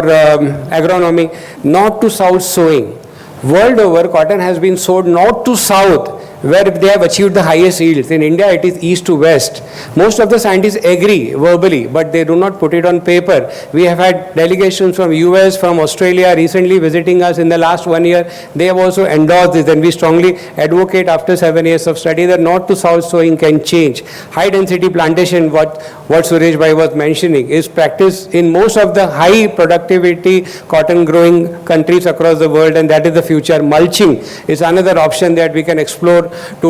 agronomy, north to south sowing. World over, cotton has been sowed north to south, where they have achieved the highest yields. In India, it is east to west. Most of the scientists agree verbally, but they do not put it on paper. We have had delegations from US, from Australia, recently visiting us in the last 1 year. They have also endorsed this, and we strongly advocate after 7 years of study that north to south sowing can change. High density plantation, what Suresh Bhai was mentioning, is practiced in most of the high productivity cotton growing countries across the world, and that is the future. Mulching is another option that we can explore to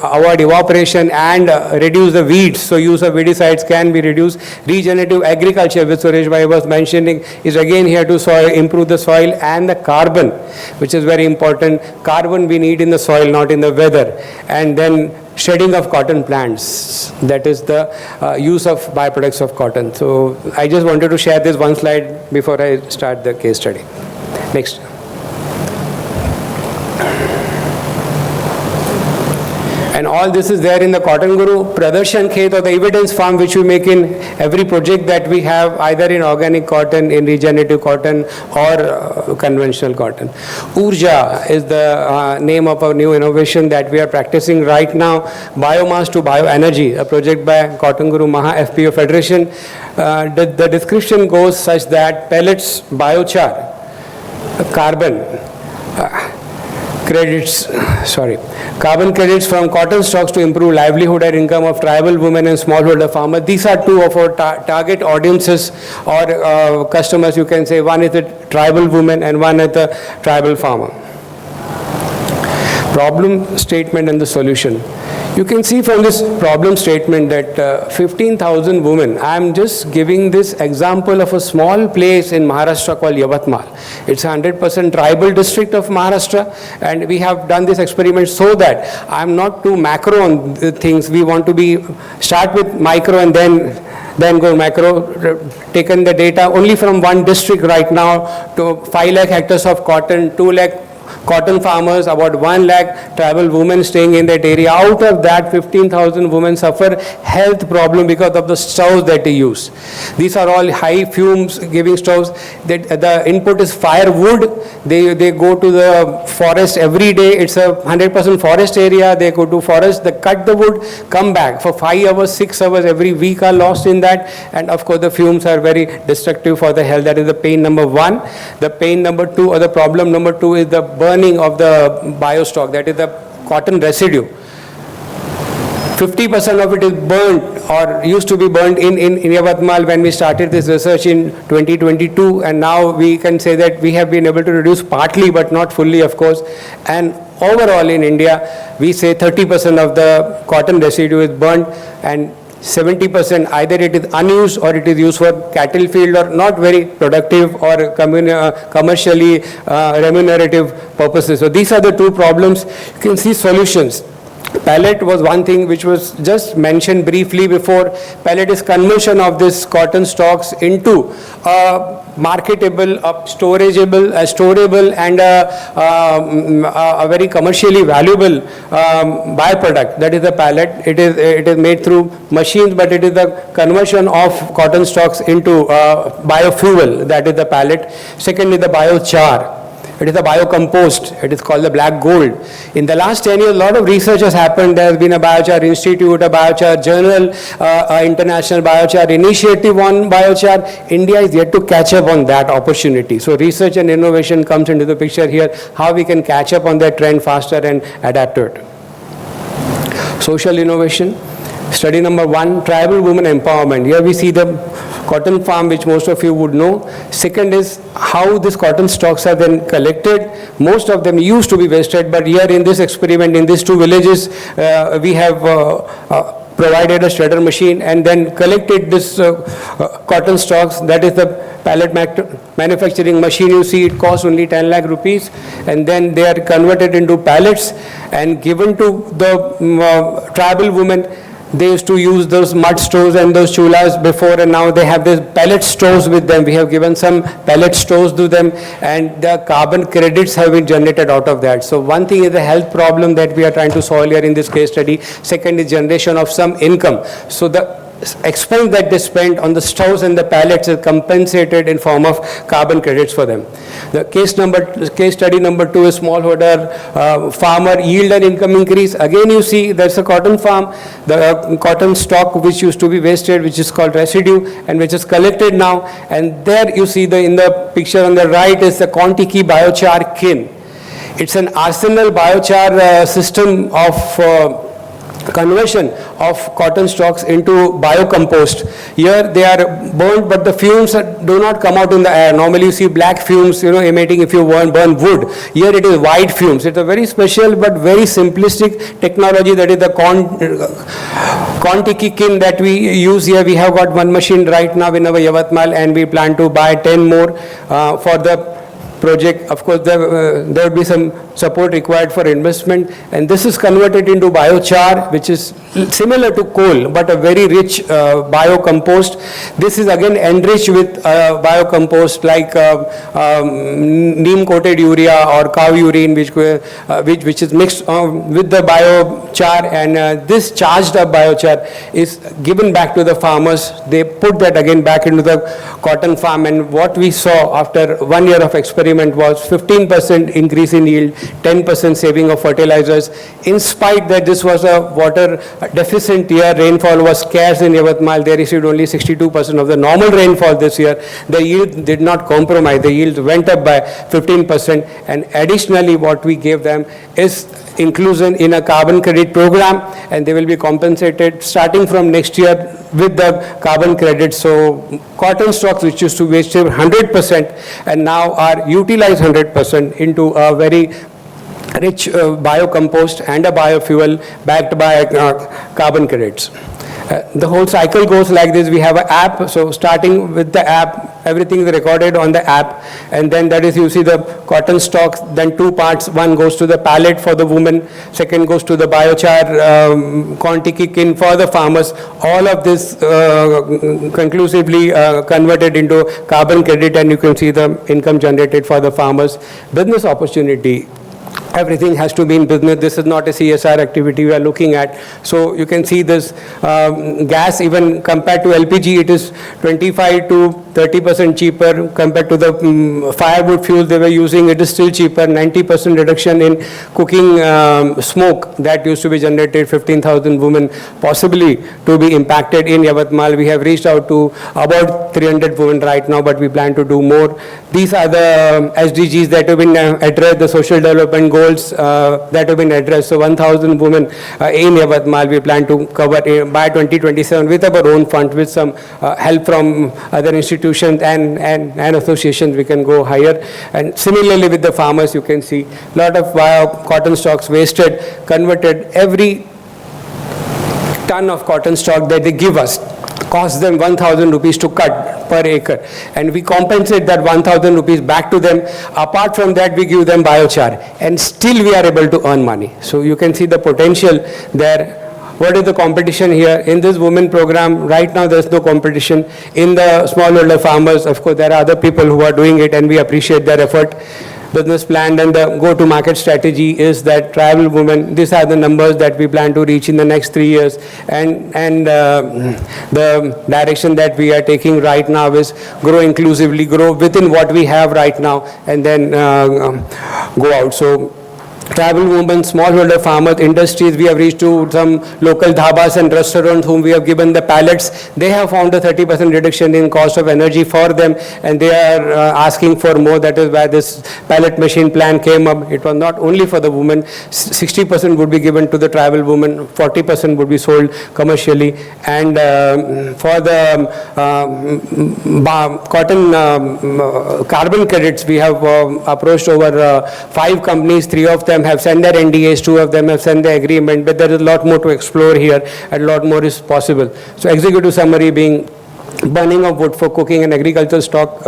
avoid evaporation and reduce the weeds. So use of weedicides can be reduced. Regenerative agriculture, which Suresh Bhai was mentioning, is again here to improve the soil and the carbon, which is very important. Carbon we need in the soil, not in the weather. And then shedding of cotton plants, that is the use of byproducts of cotton. So I just wanted to share this one slide before I start the case study. Next. And all this is there in the Cotton Guru Pradarshan Khet, or the evidence farm, which we make in every project that we have, either in organic cotton, in regenerative cotton, or conventional cotton. Urja is the name of a new innovation that we are practicing right now. Biomass to bioenergy, a project by Cotton Guru Maha FPO Federation. The description goes such that pellets, biochar, carbon credits from cotton stocks to improve livelihood and income of tribal women and smallholder farmers. These are two of our target audiences, or customers, you can say. One is the tribal women and one is the tribal farmer. Problem statement and the solution. You can see from this problem statement that 15,000 women, I am just giving this example of a small place in Maharashtra called Yavatmal. It's a 100% tribal district of Maharashtra, and we have done this experiment so that I am not too macro on the things. We want to start with micro and then go macro. Taken the data only from one district right now to 5 lakh hectares of cotton, 2 lakh cotton farmers, about 1 lakh tribal women staying in that area. Out of that, 15,000 women suffer health problem because of the stoves that they use. These are all high fumes giving stoves. The input is firewood. They go to the forest every day. It's a 100% forest area. They go to forest, they cut the wood, come back. For 5 hours, 6 hours every week are lost in that. And of course, the fumes are very destructive for the health. That is the pain number 1. The pain number 2, or the problem number 2, is the burning of the biostock, that is the cotton residue. 50% of it is burnt, or used to be burnt in Yavatmal when we started this research in 2022, and now we can say that we have been able to reduce partly but not fully, of course. And overall in India, we say 30% of the cotton residue is burnt, and 70% either it is unused or it is used for cattle field or not very productive or commercially remunerative purposes. So these are the two problems. You can see solutions. Pellet was one thing which was just mentioned briefly before. Pellet is conversion of this cotton stalks into marketable, storable and a very commercially valuable byproduct. That is the pellet. It is made through machines, but it is the conversion of cotton stalks into biofuel. That is the pellet. Second is the biochar. It is a biocompost. It is called the black gold. In the last 10 years, a lot of research has happened. There has been a biochar institute, a biochar journal, international biochar initiative on biochar. India is yet to catch up on that opportunity. So research and innovation comes into the picture here, how we can catch up on that trend faster and adapt to it. Social innovation. Study number 1, tribal women empowerment. Here we see the cotton farm, which most of you would know. Second is how these cotton stalks are then collected. Most of them used to be wasted, but here in this experiment, in these 2 villages, we have provided a shredder machine and then collected this cotton stalks. That is the pallet manufacturing machine. You see, it costs only 10 lakh rupees, and then they are converted into pallets and given to the tribal women. They used to use those mud stoves and those chulas before, and now they have these pellet stoves with them. We have given some pellet stoves to them, and the carbon credits have been generated out of that. So one thing is the health problem that we are trying to solve here in this case study. Second is generation of some income. So the expense that they spent on the stoves and the pallets is compensated in form of carbon credits for them. The case study number 2 is smallholder farmer yield and income increase. Again, you see there's a cotton farm, the cotton stock which used to be wasted, which is called residue, and which is collected now. And there you see in the picture on the right is the Contiki biochar kiln. It's an arsenal biochar system of conversion of cotton stalks into biocompost. Here they are burned, but the fumes do not come out in the air. Normally you see black fumes, emitting if you burn wood. Here it is white fumes. It's a very special but very simplistic technology, that is the Contiki kiln that we use here. We have got one machine right now in our Yavatmal, and we plan to buy 10 more for the project. Of course, there will be some support required for investment, and this is converted into biochar, which is similar to coal but a very rich biocompost. This is again enriched with biocompost like neem coated urea or cow urine, which is mixed with the biochar, and this charged up biochar is given back to the farmers. They put that again back into the cotton farm, and what we saw after 1 year of experiment was 15% increase in yield, 10% saving of fertilizers. In spite that this was a water deficient year, rainfall was scarce in Yavatmal, they received only 62% of the normal rainfall this year. The yield did not compromise, the yield went up by 15%, and additionally what we gave them is inclusion in a carbon credit program, and they will be compensated starting from next year with the carbon credit. So cotton stocks which used to waste 100% and now are utilized 100% into a very rich biocompost and a biofuel backed by carbon credits. The whole cycle goes like this. We have an app, so starting with the app, everything is recorded on the app, and then that is, you see the cotton stalks, then two parts, one goes to the pallet for the women, second goes to the biochar Contiki kiln for the farmers. All of this conclusively converted into carbon credit, and you can see the income generated for the farmers. Business opportunity. Everything has to be in business. This is not a CSR activity we are looking at. So you can see this gas, even compared to LPG, it is 25 to 30% cheaper compared to the firewood fuel they were using. It is still cheaper. 90% reduction in cooking smoke that used to be generated. 15,000 women possibly to be impacted in Yavatmal. We have reached out to about 300 women right now, but we plan to do more. These are the SDGs that have been addressed, the social development goals that have been addressed. So 1,000 women in Yavatmal we plan to cover by 2027 with our own fund, with some help from other institutions and associations. We can go higher. And similarly with the farmers, you can see a lot of cotton stalks wasted, converted. Every ton of cotton stalk that they give us costs them 1,000 rupees to cut per acre, and we compensate that 1,000 rupees back to them. Apart from that, we give them biochar, and still we are able to earn money. So you can see the potential there. What is the competition here? In this women program, right now there is no competition. In the smallholder farmers, of course, there are other people who are doing it, and we appreciate their effort. Business plan and the go-to-market strategy is that tribal women, these are the numbers that we plan to reach in the next 3 years, and the direction that we are taking right now is grow inclusively, grow within what we have right now, and then go out. So tribal women, smallholder farmers, industries, we have reached to some local dhabas and restaurants whom we have given the pallets. They have found a 30% reduction in cost of energy for them, and they are asking for more. That is why this pallet machine plan came up. It was not only for the women. 60% would be given to the tribal women, 40% would be sold commercially, and for the cotton carbon credits, we have approached over 5 companies. 3 of them have sent their NDAs, 2 of them have sent their agreement, but there is a lot more to explore here, and a lot more is possible. So executive summary being, burning of wood for cooking and agricultural stock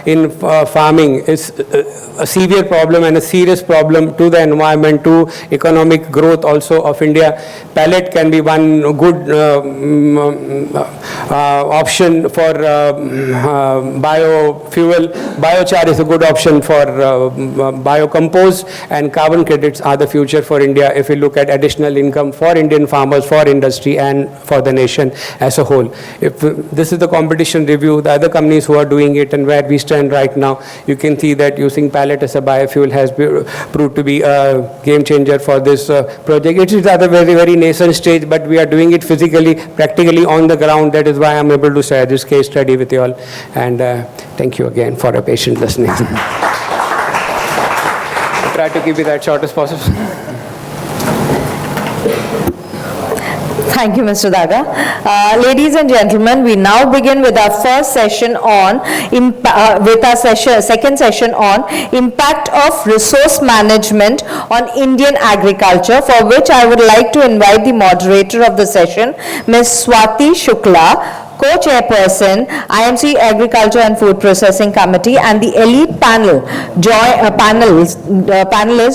in farming is a severe problem and a serious problem to the environment, to economic growth also of India. Pellet can be one good option for biofuel. Biochar is a good option for biocompost, and carbon credits are the future for India if we look at additional income for Indian farmers, for industry, and for the nation as a whole. If this is the competition review, the other companies who are doing it and where we stand right now, you can see that using pellet as a biofuel has proved to be a game changer for this project. It is at a very, very nascent stage, but we are doing it physically, practically on the ground. That is why I am able to share this case study with you all. And thank you again for a patient listening. I'll try to keep it as short as possible. Thank you, Mr. Daga. Ladies and gentlemen, we now begin with our first session on, second session on impact of resource management on Indian agriculture, for which I would like to invite the moderator of the session, Ms. Swati Shukla, Co-Chairperson, IMC Agriculture and Food Processing Committee, and the elite panelists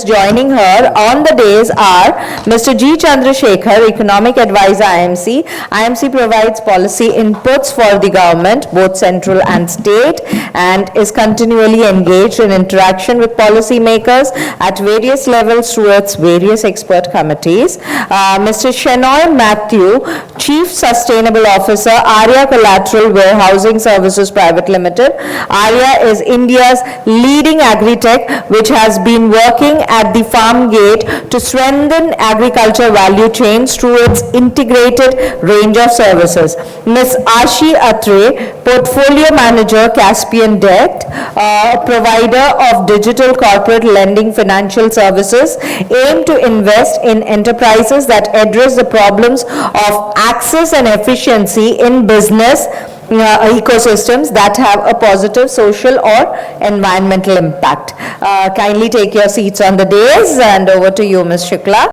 joining her on the days are Mr. G. Chandrasekhar, Economic Advisor, IMC. IMC provides policy inputs for the government, both central and state, and is continually engaged in interaction with policymakers at various levels through its various expert committees. Mr. Shenoy Matthew, Chief Sustainable Officer, Arya Collateral Warehousing Services Private Limited. Arya is India's leading agri-tech, which has been working at the farm gate to strengthen agriculture value chains through its integrated range of services. Ms. Ashi Atre, Portfolio Manager, Caspian Debt, provider of digital corporate lending financial services, aim to invest in enterprises that address the problems of access and efficiency in business ecosystems that have a positive social or environmental impact. Kindly take your seats on the dais, and over to you, Ms. Shukla.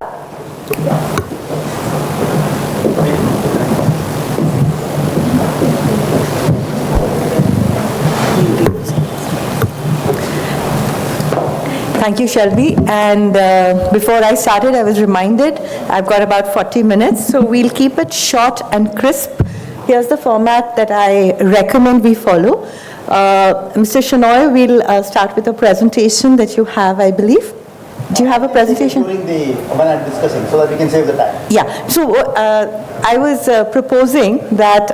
Thank you, Shelby. And before I started, I was reminded I've got about 40 minutes, so we'll keep it short and crisp. Here's the format that I recommend we follow. Mr. Shenoy, we'll start with a presentation that you have, I believe. Do you have a presentation? When I'm discussing, so that we can save the time. Yeah, so I was proposing that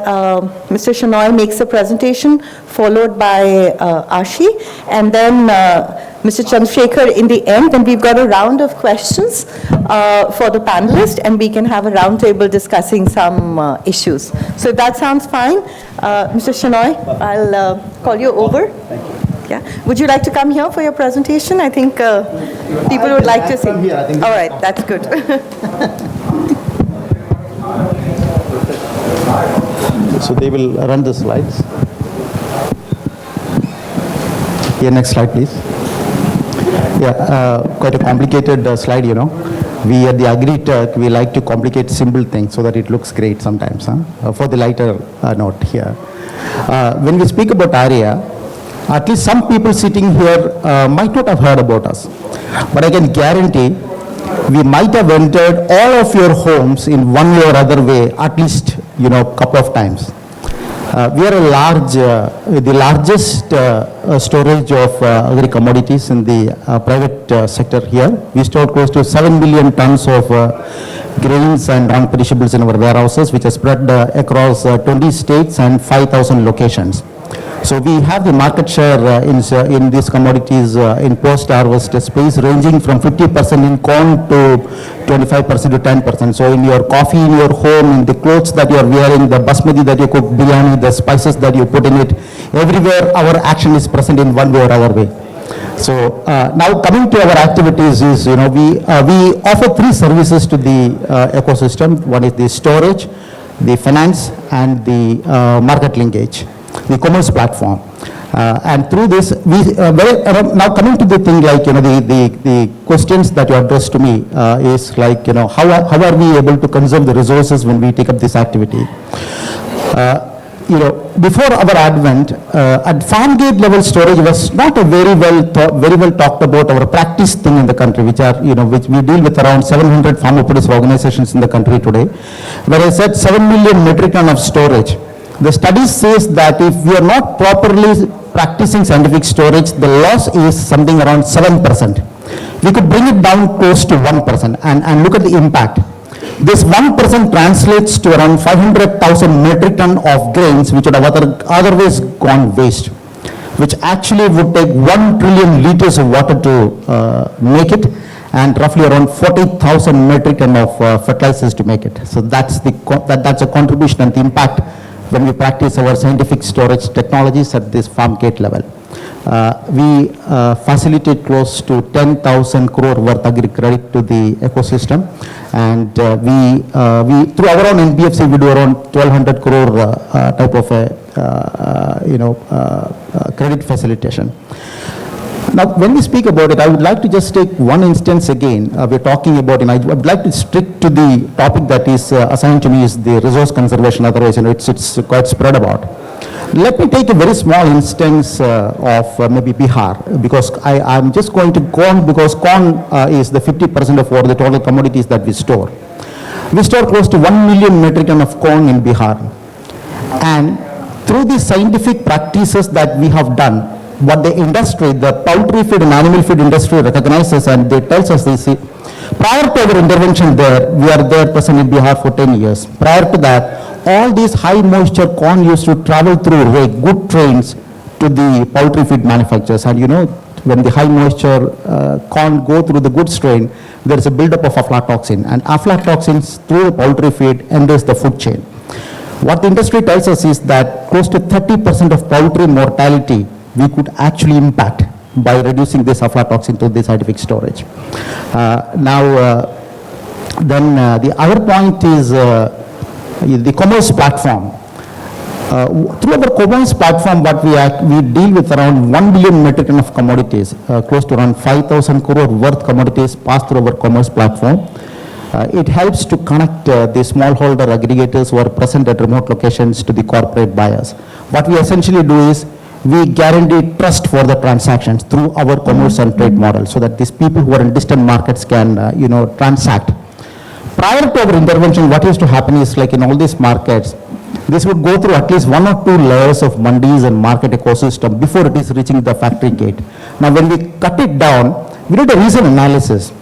Mr. Shenoy makes a presentation followed by Ashi, and then Mr. Chandrasekhar in the end. Then we've got a round of questions for the panelists, and we can have a round table discussing some issues. So if that sounds fine, Mr. Shenoy, I'll call you over. Thank you. Yeah. Would you like to come here for your presentation? I think people would like to see. All right, that's good. So they will run the slides. Yeah, next slide, please. Yeah, quite a complicated slide, you know. We at the Agri-Tech, we like to complicate simple things so that it looks great sometimes. For the lighter note here. When we speak about Arya, at least some people sitting here might not have heard about us. But I can guarantee we might have entered all of your homes in one way or other way, at least, you know, a couple of times. We are the largest storage of agri commodities in the private sector here. We store close to 7 million tons of grains and non-perishables in our warehouses, which are spread across 20 states and 5,000 locations. So we have the market share in these commodities in post-harvest space ranging from 50% in corn to 25% to 10%. So in your coffee, in your home, in the clothes that you are wearing, the basmati that you cook biryani, the spices that you put in it, everywhere our action is present in one way or other way. So now coming to our activities is, you know, we offer 3 services to the ecosystem. One is the storage, the finance, and the market linkage, the commerce platform. And through this, we now coming to the thing like, you know, the questions that you addressed to me is like, you know, how are we able to conserve the resources when we take up this activity? You know, before our advent, at farm gate level storage was not a very well talked about or practiced thing in the country, which we deal with around 700 farmer producer organizations in the country today. Where I said 7 million metric ton of storage. The study says that if we are not properly practicing scientific storage, the loss is something around 7%. We could bring it down close to 1% and look at the impact. This 1% translates to around 500,000 metric ton of grains which would have otherwise gone waste, which actually would take 1 trillion liters of water to make it, and roughly around 40,000 metric ton of fertilizers to make it. So that's a contribution and the impact when we practice our scientific storage technologies at this farm gate level. We facilitate close to 10,000 crore worth agri credit to the ecosystem, and we through our own NBFC we do around 1,200 crore type of a credit facilitation. Now, when we speak about it, I would like to just take one instance again. We're talking about, and I would like to stick to the topic that is assigned to me is the resource conservation. Otherwise, it's quite spread about. Let me take a very small instance of maybe Bihar, because I'm just going to corn, because corn is the 50% of what the total commodities that we store. We store close to 1 million metric ton of corn in Bihar. And through the scientific practices that we have done, what the industry, the poultry feed and animal feed industry recognizes, and they tells us this, prior to our intervention there, we are there present in Bihar for 10 years. Prior to that, all these high moisture corn used to travel through good trains to the poultry feed manufacturers. And when the high moisture corn go through the goods train, there is a buildup of aflatoxin, and aflatoxins through the poultry feed enters the food chain. What the industry tells us is that close to 30% of poultry mortality we could actually impact by reducing this aflatoxin to the scientific storage. The other point is the commerce platform. Through our commerce platform, what we deal with around 1 billion metric ton of commodities, close to around 5,000 crore worth commodities pass through our commerce platform. It helps to connect the smallholder aggregators who are present at remote locations to the corporate buyers. What we essentially do is we guarantee trust for the transactions through our commerce and trade model, so that these people who are in distant markets can, transact. Prior to our intervention, what used to happen is, like in all these markets, this would go through at least 1 or 2 layers of mandis and market ecosystem before it is reaching the factory gate. Now, when we cut it down, we did a recent analysis.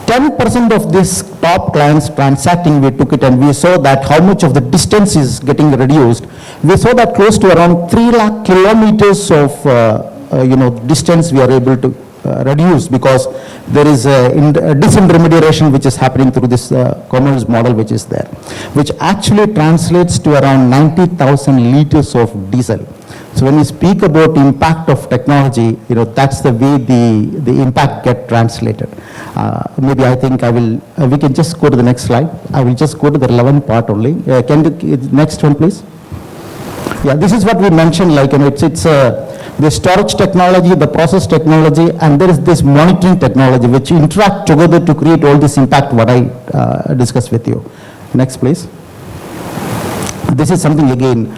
10% of these top clients transacting, we took it and we saw that how much of the distance is getting reduced. We saw that close to around 3 lakh kilometers of distance we are able to reduce, because there is a disintermediation which is happening through this commerce model which is there, which actually translates to around 90,000 liters of diesel. So when we speak about impact of technology, that's the way the impact get translated. Maybe I think we can just go to the next slide. I will just go to the relevant part only. Can the next one, please? Yeah, this is what we mentioned, like, it's the storage technology, the process technology, and there is this monitoring technology which interact together to create all this impact what I discussed with you. Next, please. This is something again,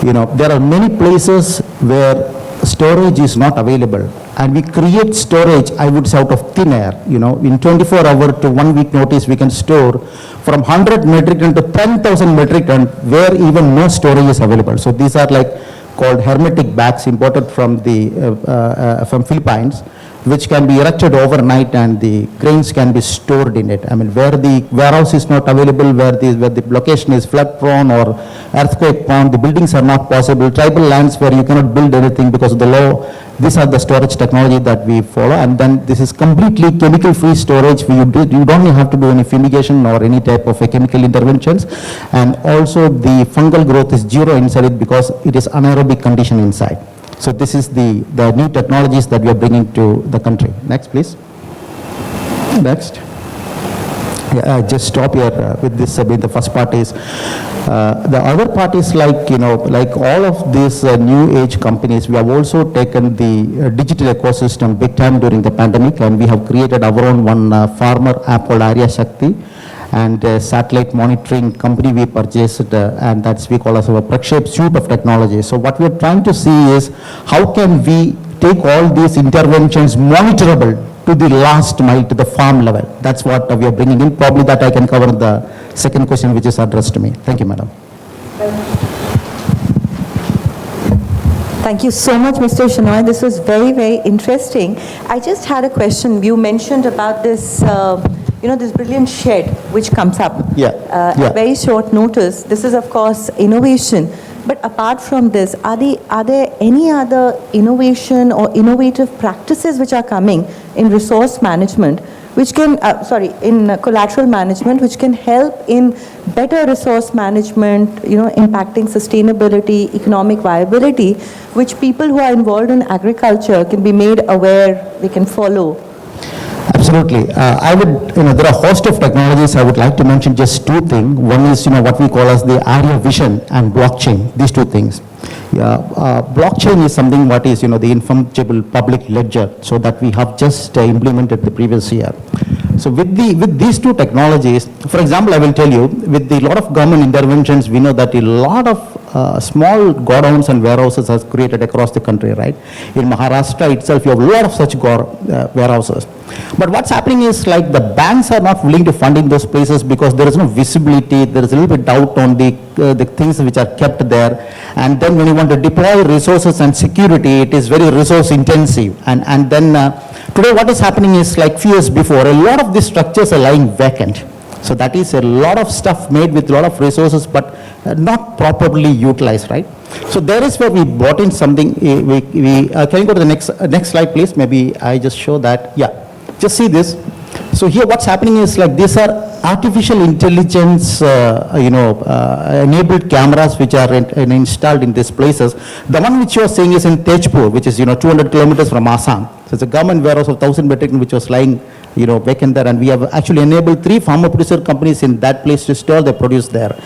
there are many places where storage is not available, and we create storage, I would say, out of thin air. In 24 hour to 1 week notice, we can store from 100 metric ton to 10,000 metric ton where even no storage is available. So these are like called hermetic bags imported from from Philippines, which can be erected overnight and the grains can be stored in it. I mean, where the warehouse is not available, where the location is flood prone or earthquake prone, the buildings are not possible, tribal lands where you cannot build anything because of the law. These are the storage technology that we follow, and then this is completely chemical free storage. You don't have to do any fumigation or any type of chemical interventions, and also the fungal growth is zero inside it because it is anaerobic condition inside. So this is the new technologies that we are bringing to the country. Next, please. Next. Yeah, just stop here with this. The first part is, the other part is like all of these new age companies, we have also taken the digital ecosystem big time during the pandemic, and we have created our own one farmer app called Arya Shakti, and satellite monitoring company we purchased, and that's we call as our Prakshep suite of technology. So what we're trying to see is how can we take all these interventions monitorable to the last mile, to the farm level. That's what we are bringing in. Probably that I can cover the second question which is addressed to me. Thank you, madam. Thank you so much, Mr. Shenoy. This was very, very interesting. I just had a question. You mentioned about this, this brilliant shed which comes up at very short notice. This is, of course, innovation. But apart from this, are there any other innovation or innovative practices which are coming in resource management which can, in collateral management, which can help in better resource management, impacting sustainability, economic viability, which people who are involved in agriculture can be made aware, they can follow? Absolutely. I would, there are a host of technologies. I would like to mention just two things. One is, what we call as the area vision and blockchain, these two things. Blockchain is something what is, the infungible public ledger, so that we have just implemented the previous year. So with these two technologies, for example, I will tell you, with a lot of government interventions, we know that a lot of small godowns and warehouses are created across the country, right? In Maharashtra itself, you have a lot of such warehouses. But what's happening is like the banks are not willing to fund in those places because there is no visibility, there is a little bit doubt on the things which are kept there. And then when you want to deploy resources and security, it is very resource intensive. And then today what is happening is like few years before, a lot of these structures are lying vacant. So that is a lot of stuff made with a lot of resources, but not properly utilized, right? So there is where we brought in something. Can you go to the next slide, please? Maybe I just show that. Yeah, just see this. So here what's happening is like these are artificial intelligence, enabled cameras which are installed in these places. The one which you are seeing is in Tejpur, which is 200 kilometers from Assam. So it's a government warehouse of 1,000 metric ton which was lying vacant there, and we have actually enabled 3 farmer producer companies in that place to store the produce there.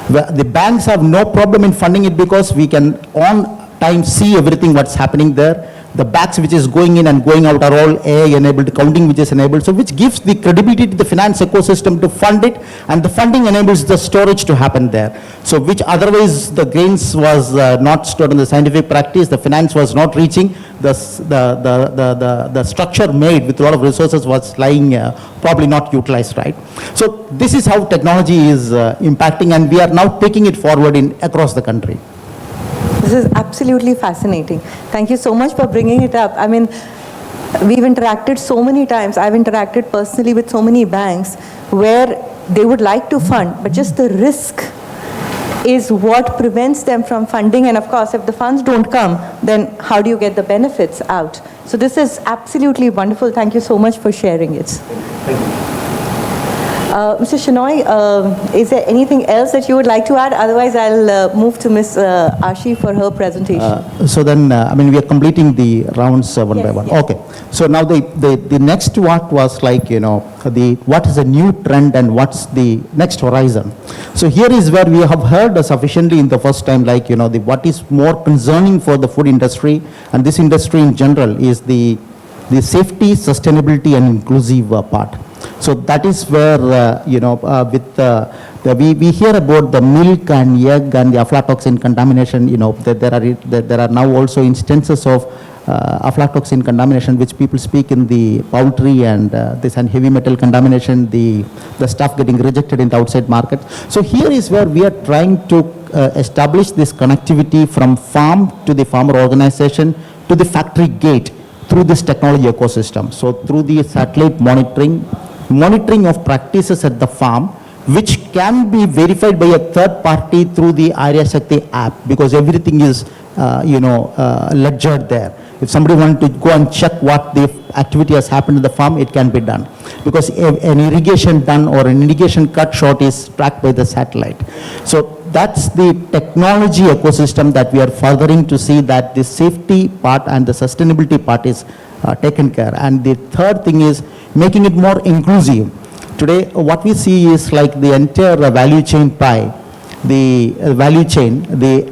The banks have no problem in funding it because we can on time see everything what's happening there. The batch which is going in and going out are all AI enabled, counting which is enabled, so which gives the credibility to the finance ecosystem to fund it, and the funding enables the storage to happen there. So which otherwise the gains was not stored in the scientific practice, the finance was not reaching, the structure made with a lot of resources was lying probably not utilized, right? So this is how technology is impacting, and we are now taking it forward across the country. This is absolutely fascinating. Thank you so much for bringing it up. I mean, we've interacted so many times. I've interacted personally with so many banks where they would like to fund, but just the risk is what prevents them from funding. And of course, if the funds don't come, then how do you get the benefits out? So this is absolutely wonderful. Thank you so much for sharing it. Thank you. Mr. Shenoy, is there anything else that you would like to add? Otherwise, I'll move to Ms. Ashi for her presentation. So then, we are completing the rounds one by one. Yes. Okay. So now the next part was like, what is the new trend and what's the next horizon? So here is where we have heard sufficiently in the first time, like, what is more concerning for the food industry and this industry in general is the safety, sustainability and inclusive part. So that is where, we hear about the milk and egg and the aflatoxin contamination, there are now also instances of aflatoxin contamination which people speak in the poultry and this and heavy metal contamination, the stuff getting rejected in the outside market. So here is where we are trying to establish this connectivity from farm to the farmer organization to the factory gate through this technology ecosystem. So through the satellite monitoring of practices at the farm, which can be verified by a third party through the Arya Shakti app, because everything is, ledgered there. If somebody wants to go and check what the activity has happened in the farm, it can be done. Because an irrigation done or an irrigation cut short is tracked by the satellite. So that's the technology ecosystem that we are furthering to see that the safety part and the sustainability part is taken care. And the third thing is making it more inclusive. Today, what we see is like the entire value chain pie, the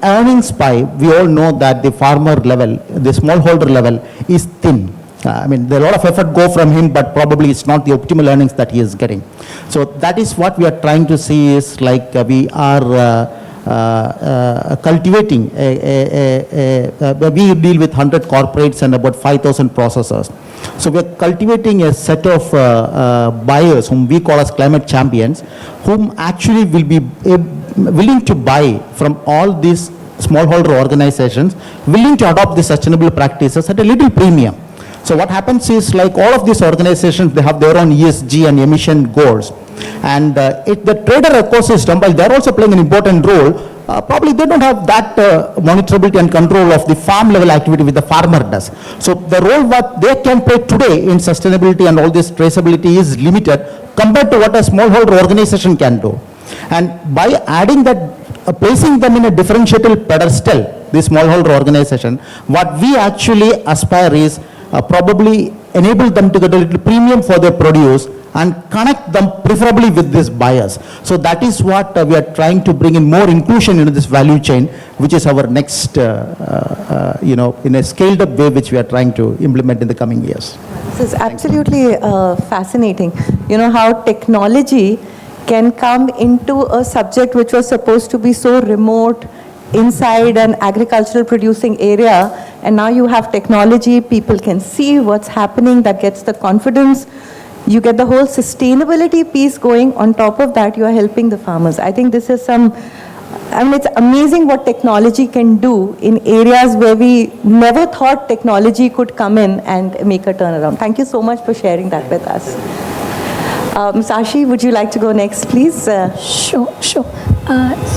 earnings pie, we all know that the farmer level, the smallholder level is thin. There a lot of effort go from him, but probably it's not the optimal earnings that he is getting. So that is what we are trying to see is like we are cultivating, we deal with 100 corporates and about 5,000 processors. So we are cultivating a set of buyers whom we call as climate champions, whom actually will be willing to buy from all these smallholder organizations, willing to adopt the sustainable practices at a little premium. So what happens is like all of these organizations, they have their own ESG and emission goals. And the trader ecosystem, while they're also playing an important role, probably they don't have that monitorability and control of the farm level activity which the farmer does. So the role what they can play today in sustainability and all this traceability is limited compared to what a smallholder organization can do. And by adding that, placing them in a differentiated pedestal, the smallholder organization, what we actually aspire is probably enable them to get a little premium for their produce and connect them preferably with these buyers. So that is what we are trying to bring in more inclusion into this value chain, which is our next, in a scaled up way, which we are trying to implement in the coming years. This is absolutely fascinating. You know how technology can come into a subject which was supposed to be so remote inside an agricultural producing area, and now you have technology, people can see what's happening, that gets the confidence. You get the whole sustainability piece going. On top of that, you are helping the farmers. I think this is it's amazing what technology can do in areas where we never thought technology could come in and make a turnaround. Thank you so much for sharing that with us. Ms. Ashi, would you like to go next, please? Sure. So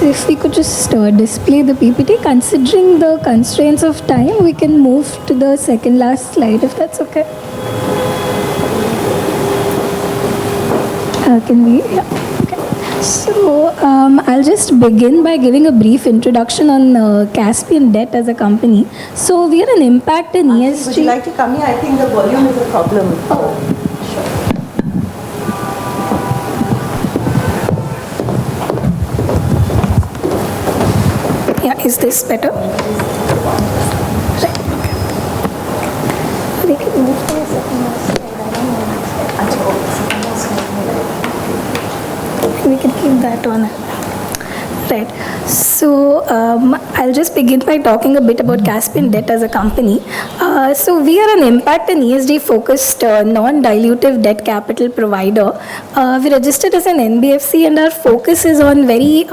if we could just display the PPT, considering the constraints of time, we can move to the second last slide, if that's okay. Can we? Yeah. Okay. So I'll just begin by giving a brief introduction on Caspian Debt as a company. So we are an impact in ESG. Would you like to come here? I think the volume is a problem. Yeah, is this better? Right, okay. We can move to a second last slide. We can keep that on. Right. So I'll just begin by talking a bit about Caspian Debt as a company. So we are an impact and ESG focused non-dilutive debt capital provider. We registered as an NBFC and our focus is on very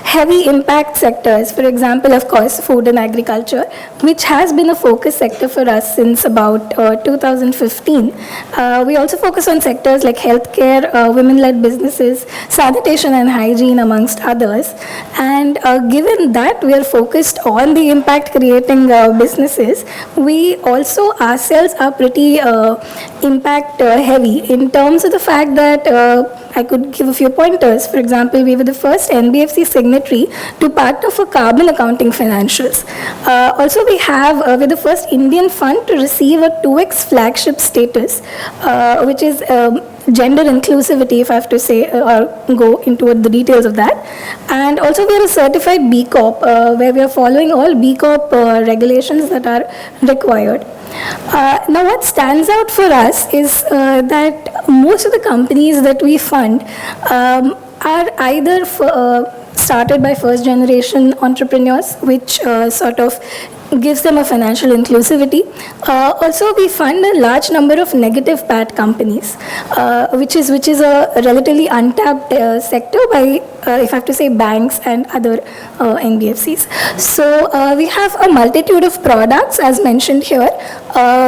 heavy impact sectors. For example, of course, food and agriculture, which has been a focus sector for us since about 2015. We also focus on sectors like healthcare, women-led businesses, sanitation and hygiene, amongst others. And given that we are focused on the impact creating businesses, we also ourselves are pretty impact heavy in terms of the fact that I could give a few pointers. For example, we were the first NBFC signatory to part of a carbon accounting financials. Also, we're the first Indian fund to receive a 2x flagship status, which is gender inclusivity, if I have to say, or go into the details of that. And also we are a certified B Corp, where we are following all B Corp regulations that are required. Now what stands out for us is that most of the companies that we fund are either started by first generation entrepreneurs, which sort of gives them a financial inclusivity. Also, we fund a large number of negative PAT companies, which is a relatively untapped sector by, if I have to say, banks and other NBFCs. So we have a multitude of products, as mentioned here.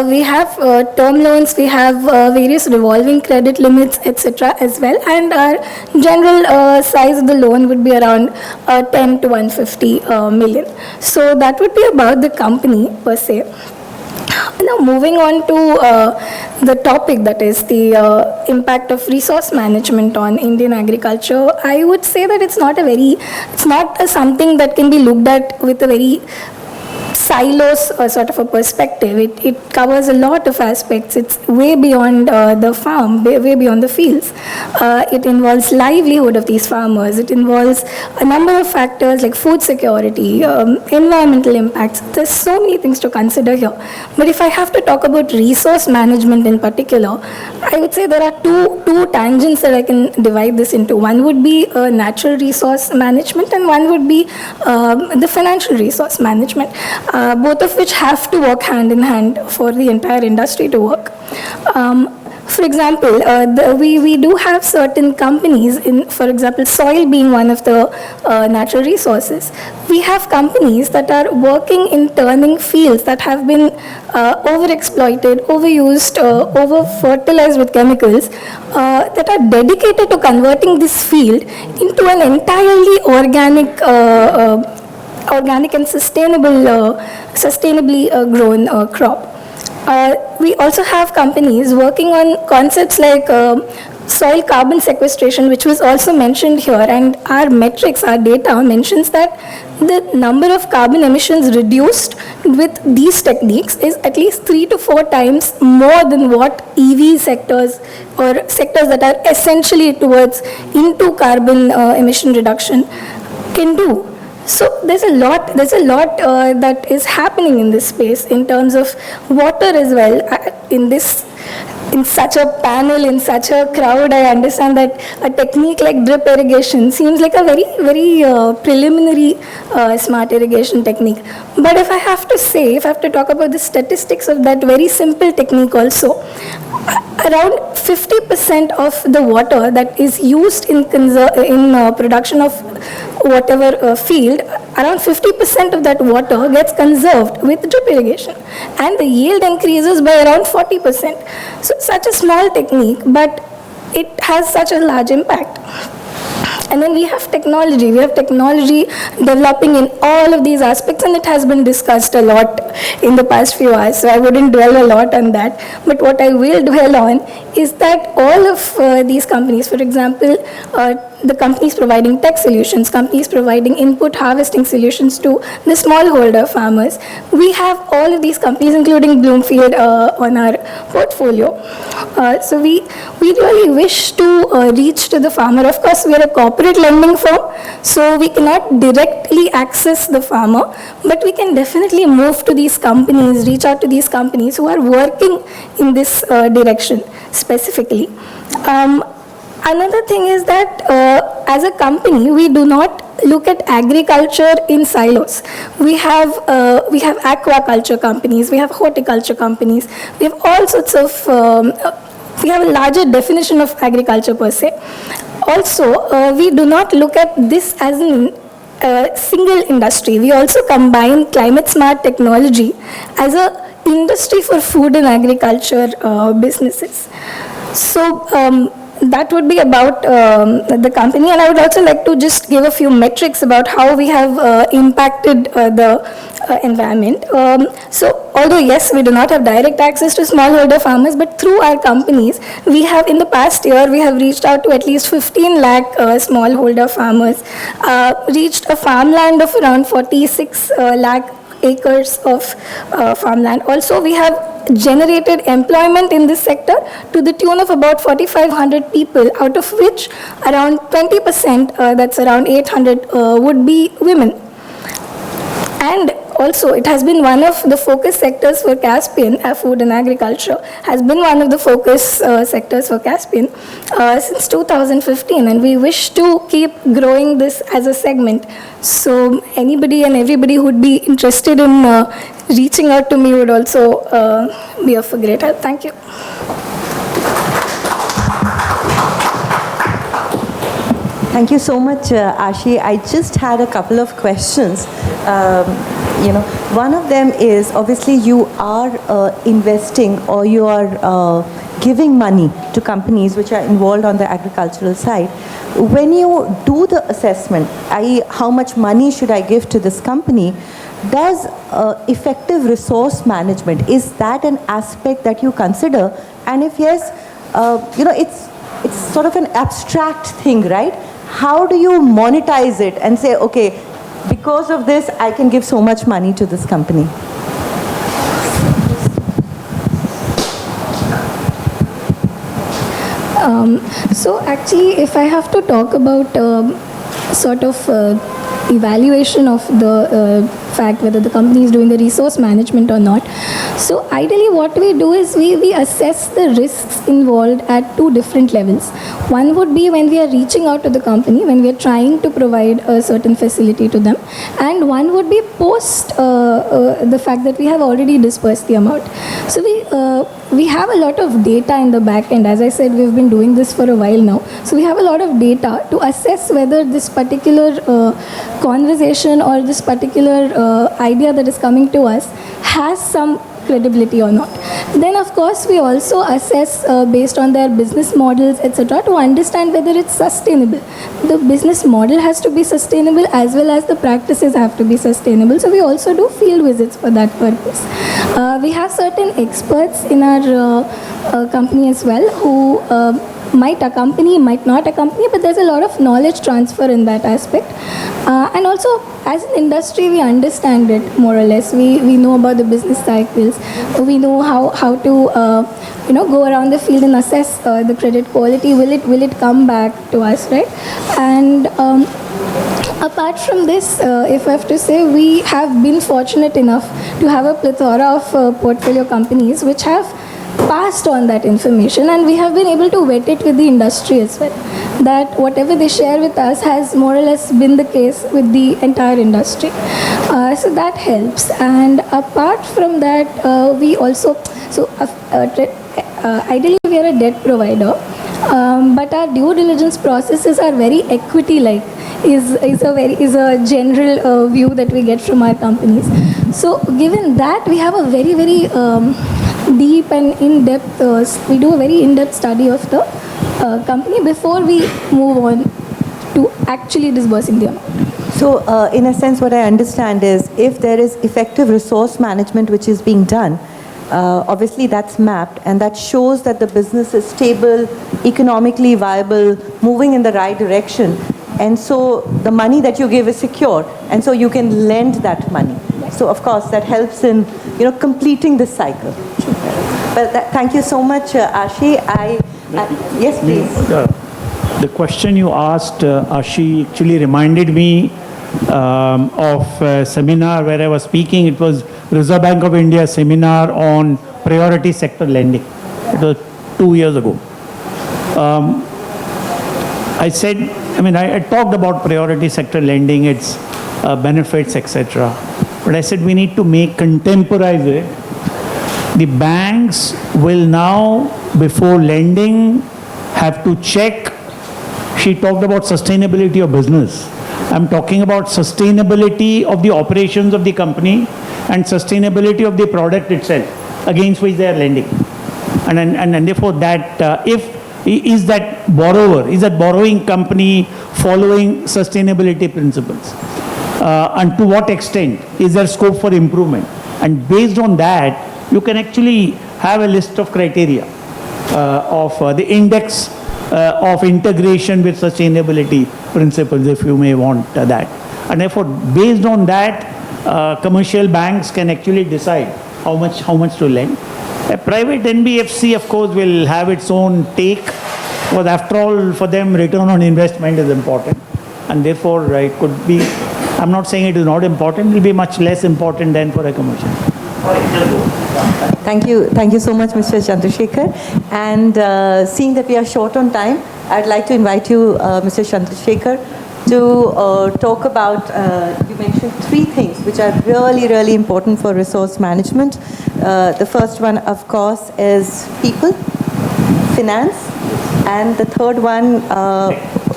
We have term loans, we have various revolving credit limits, etc. as well, and our general size of the loan would be around 10 to 150 million. So that would be about the company per se. Now moving on to the topic, that is the impact of resource management on Indian agriculture, I would say that it's not something that can be looked at with a very silos sort of a perspective. It covers a lot of aspects. It's way beyond the farm, way beyond the fields. It involves livelihood of these farmers. It involves a number of factors like food security, environmental impacts. There's so many things to consider here. But if I have to talk about resource management in particular, I would say there are two tangents that I can divide this into. One would be natural resource management and one would be the financial resource management. Both of which have to work hand in hand for the entire industry to work. For example, we do have certain companies, for example, soil being one of the natural resources. We have companies that are working in turning fields that have been overexploited, overused, over-fertilized with chemicals, that are dedicated to converting this field into an entirely organic and sustainably grown crop. We also have companies working on concepts like soil carbon sequestration, which was also mentioned here, and our metrics, our data mentions that the number of carbon emissions reduced with these techniques is at least 3 to 4 times more than what EV sectors or sectors that are essentially towards into carbon emission reduction can do. So there's a lot that is happening in this space in terms of water as well. In such a panel, in such a crowd, I understand that a technique like drip irrigation seems like a very, very preliminary smart irrigation technique. But if I have to talk about the statistics of that very simple technique also, around 50% of the water that is used in production of whatever field, around 50% of that water gets conserved with drip irrigation, and the yield increases by around 40%. So such a small technique, but it has such a large impact. And then we have technology developing in all of these aspects, and it has been discussed a lot in the past few hours, so I wouldn't dwell a lot on that. But what I will dwell on is that all of these companies, for example, the companies providing tech solutions, companies providing input harvesting solutions to the smallholder farmers, we have all of these companies, including Bloomfield, on our portfolio. So we really wish to reach to the farmer. Of course, we are a corporate lending firm, so we cannot directly access the farmer, but we can definitely move to these companies, reach out to these companies who are working in this direction specifically. Another thing is that as a company, we do not look at agriculture in silos. We have aquaculture companies, we have horticulture companies, we have all sorts of, we have a larger definition of agriculture per se. Also, we do not look at this as a single industry. We also combine climate smart technology as a industry for food and agriculture businesses. So that would be about the company, and I would also like to just give a few metrics about how we have impacted the environment. So although yes, we do not have direct access to smallholder farmers, but through our companies, we have in the past year, we have reached out to at least 15 lakh smallholder farmers, reached a farmland of around 46 lakh acres of farmland. Also, we have generated employment in this sector to the tune of about 4,500 people, out of which around 20%, that's around 800, would be women. And also, it has been one of the focus sectors for Caspian, food and agriculture, has been one of the focus sectors for Caspian since 2015, and we wish to keep growing this as a segment. So anybody and everybody who would be interested in reaching out to me would also be of a great help. Thank you. Thank you so much, Ashi. I just had a couple of questions. One of them is, obviously you are investing, or you are giving money to companies which are involved on the agricultural side. When you do the assessment, i.e. how much money should I give to this company, does effective resource management, is that an aspect that you consider? And if yes, it's sort of an abstract thing, right? How do you monetize it and say, okay, because of this, I can give so much money to this company? So actually, if I have to talk about sort of evaluation of the fact whether the company is doing the resource management or not, So ideally what we do is we assess the risks involved at two different levels. One would be when we are reaching out to the company, when we are trying to provide a certain facility to them, and one would be post the fact that we have already dispersed the amount. So we have a lot of data in the back end. As I said, we've been doing this for a while now. So we have a lot of data to assess whether this particular conversation or this particular idea that is coming to us has some credibility or not. Then of course we also assess based on their business models, etc., to understand whether it's sustainable. The business model has to be sustainable as well as the practices have to be sustainable. So we also do field visits for that purpose. We have certain experts in our company as well who might accompany, might not accompany, but there's a lot of knowledge transfer in that aspect. And also, as an industry, we understand it more or less. We know about the business cycles. We know how to go around the field and assess the credit quality. Will it come back to us, right? And apart from this, if I have to say, we have been fortunate enough to have a plethora of portfolio companies which have passed on that information, and we have been able to vet it with the industry as well, that whatever they share with us has more or less been the case with the entire industry. So that helps. And apart from that, we also, ideally we are a debt provider, but our due diligence processes are very equity-like, is a general view that we get from our companies. So given that, we have a very, very deep and in-depth, we do a very in-depth study of the company before we move on to actually disbursing the amount. So in a sense, what I understand is if there is effective resource management which is being done, obviously that's mapped and that shows that the business is stable, economically viable, moving in the right direction. And so the money that you give is secure, and so you can lend that money. So of course that helps in completing this cycle. Well, thank you so much, Ashi. Yes, please. The question you asked, Ashi, actually reminded me of a seminar where I was speaking. It was Reserve Bank of India seminar on priority sector lending. It was 2 years ago. I talked about priority sector lending, its benefits, etc. But I said we need to contemporize it. The banks will now, before lending, have to check. She talked about sustainability of business. I'm talking about sustainability of the operations of the company and sustainability of the product itself against which they are lending. And therefore that is that borrowing company following sustainability principles? And to what extent is there scope for improvement? And based on that, you can actually have a list of criteria of the index of integration with sustainability principles, if you may want that. And therefore, based on that, commercial banks can actually decide how much to lend. A private NBFC, of course, will have its own take, because after all, for them, return on investment is important. And therefore, it could be, I'm not saying it is not important, it will be much less important than for a commercial. Thank you so much, Mr. Chandrasekhar. And seeing that we are short on time, I'd like to invite you, Mr. Chandrasekhar, to talk about, you mentioned 3 things which are really, really important for resource management. The first one, of course, is people, finance, and the third one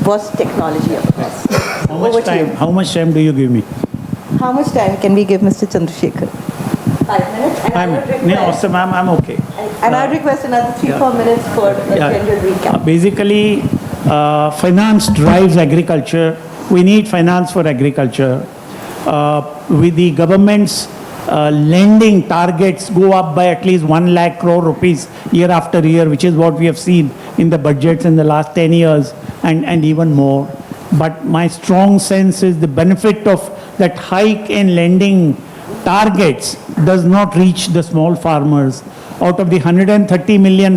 was technology, of course. How much time do you give me? How much time can we give Mr. Chandrasekhar? 5 minutes? Awesome, I'm okay. And I request another 3-4 minutes for a general recap. Basically, finance drives agriculture. We need finance for agriculture. With the government's lending targets go up by at least 1 lakh crore rupees year after year, which is what we have seen in the budgets in the last 10 years and even more. But my strong sense is the benefit of that hike in lending targets does not reach the small farmers. Out of the 130 million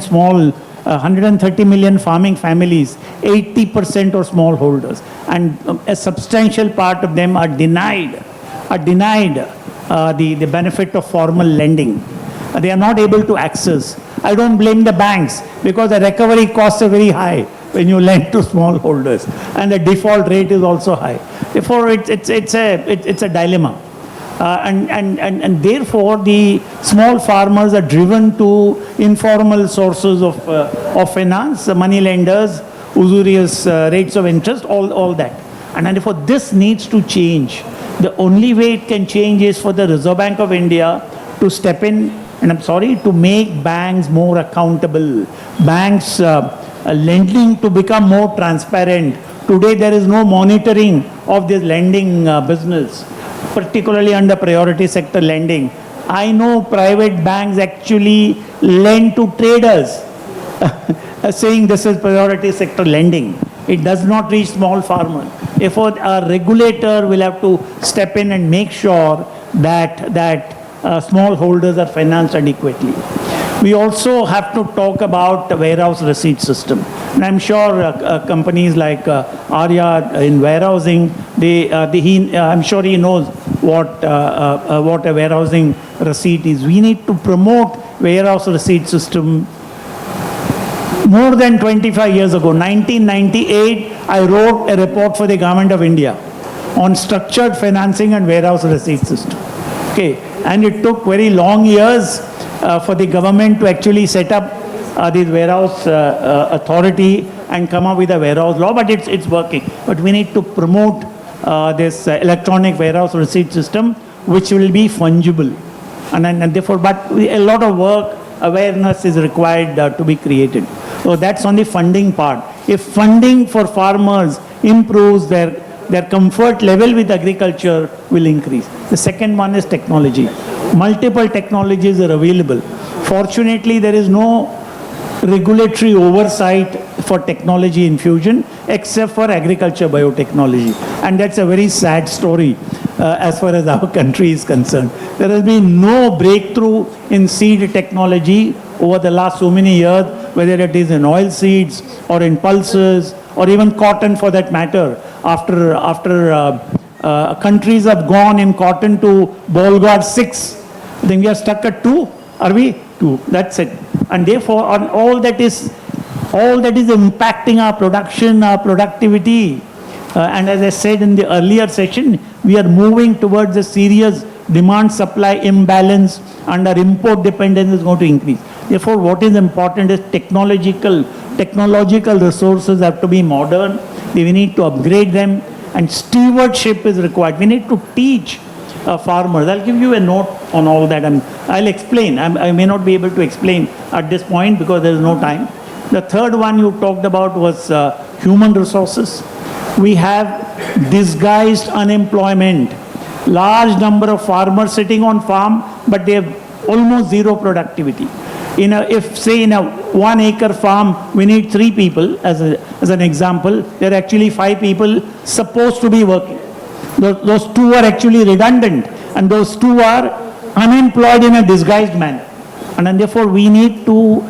farming families, 80% are smallholders, and a substantial part of them are denied the benefit of formal lending. They are not able to access. I don't blame the banks because the recovery costs are very high when you lend to smallholders, and the default rate is also high. Therefore, it's a dilemma. And therefore, the small farmers are driven to informal sources of finance, money lenders, usurious rates of interest, all that. And therefore, this needs to change. The only way it can change is for the Reserve Bank of India to step in, and I'm sorry, to make banks more accountable. Banks lending to become more transparent. Today, there is no monitoring of this lending business, particularly under priority sector lending. I know private banks actually lend to traders, saying this is priority sector lending. It does not reach small farmers. Therefore, a regulator will have to step in and make sure that small holders are financed adequately. We also have to talk about the warehouse receipt system. And I'm sure companies like Arya in warehousing, I'm sure he knows what a warehousing receipt is. We need to promote warehouse receipt system. More than 25 years ago, 1998, I wrote a report for the Government of India on structured financing and warehouse receipt system. Okay, and it took very long years for the government to actually set up this warehouse authority and come up with a warehouse law, but it's working. But we need to promote this electronic warehouse receipt system, which will be fungible. And therefore, but a lot of work, awareness is required to be created. So that's on the funding part. If funding for farmers improves, their comfort level with agriculture will increase. The second one is technology. Multiple technologies are available. Fortunately, there is no regulatory oversight for technology infusion except for agriculture biotechnology. And that's a very sad story as far as our country is concerned. There has been no breakthrough in seed technology over the last so many years, whether it is in oil seeds or in pulses or even cotton for that matter. After countries have gone in cotton to Bolgard 6, I think we are stuck at 2. Are we? 2. That's it. And therefore, on all that is impacting our production, our productivity. And as I said in the earlier session, we are moving towards a serious demand-supply imbalance, and our import dependence is going to increase. Therefore, what is important is technological resources have to be modern. We need to upgrade them, and stewardship is required. We need to teach farmers. I'll give you a note on all that. I'll explain. I may not be able to explain at this point because there is no time. The third one you talked about was human resources. We have disguised unemployment. Large number of farmers sitting on farm, but they have almost zero productivity. If say in a 1 acre farm, we need 3 people as an example, there are actually 5 people supposed to be working. Those 2 are actually redundant, and those 2 are unemployed in a disguised manner. And therefore, we need to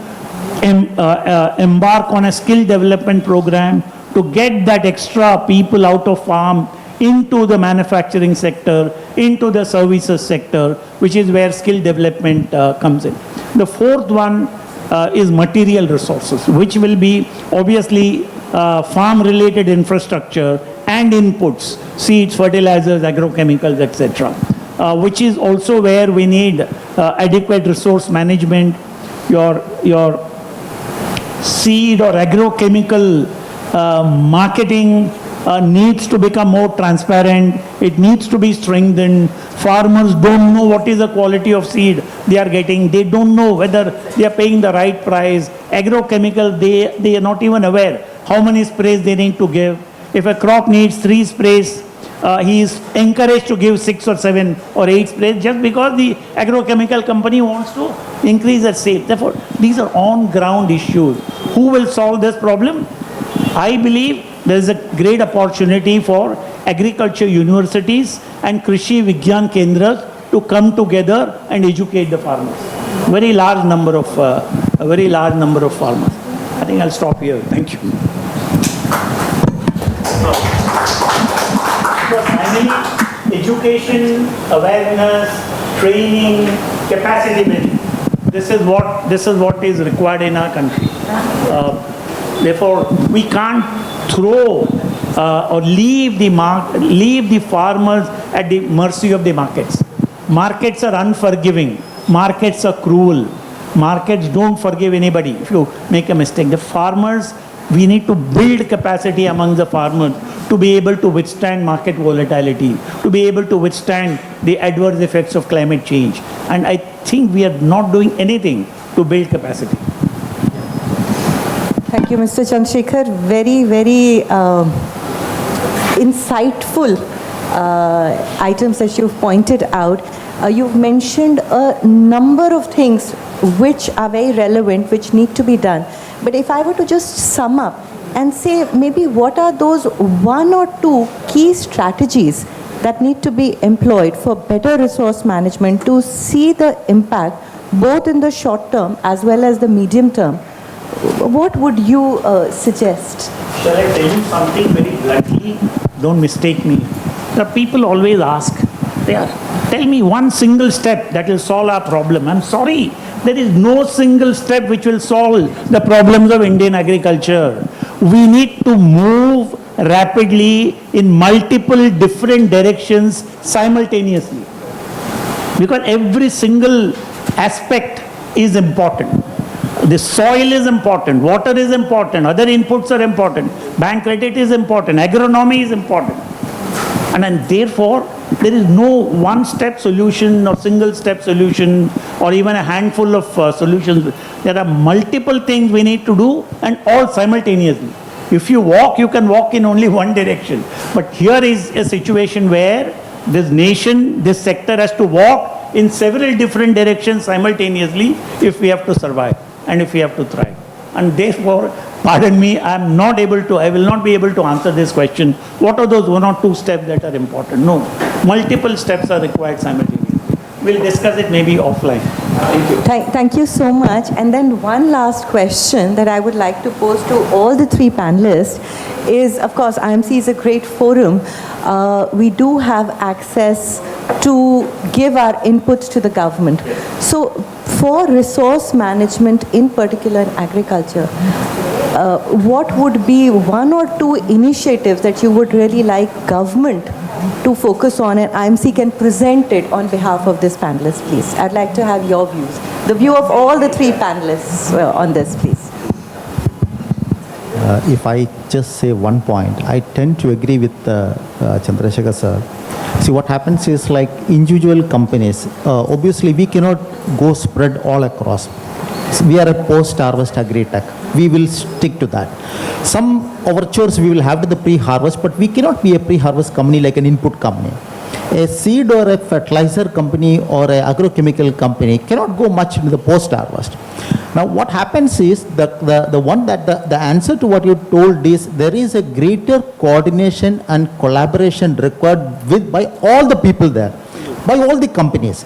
embark on a skill development program to get that extra people out of farm into the manufacturing sector, into the services sector, which is where skill development comes in. The fourth one is material resources, which will be obviously farm-related infrastructure and inputs, seeds, fertilizers, agrochemicals, etc., which is also where we need adequate resource management. Your seed or agrochemical marketing needs to become more transparent. It needs to be strengthened. Farmers don't know what is the quality of seed they are getting. They don't know whether they are paying the right price. Agrochemical, they are not even aware how many sprays they need to give. If a crop needs 3 sprays, he is encouraged to give 6 or 7 or 8 sprays just because the agrochemical company wants to increase their sales. Therefore, these are on-ground issues. Who will solve this problem? I believe there is a great opportunity for agriculture universities and Krishi Vigyan Kendras to come together and educate the farmers. Very large number of farmers. I think I'll stop here. Thank you. Finally, education, awareness, training, capacity building. This is what is required in our country. Therefore, we can't throw or leave the farmers at the mercy of the markets. Markets are unforgiving. Markets are cruel. Markets don't forgive anybody if you make a mistake. The farmers, we need to build capacity among the farmers to be able to withstand market volatility, to be able to withstand the adverse effects of climate change. And I think we are not doing anything to build capacity. Thank you, Mr. Chandrasekhar. Very, very insightful items that you've pointed out. You've mentioned a number of things which are very relevant, which need to be done. But if I were to just sum up and say maybe what are those one or two key strategies that need to be employed for better resource management to see the impact both in the short term as well as the medium term, what would you suggest? Shall I tell you something very bluntly? Don't mistake me. The people always ask, tell me one single step that will solve our problem. I'm sorry, there is no single step which will solve the problems of Indian agriculture. We need to move rapidly in multiple different directions simultaneously. Because every single aspect is important. The soil is important, water is important, other inputs are important, bank credit is important, agronomy is important. And therefore, there is no one-step solution or single-step solution or even a handful of solutions. There are multiple things we need to do and all simultaneously. If you walk, you can walk in only one direction. But here is a situation where this nation, this sector has to walk in several different directions simultaneously if we have to survive and if we have to thrive. And therefore, pardon me, I will not be able to answer this question. What are those one or two steps that are important? No, multiple steps are required simultaneously. We'll discuss it maybe offline. Thank you. Thank you so much. And then one last question that I would like to pose to all the three panelists is, of course, IMC is a great forum. We do have access to give our inputs to the government. So for resource management, in particular in agriculture, what would be one or two initiatives that you would really like government to focus on, and IMC can present it on behalf of this panelist, please? I'd like to have your views, the view of all the three panelists on this, please. If I just say one point, I tend to agree with Chandrasekhar sir. See, what happens is like individual companies, obviously we cannot go spread all across. We are a post-harvest agri-tech. We will stick to that. Some overtures we will have to the pre-harvest, but we cannot be a pre-harvest company like an input company. A seed or a fertilizer company or an agrochemical company cannot go much into the post-harvest. Now what happens is the answer to what you told is there is a greater coordination and collaboration required by all the people there, by all the companies.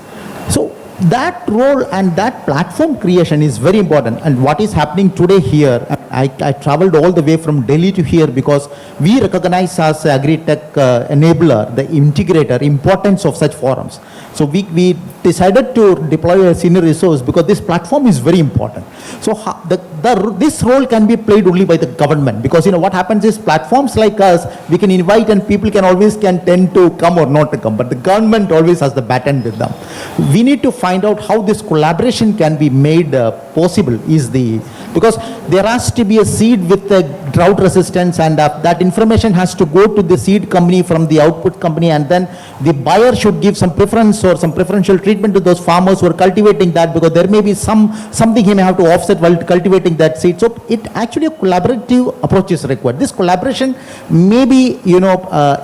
So that role and that platform creation is very important. And what is happening today here, I traveled all the way from Delhi to here because we recognize as agri-tech enabler, the integrator, importance of such forums. So we decided to deploy a senior resource because this platform is very important. So this role can be played only by the government, because what happens is platforms like us, we can invite and people can tend to come or not to come, but the government always has the baton with them. We need to find out how this collaboration can be made possible because there has to be a seed with a drought resistance, and that information has to go to the seed company from the output company, and then the buyer should give some preference or some preferential treatment to those farmers who are cultivating that, because there may be something he may have to offset while cultivating that seed. So it actually a collaborative approach is required. This collaboration may be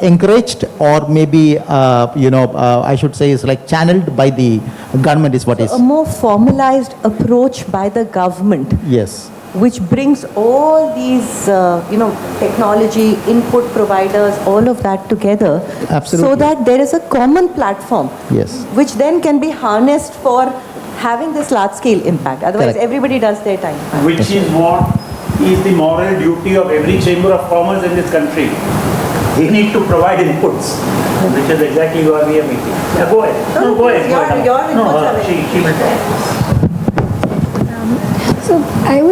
encouraged, or maybe I should say is like channeled by the government is what is. A more formalized approach by the government. Yes. Which brings all these, technology, input providers, all of that together. Absolutely. So that there is a common platform. Yes. Which then can be harnessed for having this large-scale impact. Otherwise, Correct. everybody does their time. Which is what is the moral duty of every chamber of commerce in this country. We need to provide inputs, which is exactly why we are meeting. Yeah, go ahead. Your inputs are very she will talk.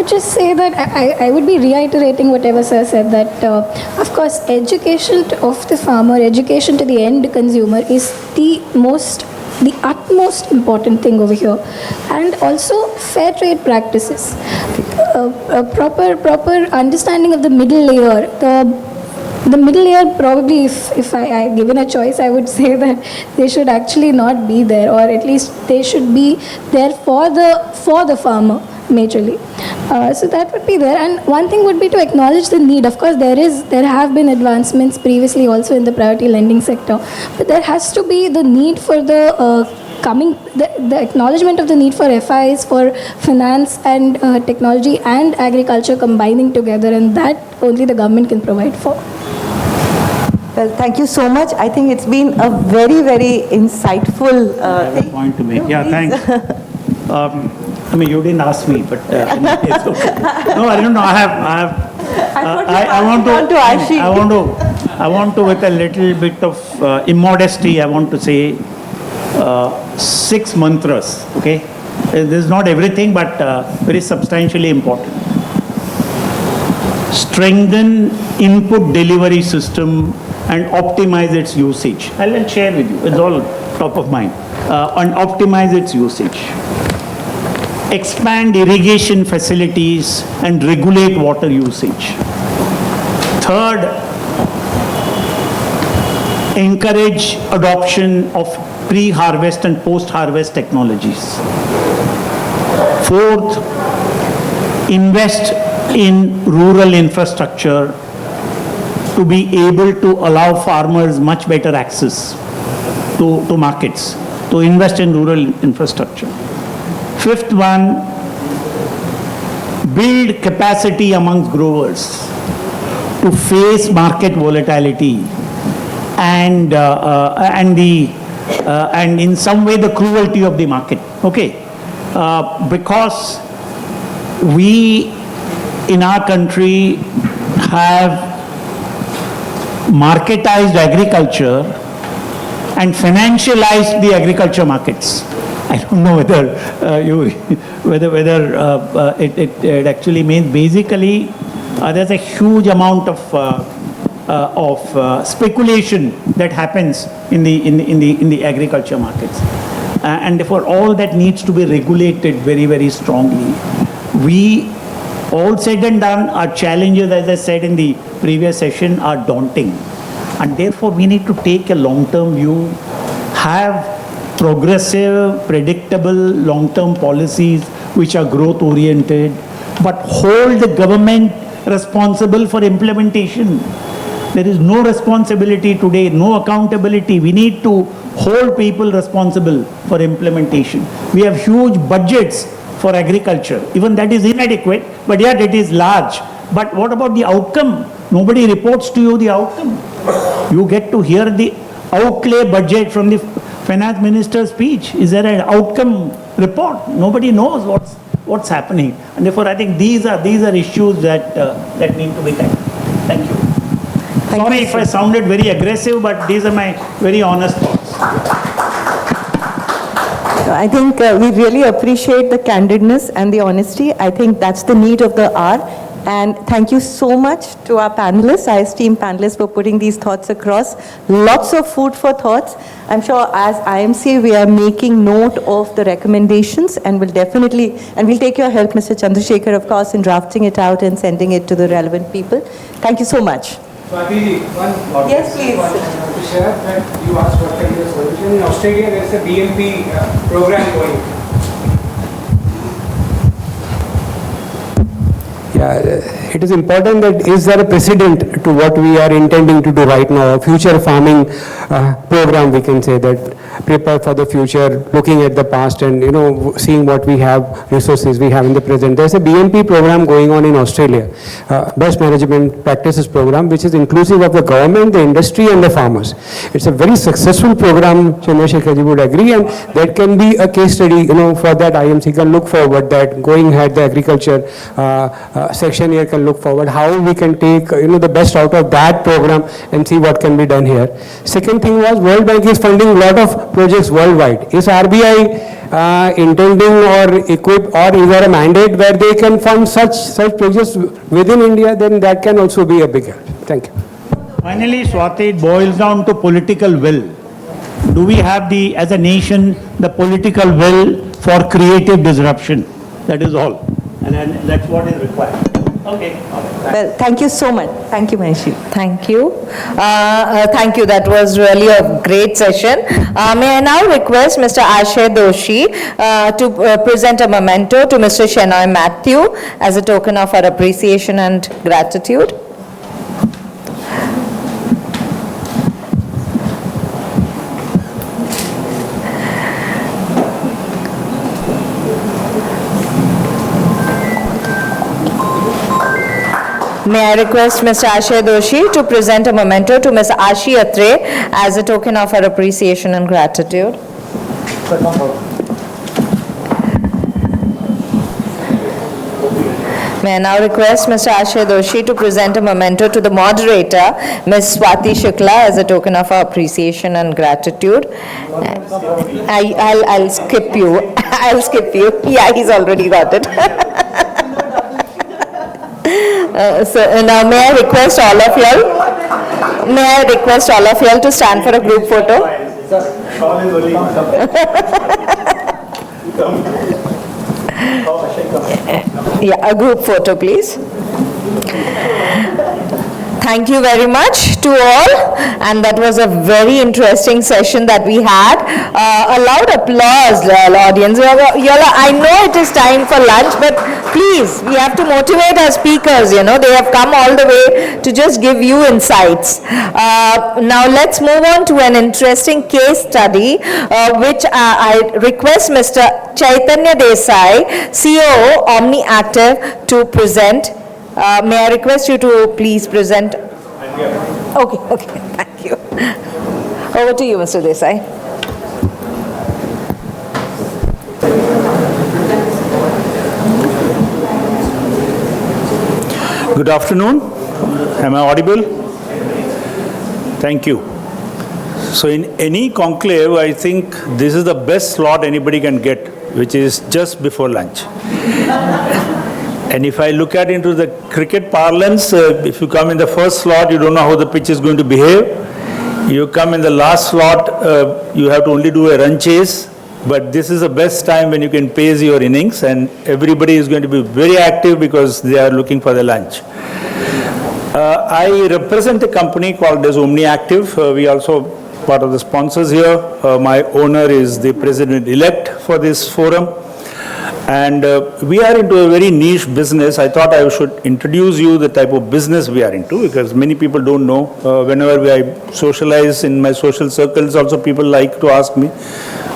would just say that I would be reiterating whatever sir said, that of course education of the farmer, education to the end consumer is the utmost important thing over here, and also fair trade practices, proper understanding of the middle layer. The middle layer, probably, if I given a choice, I would say that they should actually not be there, or at least they should be there for the farmer majorly. So that would be there. And one thing would be to acknowledge the need. Of course, there have been advancements previously also in the priority lending sector, but there has to be the need for the acknowledgement of the need for FIs, for finance and technology and agriculture combining together, and that only the government can provide for. Well, thank you so much. I think it's been a very, very insightful I have a point to make. Yeah, thanks. I mean, you didn't ask me, but it's okay. No, I don't know. I want to, with a little bit of immodesty, I want to say 6 mantras, okay? This is not everything, but very substantially important. Strengthen input delivery system and optimize its usage. I'll share with you. It's all top of mind. And optimize its usage. Expand irrigation facilities and regulate water usage. Third, encourage adoption of pre-harvest and post-harvest technologies. Fourth, invest in rural infrastructure to be able to allow farmers much better access to markets, to invest in rural infrastructure. Fifth one, build capacity amongst growers to face market volatility and in some way the cruelty of the market. Okay, because we in our country have marketized agriculture and financialized the agriculture markets. I don't know whether it actually means basically there's a huge amount of speculation that happens in the agriculture markets, and therefore all that needs to be regulated very, very strongly. We, all said and done, our challenges, as I said in the previous session, are daunting, and therefore we need to take a long-term view, have progressive, predictable, long-term policies which are growth-oriented, but hold the government responsible for implementation. There is no responsibility today, no accountability. We need to hold people responsible for implementation. We have huge budgets for agriculture. Even that is inadequate, but yet it is large. But what about the outcome? Nobody reports to you the outcome. You get to hear the outlay budget from the finance minister's speech. Is there an outcome report? Nobody knows what's happening. And therefore, I think these are issues that need to be tackled. Thank you. Sorry if I sounded very aggressive, but these are my very honest thoughts. I think we really appreciate the candidness and the honesty. I think that's the need of the hour. And thank you so much to our panelists, our esteemed panelists, for putting these thoughts across. Lots of food for thoughts. I'm sure as IMC, we are making note of the recommendations, and we'll take your help, Mr. Chandrasekhar, of course, in drafting it out and sending it to the relevant people. Thank you so much. Yes, please. To share that you asked what can be the solution. In Australia, there is a BMP program going. Yeah, it is important that is there a precedent to what we are intending to do right now, a future farming program, we can say that, prepare for the future, looking at the past and, seeing what we have, resources we have in the present. There's a BMP program going on in Australia, Best Management Practices program, which is inclusive of the government, the industry and the farmers. It's a very successful program, Chandrasekhar ji would agree, and that can be a case study, for that IMC can look forward that going ahead the agriculture section here can look forward how we can take the best out of that program and see what can be done here. Second thing was World Bank is funding a lot of projects worldwide. Is RBI intending or equip, or is there a mandate where they can fund such projects within India? Then that can also be a big help. Thank you. Finally, Swati, it boils down to political will. Do we have as a nation, the political will for creative disruption? That is all. And that's what is required. Okay. Well, thank you so much. Thank you, Manishi. Thank you. Thank you. That was really a great session. May I now request Mr. Ashay Doshi to present a memento to Mr. Shenoy Matthew as a token of our appreciation and gratitude. May I request Mr. Ashay Doshi to present a memento to Ms. Ashi Atre as a token of our appreciation and gratitude. May I now request Mr. Ashay Doshi to present a memento to the moderator, Ms. Swati Shukla, as a token of our appreciation and gratitude. I'll skip you. I'll skip you. Yeah, he's already got it. So now may I request all of y'all to stand for a group photo. Yeah, a group photo, please. Thank you very much to all, and that was a very interesting session that we had. A loud applause, audience. I know it is time for lunch, but please, we have to motivate our speakers, they have come all the way to just give you insights. Now let's move on to an interesting case study, which I request Mr. Chaitanya Desai, CEO Omni Active, to present. May I request you to please present? Okay, thank you. Over to you, Mr. Desai. Good afternoon. Am I audible? Thank you. So in any conclave, I think this is the best slot anybody can get, which is just before lunch. And if I look at into the cricket parlance, if you come in the first slot, you don't know how the pitch is going to behave. You come in the last slot, you have to only do a run chase. But this is the best time when you can pace your innings, and everybody is going to be very active because they are looking for the lunch. I represent a company called as Omni Active. We also part of the sponsors here. My owner is the president-elect for this forum. And we are into a very niche business. I thought I should introduce you the type of business we are into, because many people don't know. Whenever I socialize in my social circles, also people like to ask me,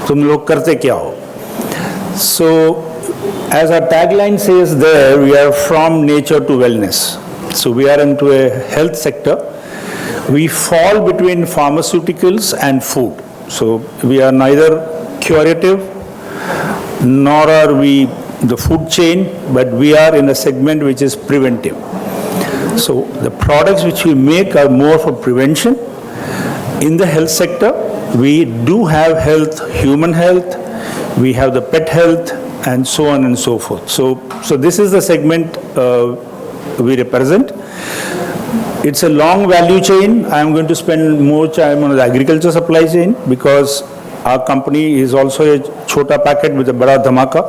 "Tum log karte kya ho?" So, as our tagline says there, we are from nature to wellness. So we are into a health sector. We fall between pharmaceuticals and food. So we are neither curative, nor are we the food chain, but we are in a segment which is preventive. So the products which we make are more for prevention. In the health sector, we do have health, human health, we have the pet health, and so on and so forth. So this is the segment we represent. It's a long value chain. I am going to spend more time on the agriculture supply chain, because our company is also a chota packet with a bada dhamaka.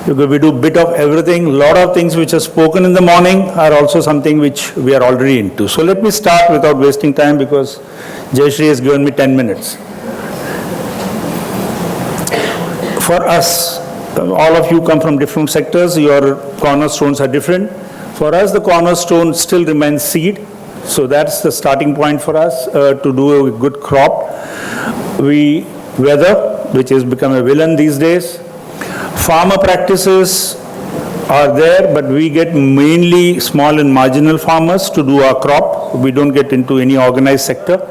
Because we do bit of everything. A lot of things which are spoken in the morning are also something which we are already into. So let me start without wasting time, because Jayashree has given me 10 minutes. For us, all of you come from different sectors. Your cornerstones are different. For us, the cornerstone still remains seed. So that's the starting point for us to do a good crop. Weather, which has become a villain these days. Farmer practices are there, but we get mainly small and marginal farmers to do our crop. We don't get into any organized sector.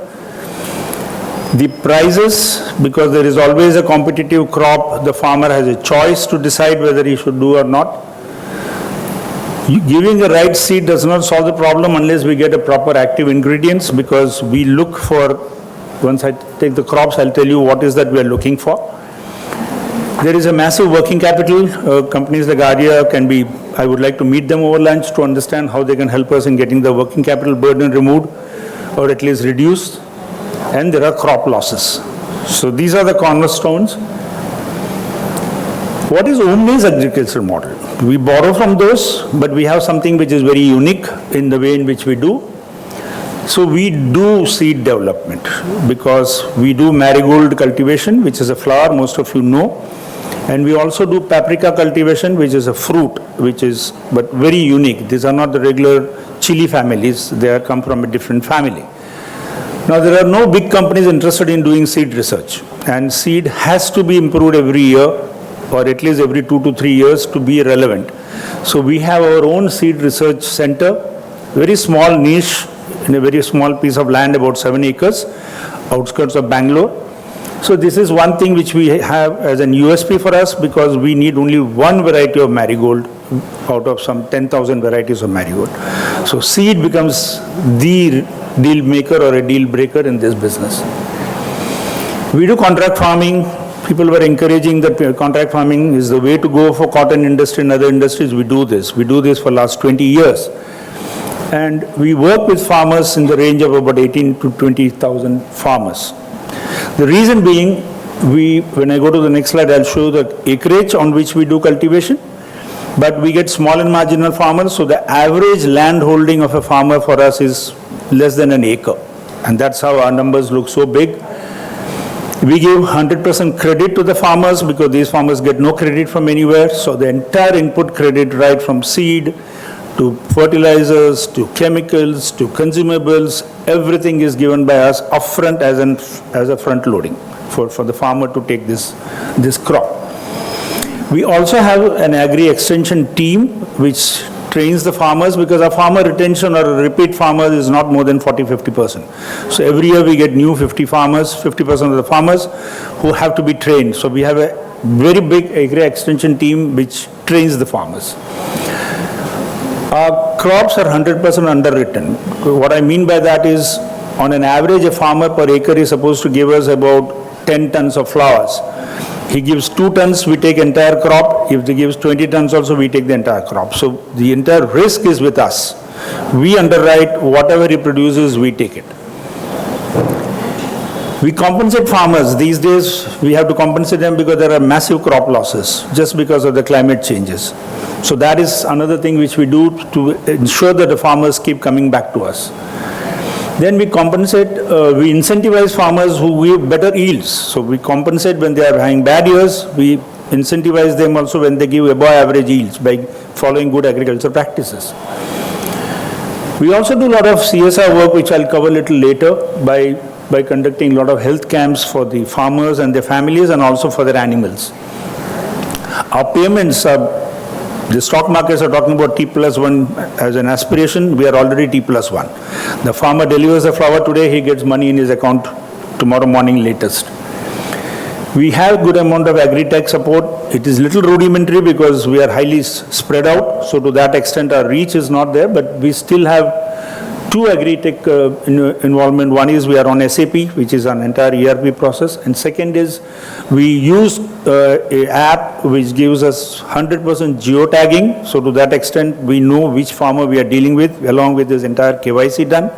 The prices, because there is always a competitive crop, the farmer has a choice to decide whether he should do or not. Giving the right seed does not solve the problem unless we get a proper active ingredients, because we look for once I take the crops, I'll tell you what is that we are looking for. There is a massive working capital. Companies like Arya can be, I would like to meet them over lunch to understand how they can help us in getting the working capital burden removed or at least reduced. And there are crop losses. So these are the cornerstones. What is Omni's agriculture model? We borrow from those, but we have something which is very unique in the way in which we do. So we do seed development because we do marigold cultivation, which is a flower, most of you know. And we also do paprika cultivation, which is a fruit, which is but very unique. These are not the regular chili families. They come from a different family. Now, there are no big companies interested in doing seed research. And seed has to be improved every year, or at least every 2 to 3 years to be relevant. So we have our own seed research center, very small niche, in a very small piece of land, about 7 acres, outskirts of Bangalore. So this is one thing which we have as an USP for us, because we need only one variety of marigold out of some 10,000 varieties of marigold. So seed becomes the deal maker or a deal breaker in this business. We do contract farming. People were encouraging that contract farming is the way to go for cotton industry and other industries. We do this. We do this for last 20 years. And we work with farmers in the range of about 18 to 20,000 farmers. The reason being, when I go to the next slide, I'll show the acreage on which we do cultivation. But we get small and marginal farmers, so the average land holding of a farmer for us is less than an acre. And that's how our numbers look so big. We give 100% credit to the farmers because these farmers get no credit from anywhere. So the entire input credit, right from seed to fertilizers, to chemicals, to consumables, everything is given by us upfront as a front loading for the farmer to take this crop. We also have an agri-extension team which trains the farmers, because our farmer retention or repeat farmers is not more than 40-50%. So every year we get new 50% of the farmers who have to be trained. So we have a very big agri-extension team which trains the farmers. Our crops are 100% underwritten. What I mean by that is, on an average, a farmer per acre is supposed to give us about 10 tons of flowers. He gives 2 tons, we take entire crop. If he gives 20 tons also, we take the entire crop. So the entire risk is with us. We underwrite whatever he produces, we take it. We compensate farmers. These days, we have to compensate them because there are massive crop losses just because of the climate changes. So that is another thing which we do to ensure that the farmers keep coming back to us. Then we compensate, we incentivize farmers who give better yields. So we compensate when they are having bad years. We incentivize them also when they give above average yields by following good agriculture practices. We also do a lot of CSR work, which I'll cover a little later, by conducting a lot of health camps for the farmers and their families and also for their animals. Our payments are, the stock markets are talking about T+1 as an aspiration. We are already T+1. The farmer delivers a flower today, he gets money in his account tomorrow morning latest. We have good amount of agri-tech support. It is little rudimentary because we are highly spread out. So to that extent, our reach is not there, but we still have 2 agri-tech involvement. One is we are on SAP, which is an entire ERP process. And second is we use an app which gives us 100% geotagging. So to that extent, we know which farmer we are dealing with, along with this entire KYC done.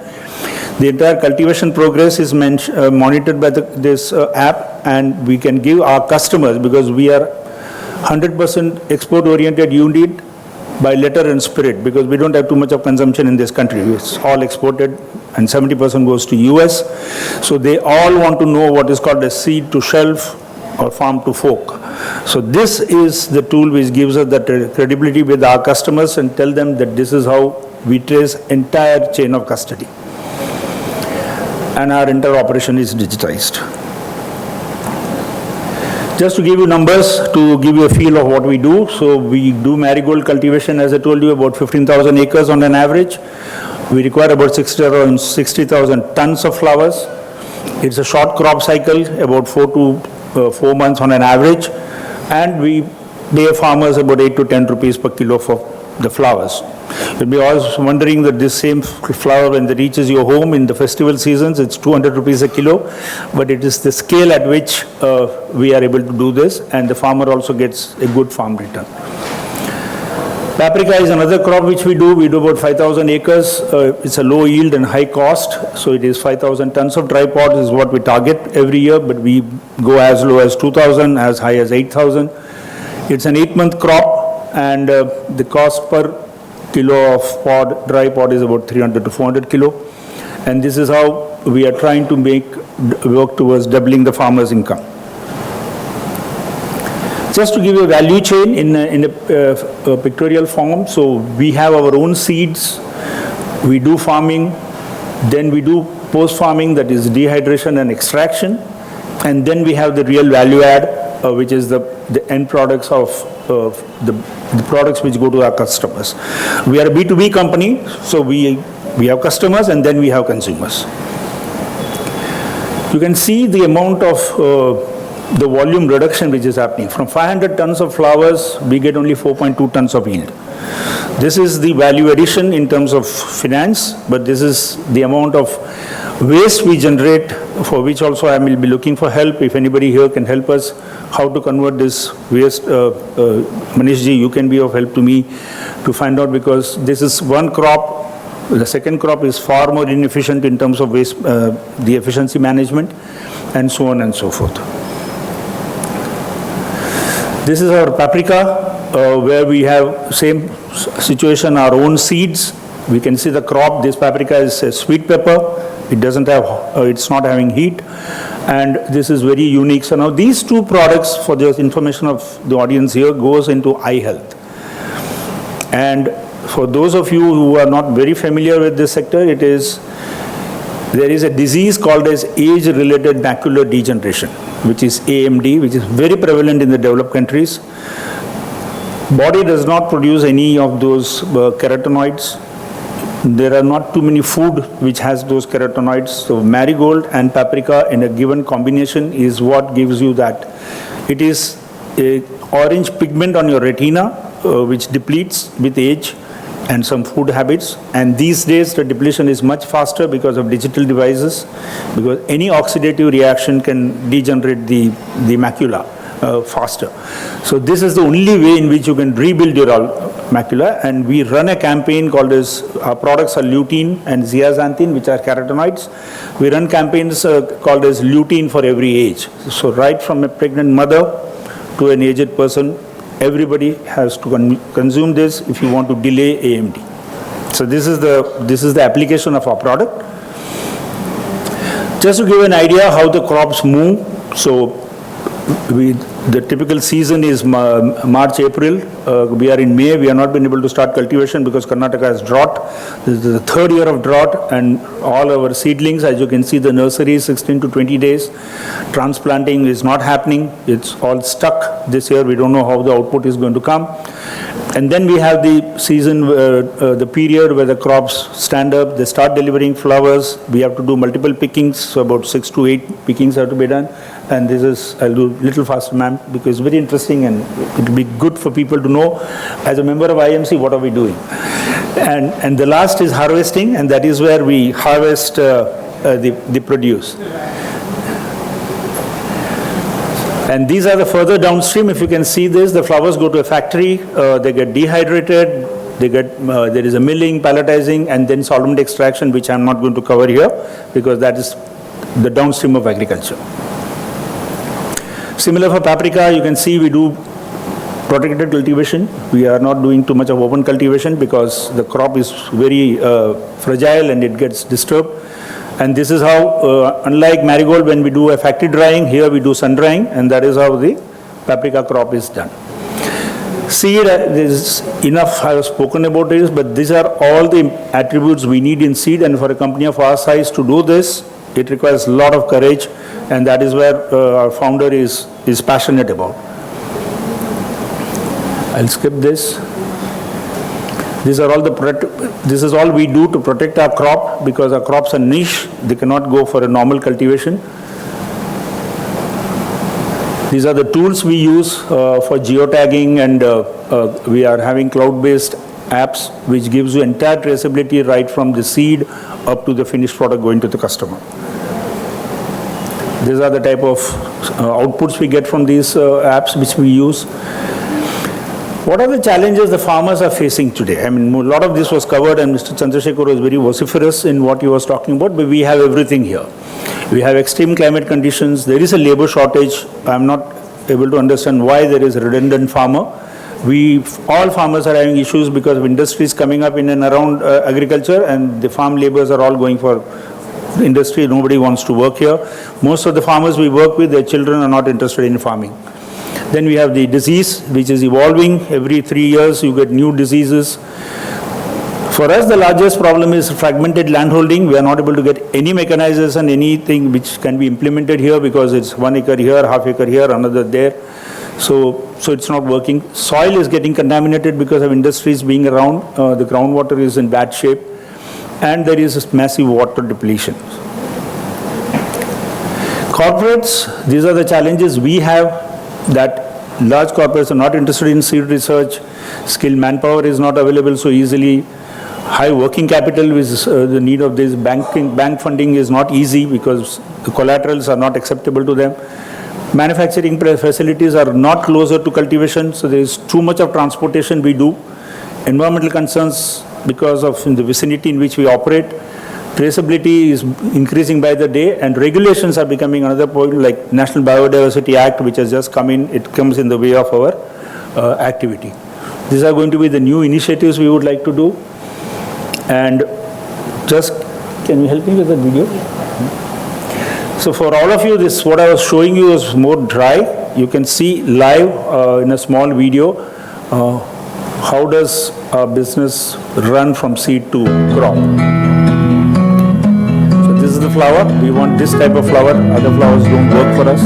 The entire cultivation progress is monitored by this app, and we can give our customers, because we are 100% export-oriented unit, by letter and spirit, because we don't have too much of consumption in this country. It's all exported and 70% goes to US. So they all want to know what is called a seed to shelf or farm to fork. So this is the tool which gives us that credibility with our customers and tell them that this is how we trace entire chain of custody. And our entire operation is digitized. Just to give you numbers, to give you a feel of what we do. So we do marigold cultivation, as I told you, about 15,000 acres on an average. We require about 60,000 tons of flowers. It's a short crop cycle, about 4 months on an average. And we pay farmers about 8 to 10 rupees per kilo for the flowers. You'll be also wondering that this same flower, when it reaches your home in the festival seasons, it's 200 rupees a kilo, but it is the scale at which we are able to do this, and the farmer also gets a good farm return. Paprika is another crop which we do. We do about 5,000 acres. It's a low yield and high cost, so it is 5,000 tons of dry pods is what we target every year, but we go as low as 2,000, as high as 8,000. It's an 8-month crop, and the cost per kilo of pod, dry pod is about 300 to 400 kilo. And this is how we are trying to work towards doubling the farmer's income. Just to give you a value chain in a pictorial form, so we have our own seeds, we do farming, then we do post-farming, that is dehydration and extraction, and then we have the real value add, which is the end products of the products which go to our customers. We are a B2B company, so we have customers and then we have consumers. You can see the amount of the volume reduction which is happening. From 500 tons of flowers, we get only 4.2 tons of yield. This is the value addition in terms of finance, but this is the amount of waste we generate, for which also I will be looking for help. If anybody here can help us, how to convert this waste, Manish ji, you can be of help to me to find out, because this is one crop. The second crop is far more inefficient in terms of waste, the efficiency management, and so on and so forth. This is our paprika, where we have same situation, our own seeds. We can see the crop. This paprika is a sweet pepper. It doesn't have, it's not having heat, and this is very unique. So now these two products, for the information of the audience here, goes into eye health. And for those of you who are not very familiar with this sector, there is a disease called as age-related macular degeneration, which is AMD, which is very prevalent in the developed countries. Body does not produce any of those carotenoids. There are not too many food which has those carotenoids. So marigold and paprika in a given combination is what gives you that. It is a orange pigment on your retina, which depletes with age and some food habits, and these days the depletion is much faster because of digital devices, because any oxidative reaction can degenerate the macula faster. So this is the only way in which you can rebuild your macula, and we run a campaign called as, our products are lutein and zeaxanthin, which are carotenoids. We run campaigns called as lutein for every age. So right from a pregnant mother to an aged person, everybody has to consume this if you want to delay AMD. So this is the application of our product. Just to give an idea how the crops move, so the typical season is March, April. We are in May. We have not been able to start cultivation because Karnataka has drought. This is the third year of drought, and all our seedlings, as you can see, the nursery is 16 to 20 days. Transplanting is not happening. It's all stuck this year. We don't know how the output is going to come. And then we have the season, the period where the crops stand up, they start delivering flowers. We have to do multiple pickings, so about 6 to 8 pickings have to be done. And this is, I'll do a little faster, ma'am, because it's very interesting and it will be good for people to know, as a member of IMC, what are we doing. And the last is harvesting, and that is where we harvest the produce. And these are the further downstream. If you can see this, the flowers go to a factory, they get dehydrated, there is a milling, palletizing, and then solvent extraction, which I'm not going to cover here because that is the downstream of agriculture. Similar for paprika, you can see we do protected cultivation. We are not doing too much of open cultivation because the crop is very fragile and it gets disturbed. And this is how, unlike marigold, when we do a factory drying, here we do sun drying, and that is how the paprika crop is done. Seed, there is enough I have spoken about this, but these are all the attributes we need in seed, and for a company of our size to do this, it requires a lot of courage, and that is where our founder is passionate about. I'll skip this. This is all we do to protect our crop, because our crops are niche. They cannot go for a normal cultivation. These are the tools we use for geotagging, and we are having cloud-based apps which gives you entire traceability right from the seed up to the finished product going to the customer. These are the type of outputs we get from these apps which we use. What are the challenges the farmers are facing today? I mean, a lot of this was covered, and Mr. Chandrasekhar was very vociferous in what he was talking about, but we have everything here. We have extreme climate conditions. There is a labor shortage. I'm not able to understand why there is a redundant farmer. All farmers are having issues because of industries coming up in and around agriculture, and the farm laborers are all going for industry. Nobody wants to work here. Most of the farmers we work with, their children are not interested in farming. Then we have the disease, which is evolving. Every 3 years, you get new diseases. For us, the largest problem is fragmented landholding. We are not able to get any mechanization, anything which can be implemented here, because it's 1 acre here, half acre here, another there. So it's not working. Soil is getting contaminated because of industries being around. The groundwater is in bad shape. And there is massive water depletion. Corporates, these are the challenges we have, that large corporates are not interested in seed research. Skilled manpower is not available so easily. High working capital is the need of this. Bank funding is not easy because the collaterals are not acceptable to them. Manufacturing facilities are not closer to cultivation, so there is too much of transportation we do. Environmental concerns because of in the vicinity in which we operate. Traceability is increasing by the day, and regulations are becoming another point, like National Biodiversity Act, which has just come in. It comes in the way of our activity. These are going to be the new initiatives we would like to do. And just, can you help me with the video? So for all of you, this what I was showing you is more dry. You can see live in a small video how does a business run from seed to crop. So this is the flower. We want this type of flower. Other flowers don't work for us.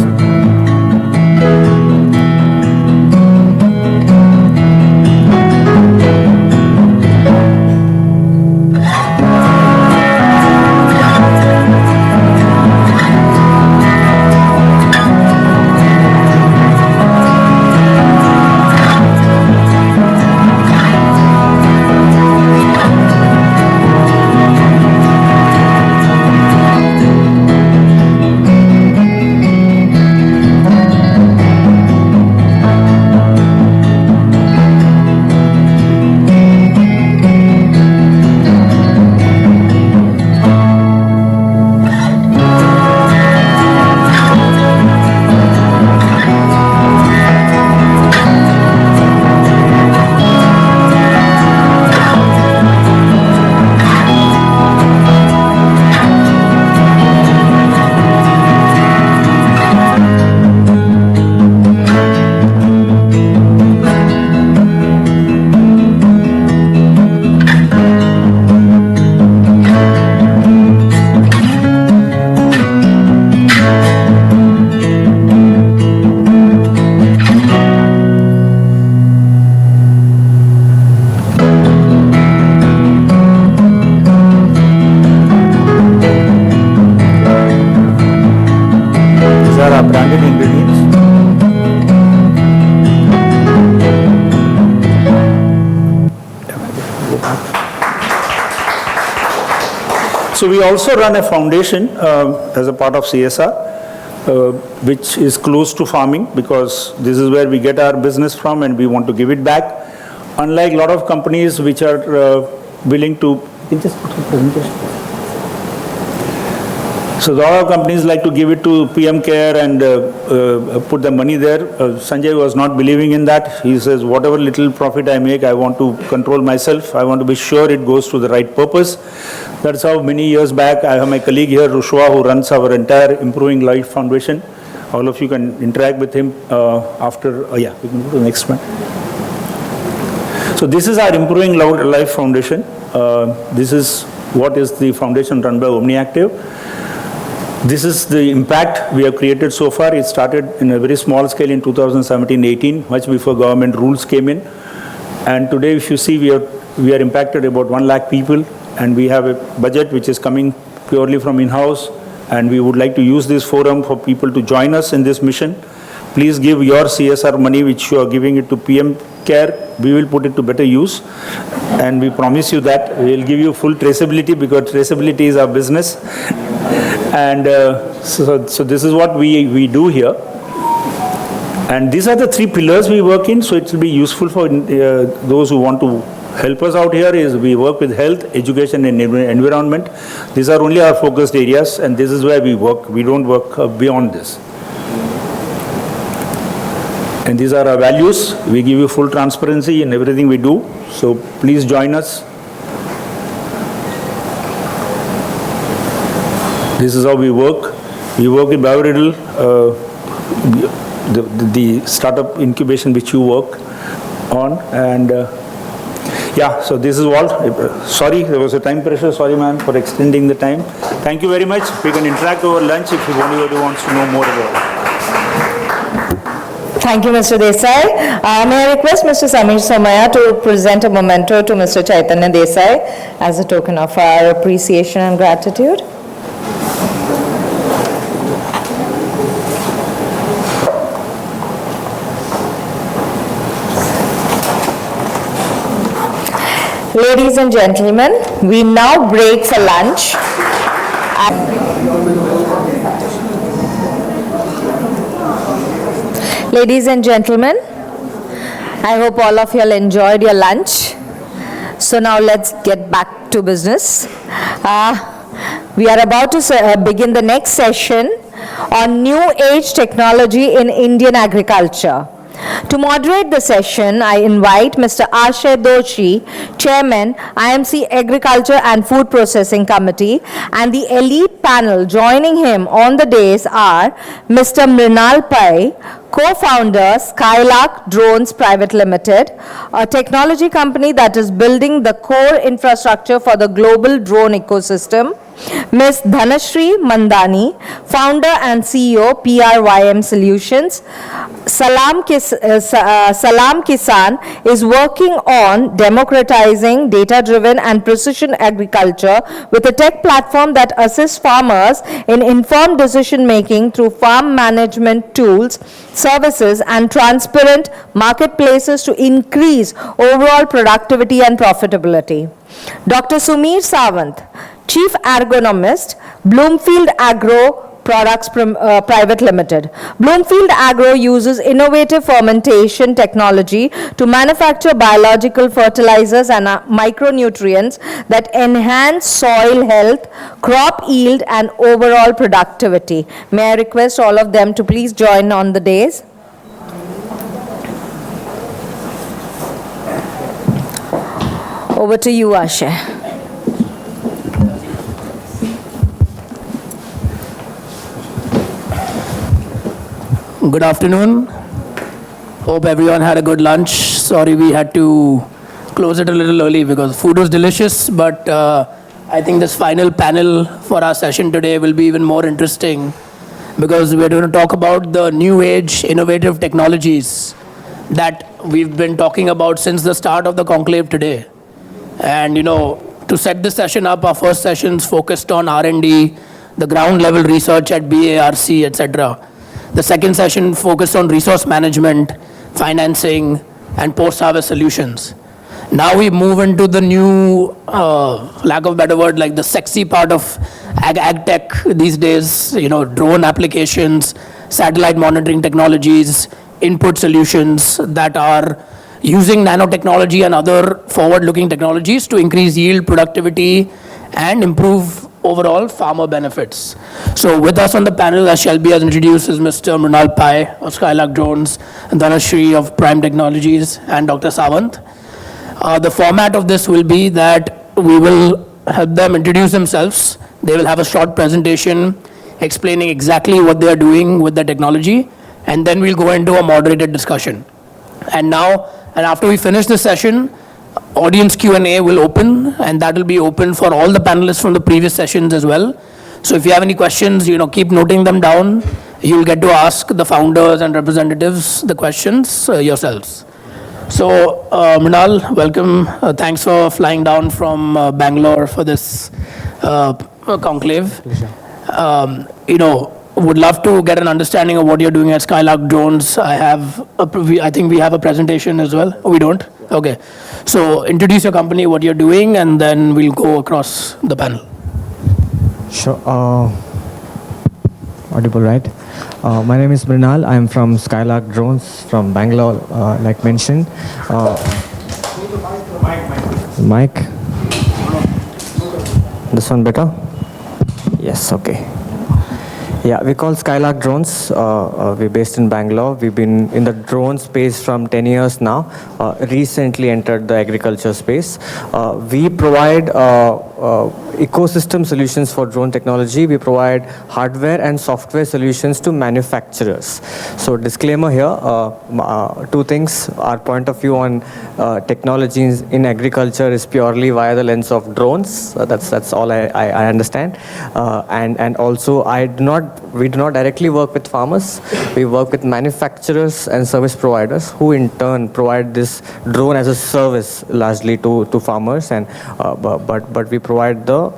So we also run a foundation as a part of CSR, which is close to farming, because this is where we get our business from and we want to give it back. Unlike a lot of companies which are willing to, just put the presentation. So a lot of companies like to give it to PM Care and put the money there. Sanjay was not believing in that. He says, whatever little profit I make, I want to control myself. I want to be sure it goes to the right purpose. That's how many years back, I have my colleague here, Rushwa, who runs our entire Improving Life Foundation. All of you can interact with him after, we can go to the next one. So this is our Improving Life Foundation. This is what is the foundation run by OmniActive. This is the impact we have created so far. It started in a very small scale in 2017-18, much before government rules came in. And today, if you see, we are impacted about 1 lakh people, and we have a budget which is coming purely from in-house. And we would like to use this forum for people to join us in this mission. please give your CSR money which you are giving it to PM Care. We will put it to better use, and we promise you that we will give you full traceability, because traceability is our business. And so this is what we do here. And these are the three pillars we work in, so it will be useful for those who want to help us out here. Is we work with health, education and environment. These are only our focused areas, and this is where we work. We don't work beyond this. And these are our values. We give you full transparency in everything we do, so please join us. This is how we work. We work in Bioriddle, the startup incubation which you work on, and yeah, so this is all. Sorry, there was a time pressure. Sorry, man, for extending the time. Thank you very much. We can interact over lunch if anybody wants to know more about it. Thank you, Mr. Desai. May I request Mr. Samir Somaya to present a memento to Mr. Chaitanya Desai as a token of our appreciation and gratitude. Ladies and gentlemen, we now break for lunch. Ladies and gentlemen, I hope all of you all enjoyed your lunch. So now let's get back to business. We are about to begin the next session on new age technology in Indian agriculture. To moderate the session, I invite Mr. Ashay Doshi, Chairman, IMC Agriculture and Food Processing Committee, and the elite panel joining him on the days are Mr. Mrinal Pai, co-founder, Skylark Drones Private Limited, a technology company that is building the core infrastructure for the global drone ecosystem. Ms. Dhanashri Mandani, founder and CEO, PRYM Solutions. Salam Kisan is working on democratizing data-driven and precision agriculture with a tech platform that assists farmers in informed decision-making through farm management tools, services, and transparent marketplaces to increase overall productivity and profitability. Dr. Sumir Sawant, Chief Ergonomist, Bloomfield Agro Products Private Limited. Bloomfield Agro uses innovative fermentation technology to manufacture biological fertilizers and micronutrients that enhance soil health, crop yield, and overall productivity. May I request all of them to please join on the days? Over to you, Ashay. Good afternoon. Hope everyone had a good lunch. Sorry we had to close it a little early because food was delicious, but I think this final panel for our session today will be even more interesting because we're going to talk about the new age innovative technologies that we've been talking about since the start of the conclave today. And to set this session up, our first sessions focused on R&D, the ground level research at BARC, etc. The second session focused on resource management, financing, and post-harvest solutions. Now we move into the new, lack of a better word, like the sexy part of ag tech these days, drone applications, satellite monitoring technologies, input solutions that are using nanotechnology and other forward-looking technologies to increase yield, productivity, and improve overall farmer benefits. So with us on the panel, as Shelby has introduced, is Mr. Mrinal Pai of Skylark Drones, and Dhanashri of Prime Technologies, and Dr. Sawant. The format of this will be that we will help them introduce themselves. They will have a short presentation explaining exactly what they are doing with the technology, and then we'll go into a moderated discussion. And after we finish the session, audience Q&A will open, and that will be open for all the panelists from the previous sessions as well. So if you have any questions, keep noting them down. You'll get to ask the founders and representatives the questions yourselves. So Mrinal, welcome. Thanks for flying down from Bangalore for this conclave. would love to get an understanding of what you're doing at Skylark Drones. I think we have a presentation as well. Oh, we don't? Okay. So introduce your company, what you're doing, and then we'll go across the panel. Sure. Audible, right? My name is Mrinal. I'm from Skylark Drones from Bangalore, like mentioned. Mic. This one better? Yes, okay. Yeah, we call Skylark Drones. We're based in Bangalore. We've been in the drone space from 10 years now. Recently entered the agriculture space. We provide ecosystem solutions for drone technology. We provide hardware and software solutions to manufacturers. So disclaimer here, two things. Our point of view on technologies in agriculture is purely via the lens of drones. That's all I understand. And also we do not directly work with farmers. We work with manufacturers and service providers who in turn provide this drone as a service largely to farmers. And but we provide the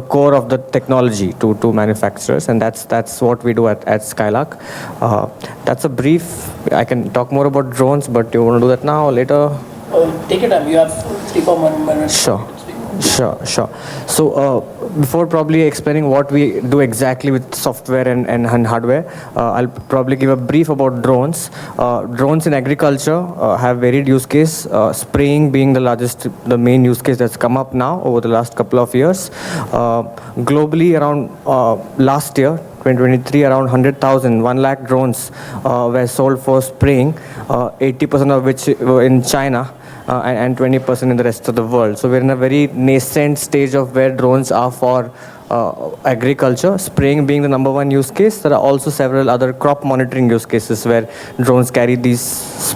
core of the technology to manufacturers, and that's what we do at Skylark. That's a brief. I can talk more about drones, but you want to do that now or later? Take your time. You have 3-4 minutes. Sure. So before probably explaining what we do exactly with software and hardware, I'll probably give a brief about drones. Drones in agriculture have varied use case, spraying being the main use case that's come up now over the last couple of years. Globally, around last year, 2023, around 1 lakh drones were sold for spraying, 80% of which were in China. And 20% in the rest of the world. So we're in a very nascent stage of where drones are for agriculture, spraying being the number one use case. There are also several other crop monitoring use cases where drones carry these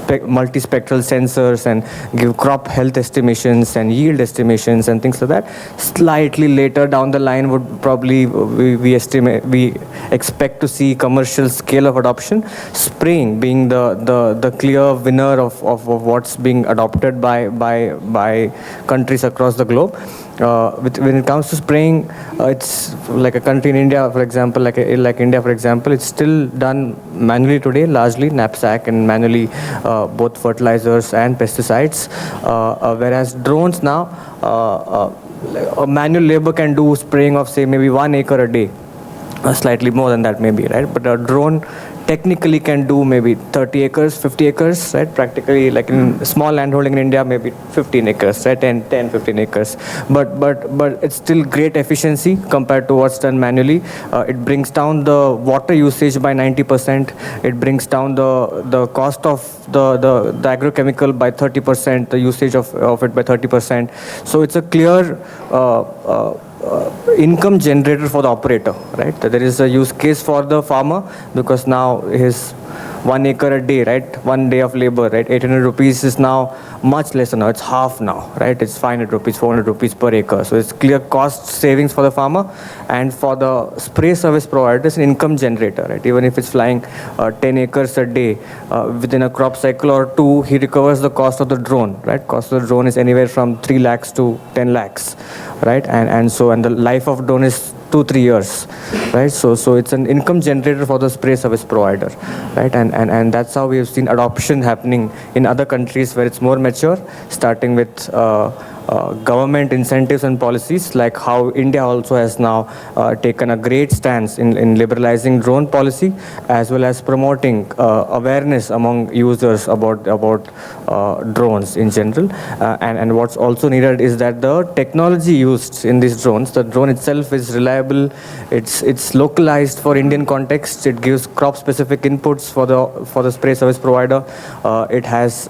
multispectral sensors and give crop health estimations and yield estimations and things like that. Slightly later down the line would probably we expect to see commercial scale of adoption, spraying being the clear winner of what's being adopted by countries across the globe. When it comes to spraying, it's like a country in India, for example, like India, for example, it's still done manually today, largely knapsack and manually both fertilizers and pesticides. Whereas drones now, a manual labor can do spraying of say maybe 1 acre a day, slightly more than that maybe, right? But a drone technically can do maybe 30 acres, 50 acres, right? Practically, like in small landholding in India, maybe 15 acres, right? 10, 15 acres. But it's still great efficiency compared to what's done manually. It brings down the water usage by 90%. It brings down the cost of the agrochemical by 30%, the usage of it by 30%. So it's a clear income generator for the operator, right? There is a use case for the farmer because now his 1 acre a day, right? 1 day of labor, right? 800 rupees is now much lesser now. It's half now, right? It's 500 rupees, 400 rupees per acre. So it's clear cost savings for the farmer, and for the spray service provider, it's an income generator, right? Even if it's flying 10 acres a day, within a crop cycle or two, he recovers the cost of the drone, right? Cost of the drone is anywhere from 3 lakhs to 10 lakhs, right? And the life of drone is 2-3 years, right? So it's an income generator for the spray service provider, right? And that's how we have seen adoption happening in other countries where it's more mature, starting with government incentives and policies, like how India also has now taken a great stance in liberalizing drone policy, as well as promoting awareness among users about drones in general. And what's also needed is that the technology used in these drones, the drone itself is reliable, it's localized for Indian context, it gives crop-specific inputs for the spray service provider, it has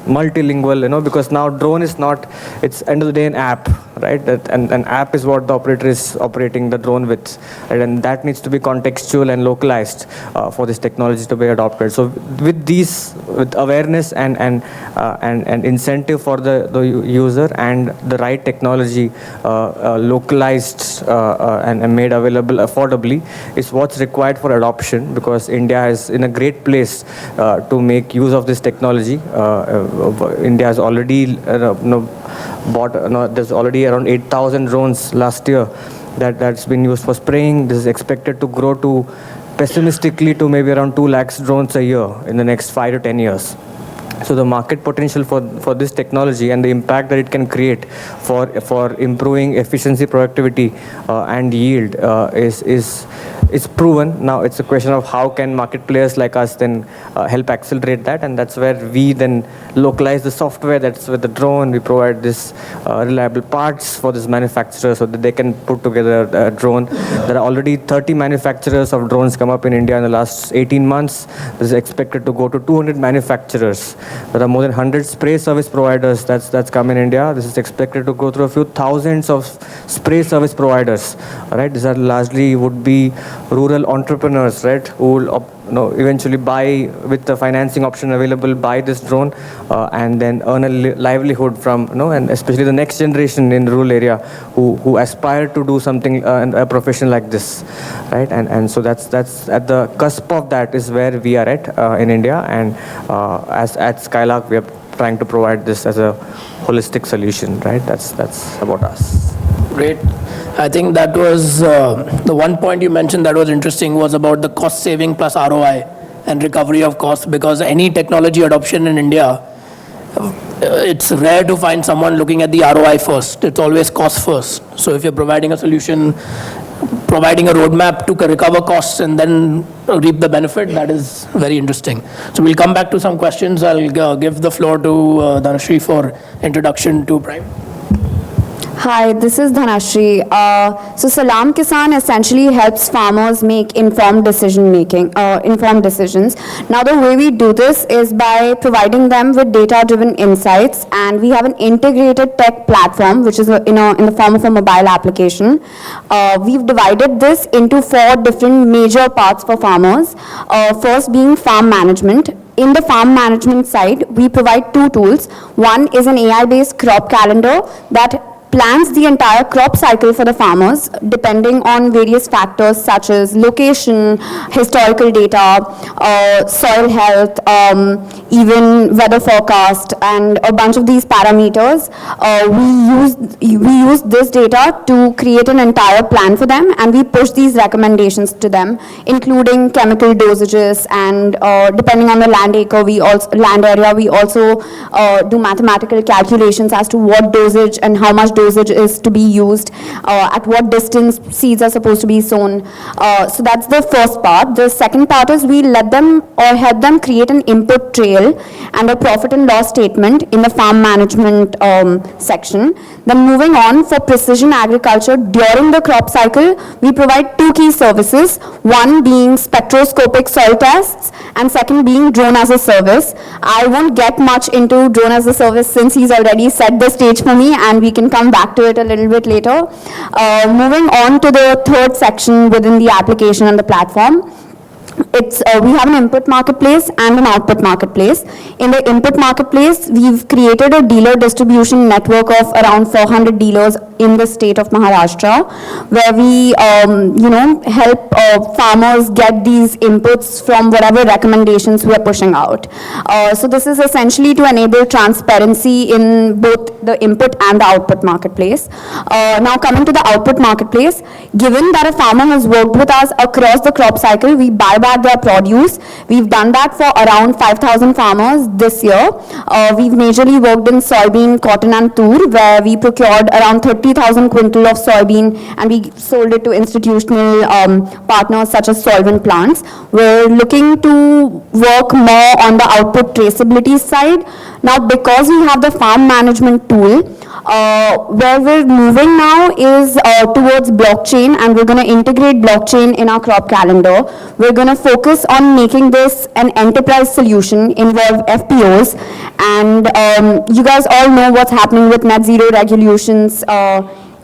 multilingual, because now drone is not, it's end of the day an app, right? And an app is what the operator is operating the drone with, right? And that needs to be contextual and localized for this technology to be adopted. So with awareness and incentive for the user and the right technology localized and made available affordably is what's required for adoption, because India is in a great place to make use of this technology. India has already there's already around 8,000 drones last year that's been used for spraying. This is expected to grow to, pessimistically, to maybe around 2 lakhs drones a year in the next 5 to 10 years. So the market potential for this technology and the impact that it can create for improving efficiency, productivity, and yield is proven. Now it's a question of how can market players like us then help accelerate that, and that's where we then localize the software. That's with the drone. We provide this reliable parts for this manufacturer so that they can put together a drone. There are already 30 manufacturers of drones come up in India in the last 18 months. This is expected to go to 200 manufacturers. There are more than 100 spray service providers that's come in India. This is expected to go through a few thousands of spray service providers. All right, these are largely would be rural entrepreneurs, right, who will eventually buy, with the financing option available, buy this drone and then earn a livelihood from, and especially the next generation in the rural area who aspire to do something, a profession like this, right? And so that's at the cusp of that is where we are at in India, and as at Skylark we are trying to provide this as a holistic solution, right? That's about us. Great. I think that was the one point you mentioned that was interesting was about the cost saving plus ROI and recovery of cost, because any technology adoption in India, it's rare to find someone looking at the ROI first. It's always cost first. So if you're providing a solution, providing a roadmap to recover costs and then reap the benefit, that is very interesting. So we'll come back to some questions. I'll give the floor to Dhanashree for introduction to Prime. Hi, this is Dhanashree. So Salam Kisan essentially helps farmers make informed decisions. Now the way we do this is by providing them with data-driven insights, and we have an integrated tech platform which is in the form of a mobile application. We've divided this into 4 different major parts for farmers. First being farm management. In the farm management side, we provide 2 tools. One is an AI-based crop calendar that plans the entire crop cycle for the farmers depending on various factors such as location, historical data, soil health, even weather forecast, and a bunch of these parameters. We use this data to create an entire plan for them, and we push these recommendations to them, including chemical dosages, and depending on the land area, we also do mathematical calculations as to what dosage and how much dosage is to be used, at what distance seeds are supposed to be sown. So that's the first part. The second part is we let them or help them create an input trail and a profit and loss statement in the farm management section. Then moving on, for precision agriculture during the crop cycle, we provide 2 key services, one being spectroscopic soil tests and second being drone as a service. I won't get much into drone as a service since he's already set the stage for me, and we can come back to it a little bit later. Moving on to the third section within the application and the platform. We have an input marketplace and an output marketplace. In the input marketplace, we've created a dealer distribution network of around 400 dealers in the state of Maharashtra, where we, help farmers get these inputs from whatever recommendations we are pushing out. So this is essentially to enable transparency in both the input and the output marketplace. Now coming to the output marketplace, given that a farmer has worked with us across the crop cycle, we buy back their produce. We've done that for around 5,000 farmers this year. We've majorly worked in soybean, cotton and tur, where we procured around 30,000 quintal of soybean and we sold it to institutional partners such as solvent plants. We're looking to work more on the output traceability side. Now, because we have the farm management tool, where we're moving now is towards blockchain, and we're going to integrate blockchain in our crop calendar. We're going to focus on making this an enterprise solution, involve FPOs, and you guys all know what's happening with net zero regulations.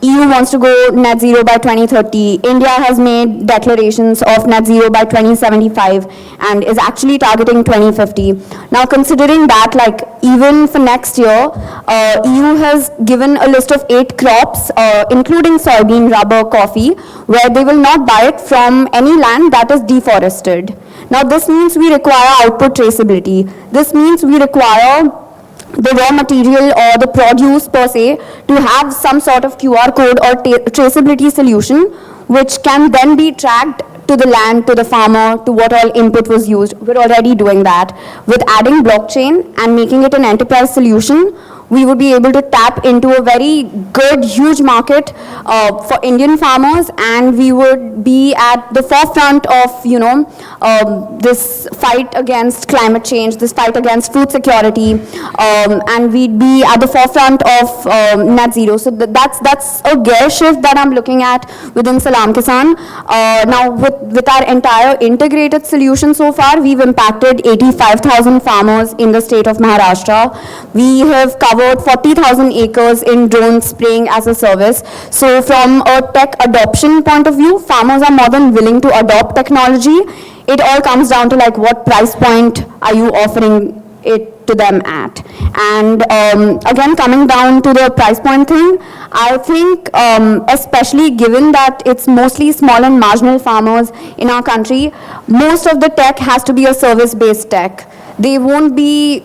EU wants to go net zero by 2030. India has made declarations of net zero by 2075 and is actually targeting 2050. Now, considering that, even for next year, EU has given a list of 8 crops, including soybean, rubber, coffee, where they will not buy it from any land that is deforested. Now, this means we require output traceability. This means we require the raw material or the produce per se to have some sort of QR code or traceability solution, which can then be tracked to the land, to the farmer, to what all input was used. We're already doing that. With adding blockchain and making it an enterprise solution, we would be able to tap into a very good, huge market for Indian farmers, and we would be at the forefront of, this fight against climate change, this fight against food security, and we'd be at the forefront of net zero. So that's a gear shift that I'm looking at within Salam Kisan. Now, with our entire integrated solution so far, we've impacted 85,000 farmers in the state of Maharashtra. We have covered 40,000 acres in drone spraying as a service. So from a tech adoption point of view, farmers are more than willing to adopt technology. It all comes down to like what price point are you offering it to them at. And again, coming down to the price point thing, I think especially given that it's mostly small and marginal farmers in our country, most of the tech has to be a service-based tech. They won't be,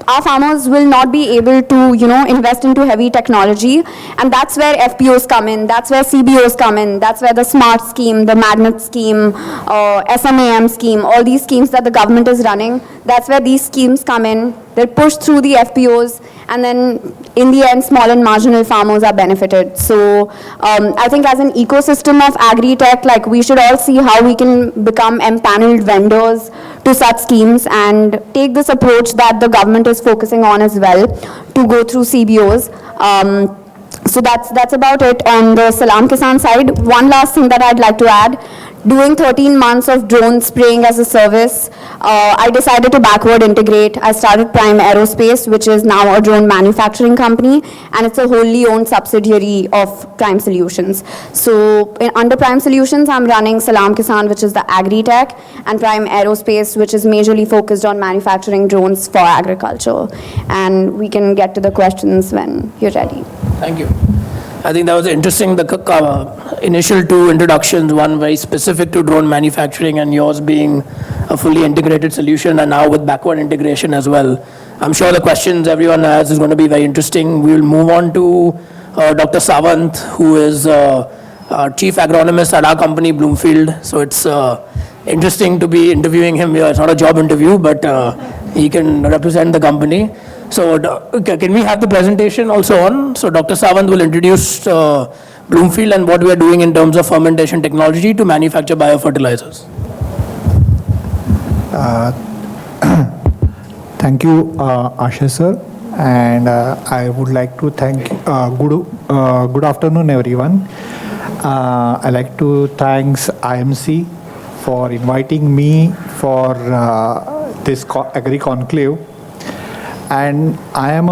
our farmers will not be able to, invest into heavy technology, and that's where FPOs come in, that's where CBOs come in, that's where the SMART scheme, the Magnet scheme, SMAM scheme, all these schemes that the government is running, that's where these schemes come in. They're pushed through the FPOs, and then in the end, small and marginal farmers are benefited. So I think as an ecosystem of agri-tech, like we should all see how we can become empaneled vendors to such schemes and take this approach that the government is focusing on as well to go through CBOs. So that's about it on the Salam Kisan side. One last thing that I'd like to add. Doing 13 months of drone spraying as a service, I decided to backward integrate. I started Prime Aerospace, which is now a drone manufacturing company, and it's a wholly owned subsidiary of Prime Solutions. So under Prime Solutions, I'm running Salam Kisan, which is the agri-tech, and Prime Aerospace, which is majorly focused on manufacturing drones for agriculture. And we can get to the questions when you're ready. Thank you. I think that was interesting, the initial two introductions, one very specific to drone manufacturing and yours being a fully integrated solution, and now with backward integration as well. I'm sure the questions everyone has is going to be very interesting. We will move on to Dr. Sawant, who is Chief Agronomist at our company, Bloomfield. So it's interesting to be interviewing him here. It's not a job interview, but he can represent the company. So can we have the presentation also on? So Dr. Sawant will introduce Bloomfield and what we are doing in terms of fermentation technology to manufacture biofertilizers. Thank you, Ashish sir. And I would like to thank, good afternoon everyone. I'd like to thank IMC for inviting me for this agri-conclave. And I am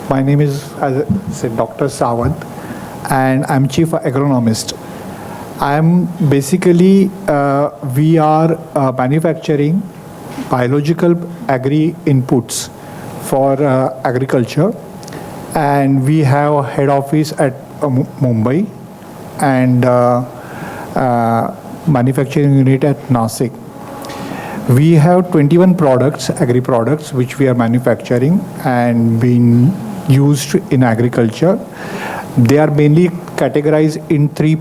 my name is, as I said, Dr. Sawant, and I'm Chief Agronomist. I'm basically, we are manufacturing biological agri inputs for agriculture, and we have a head office at Mumbai and manufacturing unit at Nasik. We have 21 products, agri products, which we are manufacturing and being used in agriculture. They are mainly categorized in three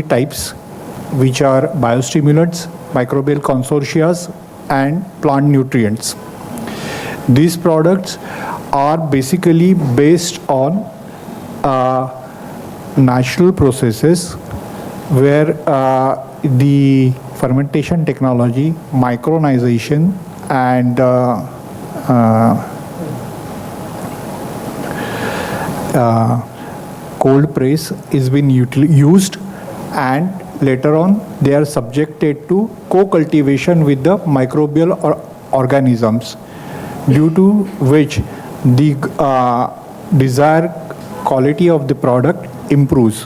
types, which are biostimulants, microbial consortia, and plant nutrients. These products are basically based on natural processes where the fermentation technology, micronization, and cold press is being used, and later on they are subjected to co-cultivation with the microbial organisms, due to which the desired quality of the product improves.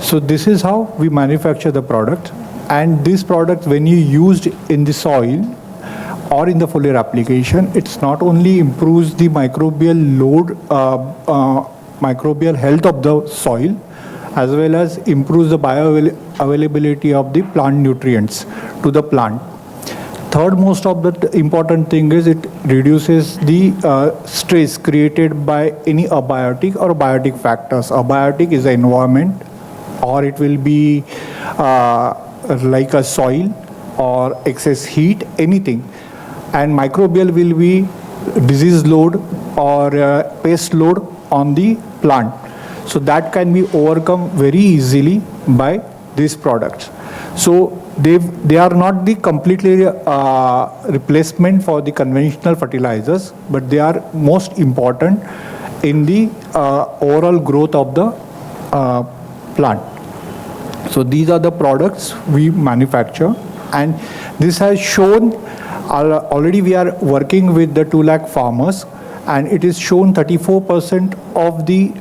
So this is how we manufacture the product. And this product, when you used in the soil or in the foliar application, it's not only improves the microbial load, microbial health of the soil, as well as improves the bioavailability of the plant nutrients to the plant. third most of the important thing is it reduces the stress created by any abiotic or biotic factors. Abiotic is the environment, or it will be like a soil or excess heat, anything. And microbial will be disease load or pest load on the plant. So that can be overcome very easily by these products. So they are not the completely replacement for the conventional fertilizers, but they are most important in the overall growth of the plant. So these are the products we manufacture, and this has shown already we are working with the 2 lakh farmers, and it is shown 34% of the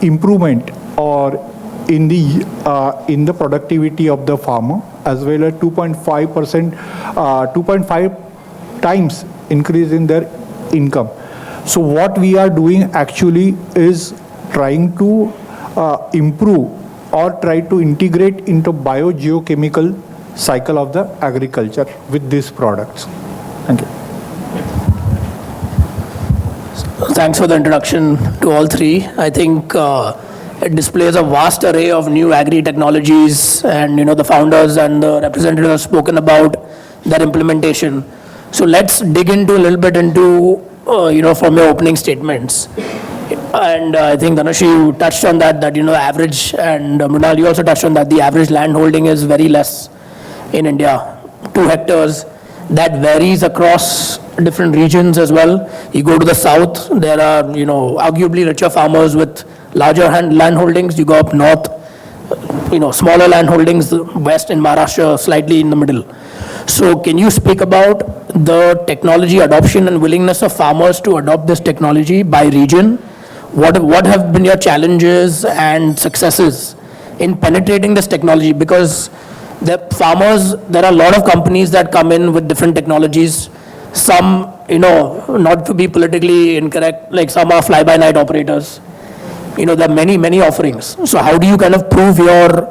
improvement or in the productivity of the farmer, as well as 2.5 times increase in their income. So what we are doing actually is trying to improve or try to integrate into biogeochemical cycle of the agriculture with these products. Thank you. Thanks for the introduction to all three. I think it displays a vast array of new agri-technologies, and the founders and the representatives have spoken about their implementation. So let's dig into a little bit into from your opening statements. And I think Dhanush, you touched on that average, and Mrinal, you also touched on that the average land holding is very less in India, 2 hectares. That varies across different regions as well. You go to the south, there are arguably richer farmers with larger land holdings. You go up north, smaller land holdings, west in Maharashtra, slightly in the middle. So can you speak about the technology adoption and willingness of farmers to adopt this technology by region? What have been your challenges and successes in penetrating this technology? Because the farmers, there are a lot of companies that come in with different technologies. Some, not to be politically incorrect, like some are fly-by-night operators. There are many offerings. So how do you kind of prove your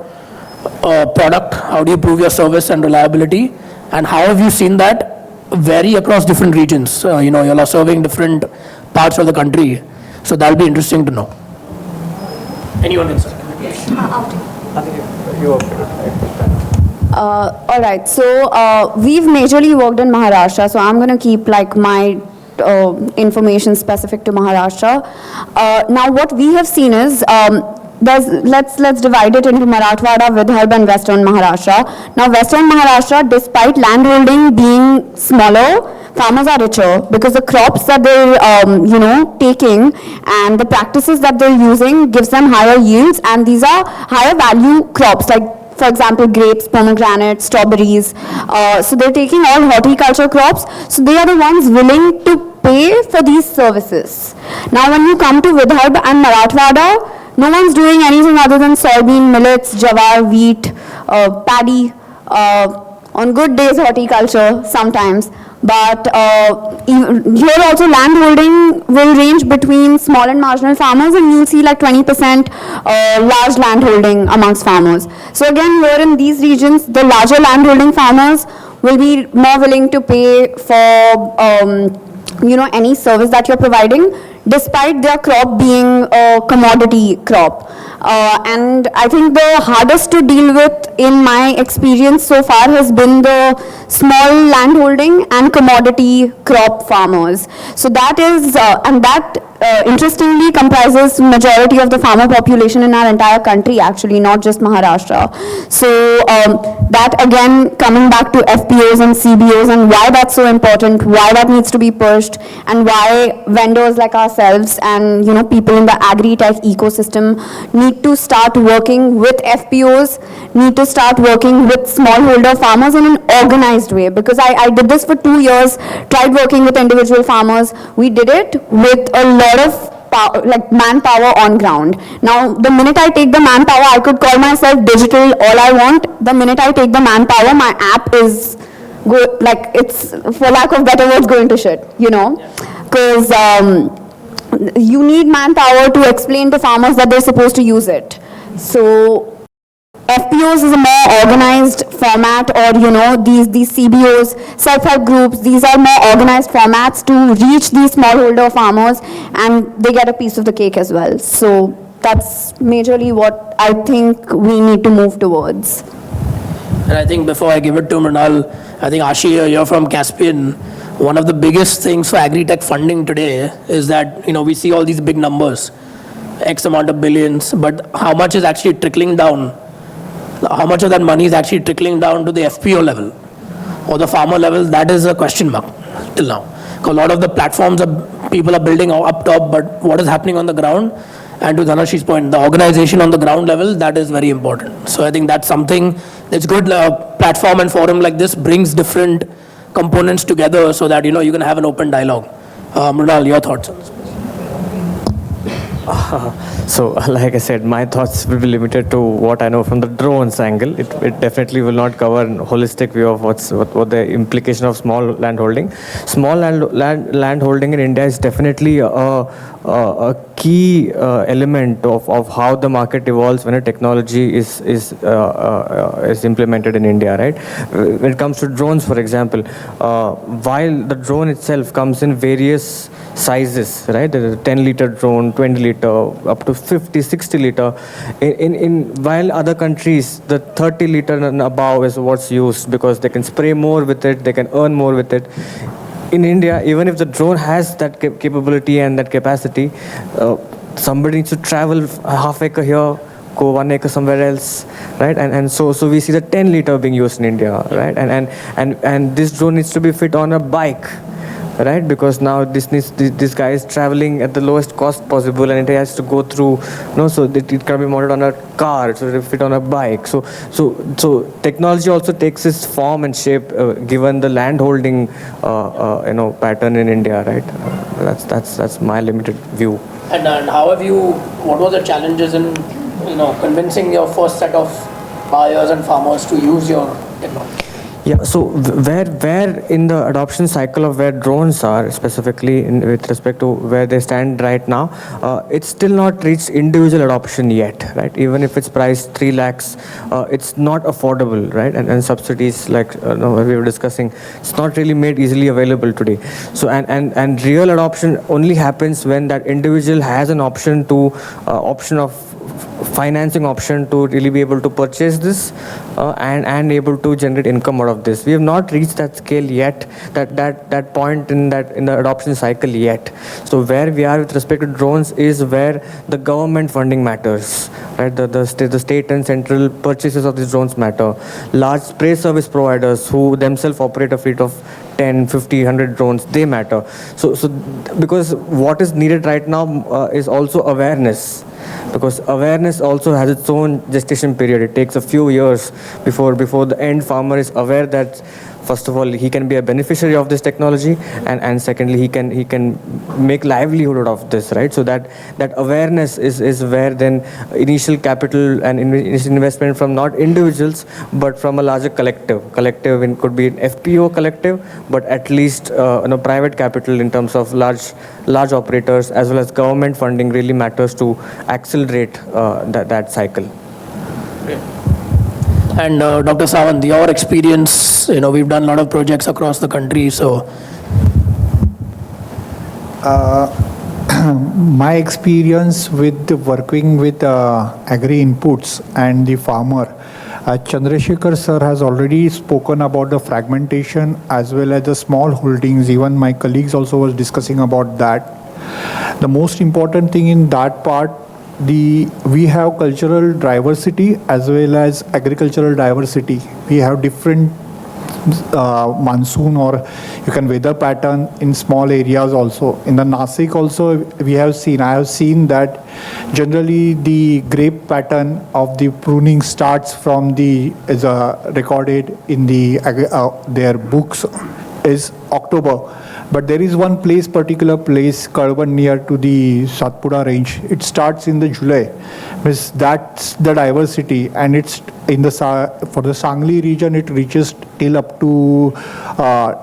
product? How do you prove your service and reliability? And how have you seen that vary across different regions? You are serving different parts of the country. So that'll be interesting to know. Anyone can start. All right, so we've majorly worked in Maharashtra, so I'm going to keep my information specific to Maharashtra. Now what we have seen is, let's divide it into Marathwada, Vidarbha and Western Maharashtra. Now Western Maharashtra, despite landholding being smaller, farmers are richer because the crops that they're taking and the practices that they're using gives them higher yields, and these are higher value crops, like for example grapes, pomegranates, strawberries. So they're taking all horticulture crops, so they are the ones willing to pay for these services. Now when you come to Vidarbha and Marathwada, no one's doing anything other than soybean, millets, jawar, wheat, paddy, on good days horticulture sometimes. But here also land holding will range between small and marginal farmers, and you'll see 20% large land holding amongst farmers. So again, here in these regions, the larger land holding farmers will be more willing to pay for any service that you're providing, despite their crop being a commodity crop. And I think the hardest to deal with in my experience so far has been the small landholding and commodity crop farmers. So that is, interestingly comprises majority of the farmer population in our entire country, actually, not just Maharashtra. So that again, coming back to FPOs and CBOs and why that's so important, why that needs to be pushed, and why vendors like ourselves and people in the agri-tech ecosystem need to start working with FPOs, need to start working with smallholder farmers in an organized way. Because I did this for 2 years, tried working with individual farmers. We did it with a lot of manpower on ground. Now, the minute I take the manpower, I could call myself digital all I want. The minute I take the manpower, my app is it's, for lack of better words, going to shit, because you need manpower to explain to farmers that they're supposed to use it. So FPOs is a more organized format, or these CBOs, self-help groups, these are more organized formats to reach these smallholder farmers, and they get a piece of the cake as well. So that's majorly what I think we need to move towards. And I think before I give it to Mrinal, I think Ashi, you're from Caspian. One of the biggest things for agri-tech funding today is that, we see all these big numbers, X amount of billions, but how much is actually trickling down? How much of that money is actually trickling down to the FPO level or the farmer level? That is a question mark till now. Because a lot of the platforms people are building up top, but what is happening on the ground? And to Dhanashi's point, the organization on the ground level, that is very important. So I think that's something that's good. Platform and forum like this brings different components together so that, you can have an open dialogue. Mrinal, your thoughts on this? So, like I said, my thoughts will be limited to what I know from the drones angle. It definitely will not cover a holistic view of what the implication of small land holding. Small land holding in India is definitely a key element of how the market evolves when a technology is implemented in India, right? When it comes to drones, for example, while the drone itself comes in various sizes, right? There's a 10-liter drone, 20-liter, up to 50, 60-liter. While other countries, the 30-liter and above is what's used because they can spray more with it, they can earn more with it. In India, even if the drone has that capability and that capacity, somebody needs to travel a half acre here, go 1 acre somewhere else, right? And so we see the 10-liter being used in India, right? And this drone needs to be fit on a bike, right? Because now this guy is traveling at the lowest cost possible, and it has to go through, so it can be mounted on a car, so it fit on a bike. So technology also takes its form and shape given the land holding, pattern in India, right? That's my limited view. And what were the challenges in, convincing your first set of buyers and farmers to use your technology? Yeah, so where in the adoption cycle of where drones are, specifically with respect to where they stand right now, it's still not reached individual adoption yet, right? Even if it's priced 3 lakhs, it's not affordable, right? And subsidies, like we were discussing, it's not really made easily available today. So and real adoption only happens when that individual has an option of financing option to really be able to purchase this and able to generate income out of this. We have not reached that scale yet, that point in the adoption cycle yet. So where we are with respect to drones is where the government funding matters, right? The state and central purchases of these drones matter. Large spray service providers who themselves operate a fleet of 10, 50, 100 drones, they matter. So because what is needed right now is also awareness. Because awareness also has its own gestation period. It takes a few years before the end farmer is aware that, first of all, he can be a beneficiary of this technology, and secondly, he can make livelihood out of this, right? So that awareness is where then initial capital and initial investment from not individuals, but from a larger collective. Collective could be an FPO collective, but at least private capital in terms of large operators as well as government funding really matters to accelerate that cycle. Great. And Dr. Sawant, your experience, we've done a lot of projects across the country, so. My experience with working with agri inputs and the farmer, Chandrasekhar sir has already spoken about the fragmentation as well as the small holdings. Even my colleagues also was discussing about that. The most important thing in that part, we have cultural diversity as well as agricultural diversity. We have different monsoon or weather pattern in small areas also. In the Nasik also I have seen that generally the grape pattern of the pruning starts from is recorded in their books is October. But there is one particular place, Karban, near to the Satpura range. It starts in the July. That's the diversity, and it's for the Sangli region, it reaches till up to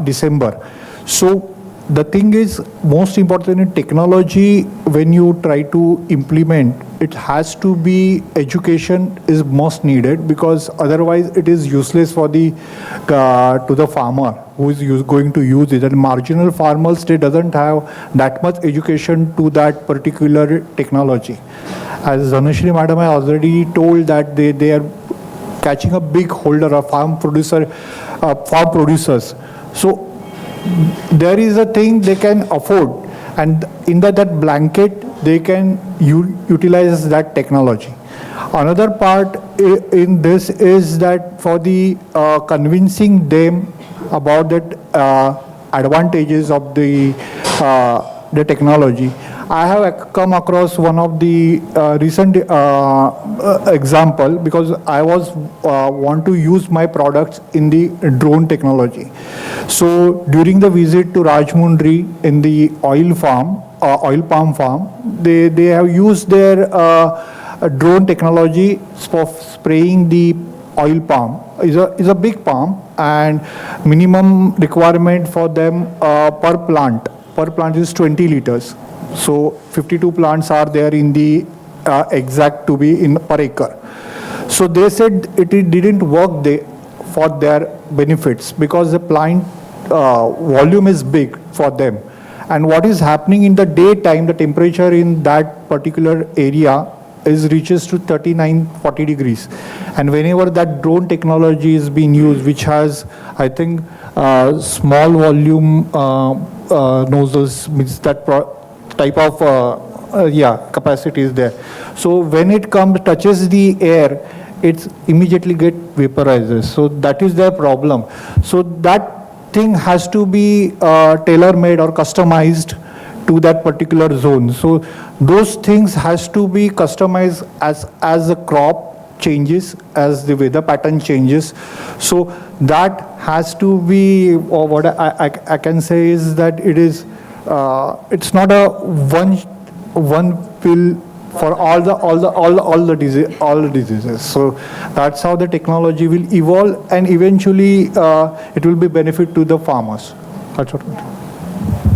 December. So the thing is, most important in technology, when you try to implement it has to be, education is most needed, because otherwise it is useless for the to the farmer who is going to use it. And marginal farmer still doesn't have that much education to that particular technology. As Dhanashri madam has already told, that they are catching a big holder of farm producers. So there is a thing they can afford, and in that blanket they can utilize that technology. Another part in this is that for the convincing them about that advantages of the technology, I have come across one of the recent example, because I want to use my products in the drone technology. So during the visit to Rajmundry in the oil palm farm, they have used their drone technology for spraying the oil palm. Is a big palm, and minimum requirement for them per plant is 20 liters. So 52 plants are there in the exact to be in per acre. So they said it didn't work for their benefits, because the plant volume is big for them. And what is happening in the daytime, the temperature in that particular area reaches to 39-40 degrees. And whenever that drone technology is being used, which has, I think, small volume nozzles, means that type of capacity is there. So when it touches the air, it immediately get vaporizes. So that is their problem. So that thing has to be tailor-made or customized to that particular zone. So those things has to be customized as the crop changes, as the weather pattern changes. So that has to be, or what I can say is that it's not a one pill for all the diseases. So that's how the technology will evolve, and eventually it will be benefit to the farmers. That's what.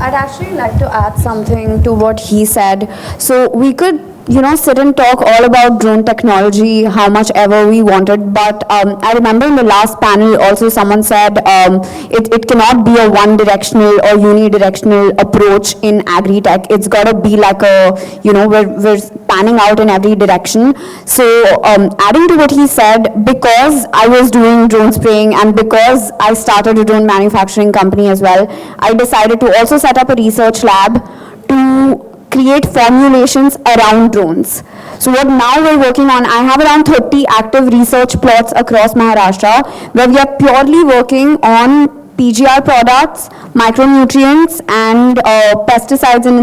I'd actually like to add something to what he said. So we could, sit and talk all about drone technology, how much ever we wanted. But I remember in the last panel also someone said it cannot be a one-directional or unidirectional approach in agri-tech. It's got to be like we're panning out in every direction. So adding to what he said, because I was doing drone spraying and because I started a drone manufacturing company as well, I decided to also set up a research lab to create formulations around drones. So what now we're working on, I have around 30 active research plots across Maharashtra where we are purely working on PGR products, micronutrients, and pesticides and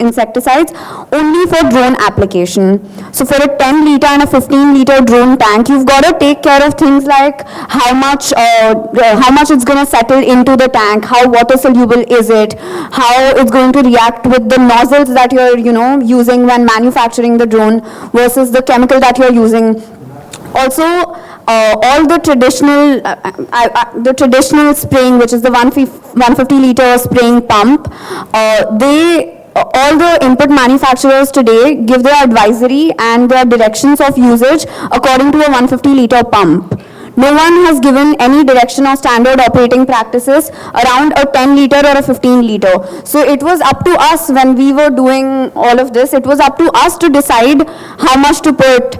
insecticides only for drone application. So for a 10 liter and a 15 liter drone tank, you've got to take care of things like how much it's going to settle into the tank, how water soluble is it, how it's going to react with the nozzles that you're using when manufacturing the drone versus the chemical that you're using. Also, all the traditional spraying, which is the 150 liter spraying pump, all the input manufacturers today give their advisory and their directions of usage according to a 150 liter pump. No one has given any direction or standard operating practices around a 10 liter or a 15 liter. So it was up to us when we were doing all of this, it was up to us to decide how much to put.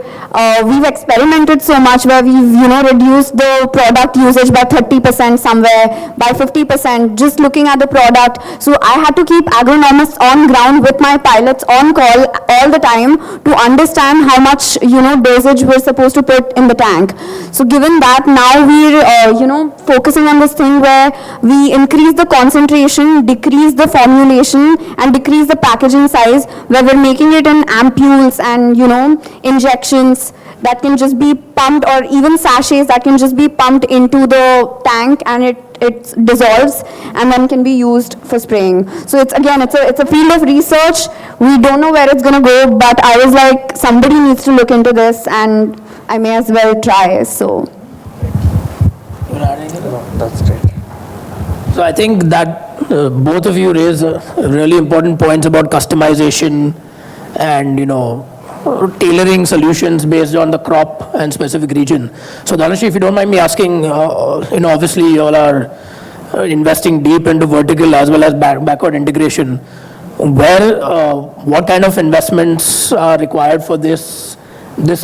We've experimented so much where we've reduced the product usage by 30% somewhere, by 50%, just looking at the product. So I had to keep agronomists on ground with my pilots on call all the time to understand how much dosage we're supposed to put in the tank. So given that, now we're focusing on this thing where we increase the concentration, decrease the formulation, and decrease the packaging size, where we're making it in ampules and injections that can just be pumped, or even sachets that can just be pumped into the tank and it dissolves and then can be used for spraying. So it's a field of research. We don't know where it's going to go, but I was like, somebody needs to look into this and I may as well try. So that's great. So I think that both of you raise really important points about customization and tailoring solutions based on the crop and specific region. So Dhanashree, if you don't mind me asking, obviously you all are investing deep into vertical as well as backward integration. What kind of investments are required for this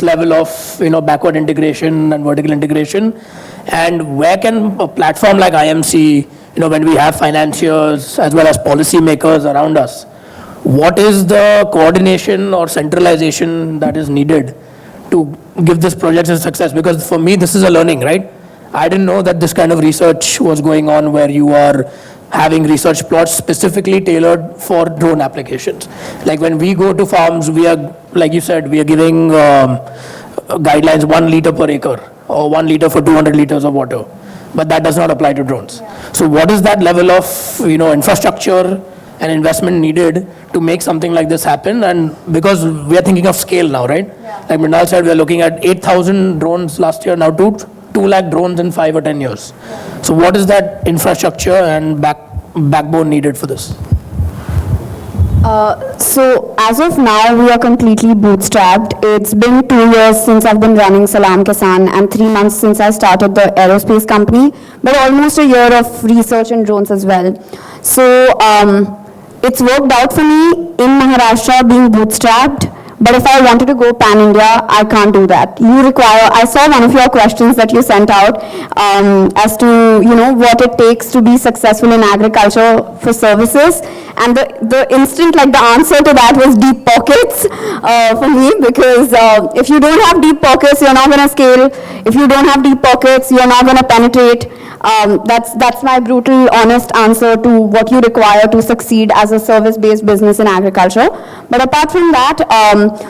level of backward integration and vertical integration, and where can a platform like IMC, when we have financiers as well as policy makers around us, what is the coordination or centralization that is needed to give this project a success? Because for me this is a learning, right? I didn't know that this kind of research was going on, where you are having research plots specifically tailored for drone applications. Like when we go to farms, we are, like you said, we are giving guidelines 1 liter per acre or 1 liter for 200 liters of water, but that does not apply to drones. So what is that level of infrastructure and investment needed to make something like this happen? And because we are thinking of scale now, right? Like Mrinal said, we are looking at 8,000 drones last year, now 2 lakh drones in 5 or 10 years. So what is that infrastructure and backbone needed for this? So as of now, we are completely bootstrapped. It's been 2 years since I've been running Salam Kisan and 3 months since I started the aerospace company, but almost a year of research in drones as well. So it's worked out for me in Maharashtra being bootstrapped. But if I wanted to go pan-India, I can't do that. I saw one of your questions that you sent out as to, what it takes to be successful in agriculture for services. And the instant, the answer to that was deep pockets for me, because if you don't have deep pockets, you're not going to scale. If you don't have deep pockets, you're not going to penetrate. That's my brutal, honest answer to what you require to succeed as a service-based business in agriculture. But apart from that,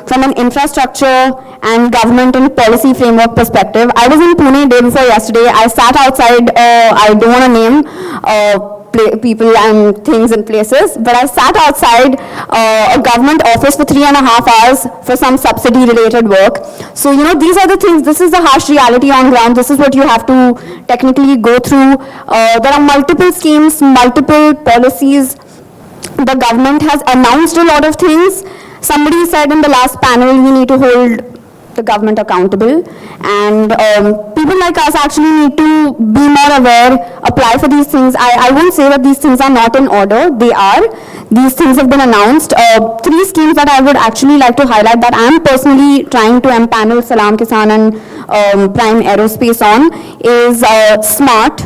from an infrastructure and government and policy framework perspective, I was in Pune day before yesterday. I sat outside, I don't want to name people and things and places, but I sat outside a government office for 3.5 hours for some subsidy related work. So, these are the things, this is the harsh reality on ground. This is what you have to technically go through. There are multiple schemes, multiple policies. The government has announced a lot of things. Somebody said in the last panel, we need to hold the government accountable, and people like us actually need to be more aware, apply for these things. I won't say that these things are not in order. They are. These things have been announced. 3 schemes that I would actually like to highlight that I'm personally trying to empanel Salam Kisan and Prime Aerospace on is SMART,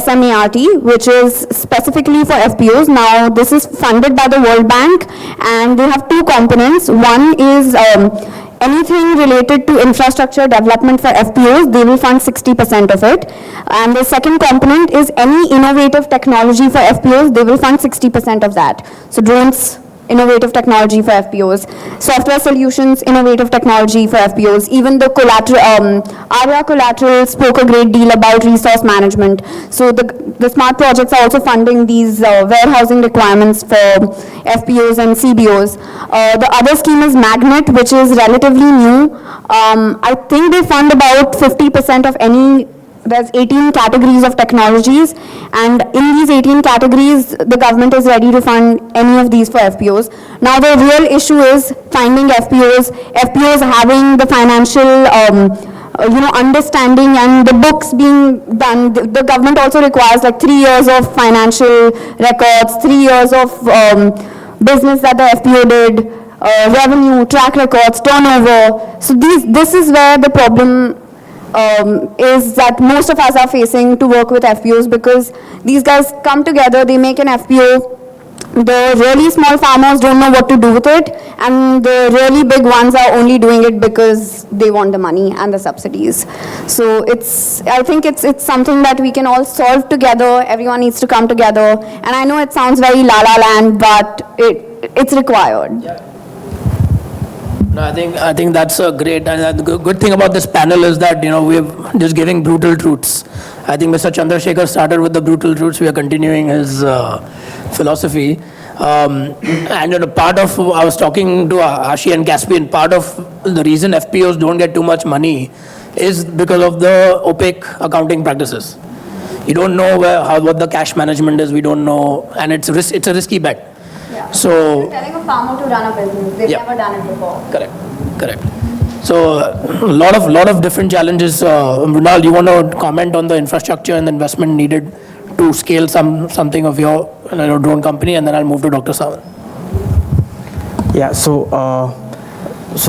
SMART, which is specifically for FPOs. Now, this is funded by the World Bank, and they have 2 components. One is anything related to infrastructure development for FPOs, they will fund 60% of it. And the second component is any innovative technology for FPOs, they will fund 60% of that. So drones, innovative technology for FPOs, software solutions, innovative technology for FPOs, even the collateral, ARIA collateral spoke a great deal about resource management. So the smart projects are also funding these warehousing requirements for FPOs and CBOs. The other scheme is Magnet, which is relatively new. I think they fund about 50% of any. There's 18 categories of technologies, and in these 18 categories, the government is ready to fund any of these for FPOs. Now, the real issue is finding FPOs having the financial, understanding and the books being done. The government also requires 3 years of financial records, 3 years of business that the FPO did, revenue, track records, turnover. So this is where the problem is that most of us are facing to work with FPOs, because these guys come together, they make an FPO, the really small farmers don't know what to do with it, and the really big ones are only doing it because they want the money and the subsidies. So I think it's something that we can all solve together. Everyone needs to come together, and I know it sounds very la-la land, but it's required. Yeah. No, I think that's a great, and the good thing about this panel is that, we're just giving brutal truths. I think Mr. Chandrasekhar started with the brutal truths. We are continuing his philosophy. And part of, I was talking to Ashi and Caspian, part of the reason FPOs don't get too much money is because of the opaque accounting practices. You don't know what the cash management is, we don't know, and it's a risky bet. So, Telling a farmer to run a business, they've never done it before. correct. So, a lot of different challenges. Mrunal, you want to comment on the infrastructure and the investment needed to scale something of your drone company, and then I'll move to Dr. Sawant. Yeah, so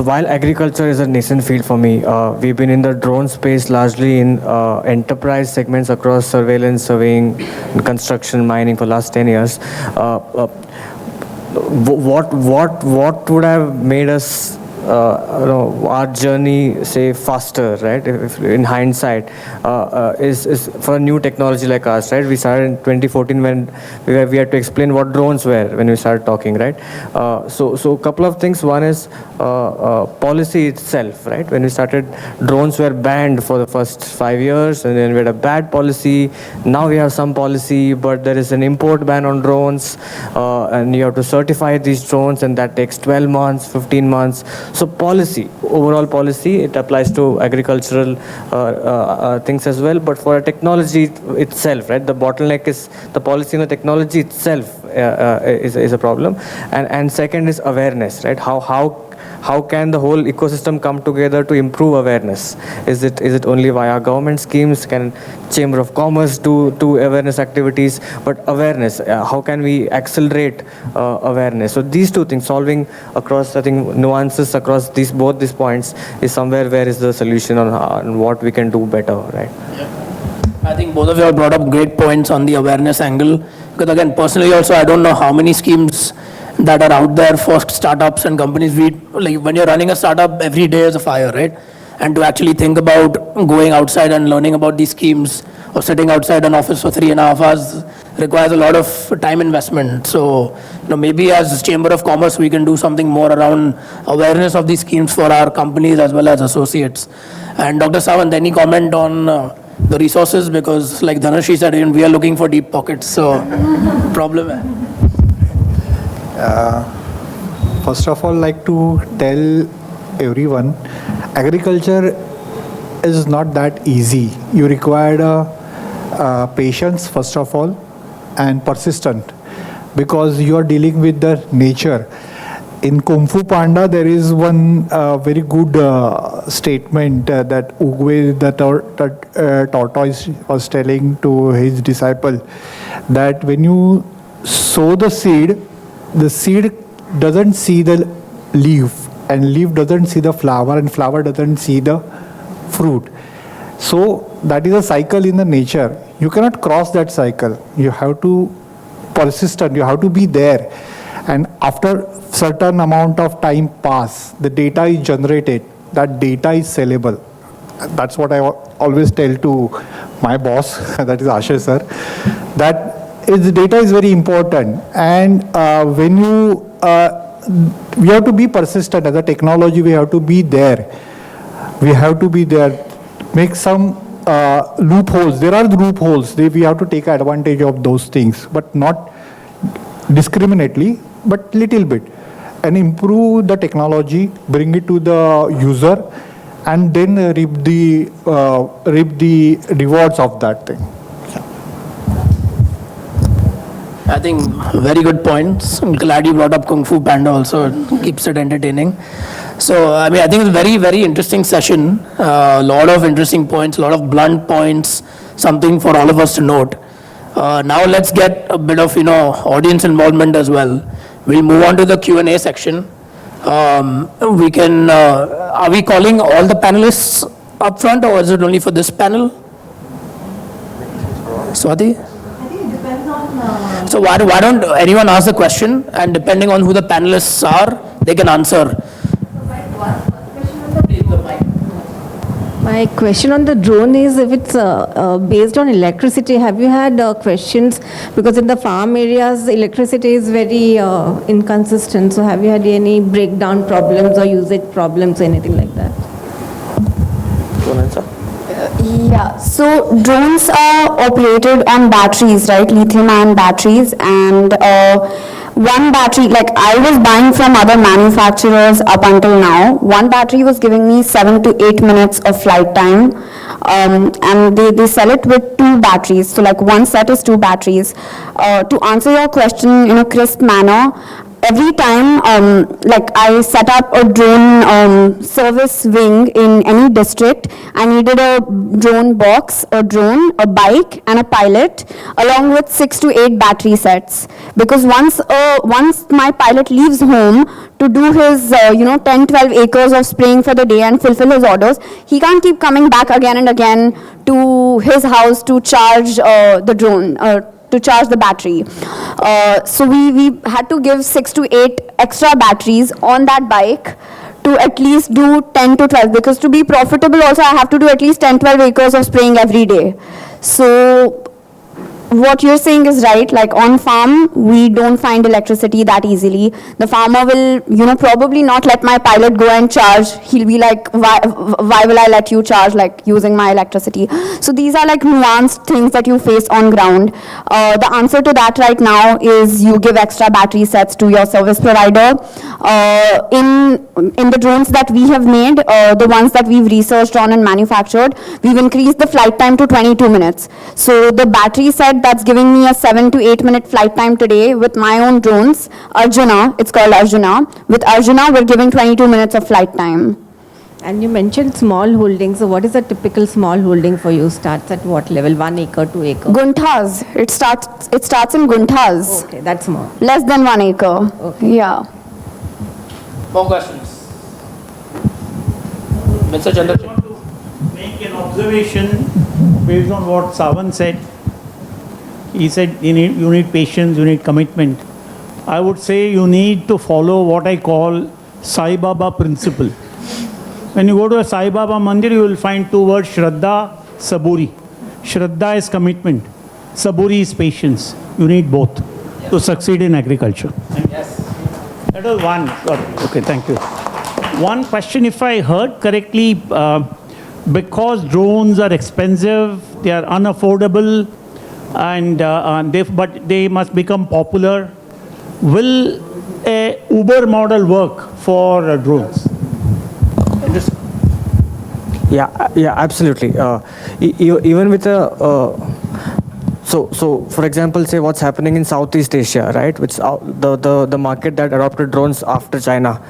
while agriculture is a nascent field for me, we've been in the drone space largely in enterprise segments across surveillance, surveying, construction, mining for last 10 years. What would have made us our journey, say, faster, right? If in hindsight, is for a new technology like us, right? We started in 2014 when we had to explain what drones were when we started talking, right? So a couple of things. One is policy itself, right? When we started, drones were banned for the first 5 years, and then we had a bad policy. Now we have some policy, but there is an import ban on drones, and you have to certify these drones, and that takes 12 months, 15 months. So policy, overall policy, it applies to agricultural things as well, but for a technology itself, right? The bottleneck is the policy and the technology itself is a problem. And second is awareness, right? How can the whole ecosystem come together to improve awareness? Is it only via government schemes? Can Chamber of Commerce do awareness activities? But awareness, how can we accelerate awareness? So these two things, solving across, I think, nuances across both these points is somewhere where is the solution on what we can do better, right? I think both of you have brought up great points on the awareness angle. Because again, personally also, I don't know how many schemes that are out there for startups and companies. Like when you're running a startup, every day is a fire, right? And to actually think about going outside and learning about these schemes or sitting outside an office for 3.5 hours requires a lot of time investment. So, maybe as Chamber of Commerce, we can do something more around awareness of these schemes for our companies as well as associates. And Dr. Sawant, any comment on the resources? Because like Dhanashree said, we are looking for deep pockets. So, problem. First of all, like to tell everyone, agriculture is not that easy. You require patience, first of all, and persistent, because you are dealing with the nature. In Kung Fu Panda, there is one very good statement that Oogway, the tortoise, was telling to his disciple, that when you sow the seed doesn't see the leaf, and leaf doesn't see the flower, and flower doesn't see the fruit. So that is a cycle in the nature. You cannot cross that cycle. You have to persistent, you have to be there. And after certain amount of time pass, the data is generated. That data is sellable. That's what I always tell to my boss, that is Ashish sir, that the data is very important. And when we have to be persistent as a technology, we have to be there. We have to be there. Make some loopholes. There are loopholes. We have to take advantage of those things, but not discriminately, but little bit. And improve the technology, bring it to the user, and then reap the rewards of that thing. I think very good points. I'm glad you brought up Kung Fu Panda also. It keeps it entertaining. So, I think it's a very, very interesting session. A lot of interesting points, a lot of blunt points, something for all of us to note. Now let's get a bit of, audience involvement as well. We'll move on to the Q&A section. Are we calling all the panelists up front, or is it only for this panel? Swati? So why don't anyone ask the question, and depending on who the panelists are, they can answer. My question on the drone is, if it's based on electricity, have you had questions? Because in the farm areas, electricity is very inconsistent. So have you had any breakdown problems or usage problems or anything like that? Yeah, so drones are operated on batteries, right? Lithium-ion batteries, and one battery, like I was buying from other manufacturers up until now, one battery was giving me 7 to 8 minutes of flight time, and they sell it with 2 batteries, so like one set is 2 batteries. To answer your question in a crisp manner, every time, like I set up a drone service wing in any district, I needed a drone box, a drone, a bike, and a pilot, along with 6 to 8 battery sets. Because once my pilot leaves home to do his 10-12 acres of spraying for the day and fulfill his orders, he can't keep coming back again and again to his house to charge the drone, to charge the battery. So we had to give 6 to 8 extra batteries on that bike to at least do 10 to 12, because to be profitable also I have to do at least 10-12 acres of spraying every day. So what you're saying is right, like on farm, we don't find electricity that easily. The farmer will, probably not let my pilot go and charge. He'll be like, why will I let you charge, like using my electricity? So these are like nuanced things that you face on ground. The answer to that right now is you give extra battery sets to your service provider. In the drones that we have made, the ones that we've researched on and manufactured, we've increased the flight time to 22 minutes. So the battery set that's giving me a 7 to 8 minute flight time today with my own drones, Arjuna, it's called Arjuna. With Arjuna, we're giving 22 minutes of flight time. And you mentioned small holdings. So what is a typical small holding for you? Starts at what level? 1 acre, 2 acre? Gunthas. It starts in gunthas. Okay, that's small. Less than 1 acre. Okay. Yeah. More questions? Mr. Chandrasekhar. I want to make an observation based on what Savan said. He said you need patience, you need commitment. I would say you need to follow what I call Sai Baba principle. When you go to a Sai Baba mandir, you will find 2 words, Shraddha, Saburi. Shraddha is commitment. Saburi is patience. You need both to succeed in agriculture. Yes. That was one. Okay, thank you. One question, if I heard correctly, because drones are expensive, they are unaffordable, and but they must become popular. Will a Uber model work for drones? Yeah, absolutely. Even with a so for example, say what's happening in Southeast Asia, right? Which the market that adopted drones after China.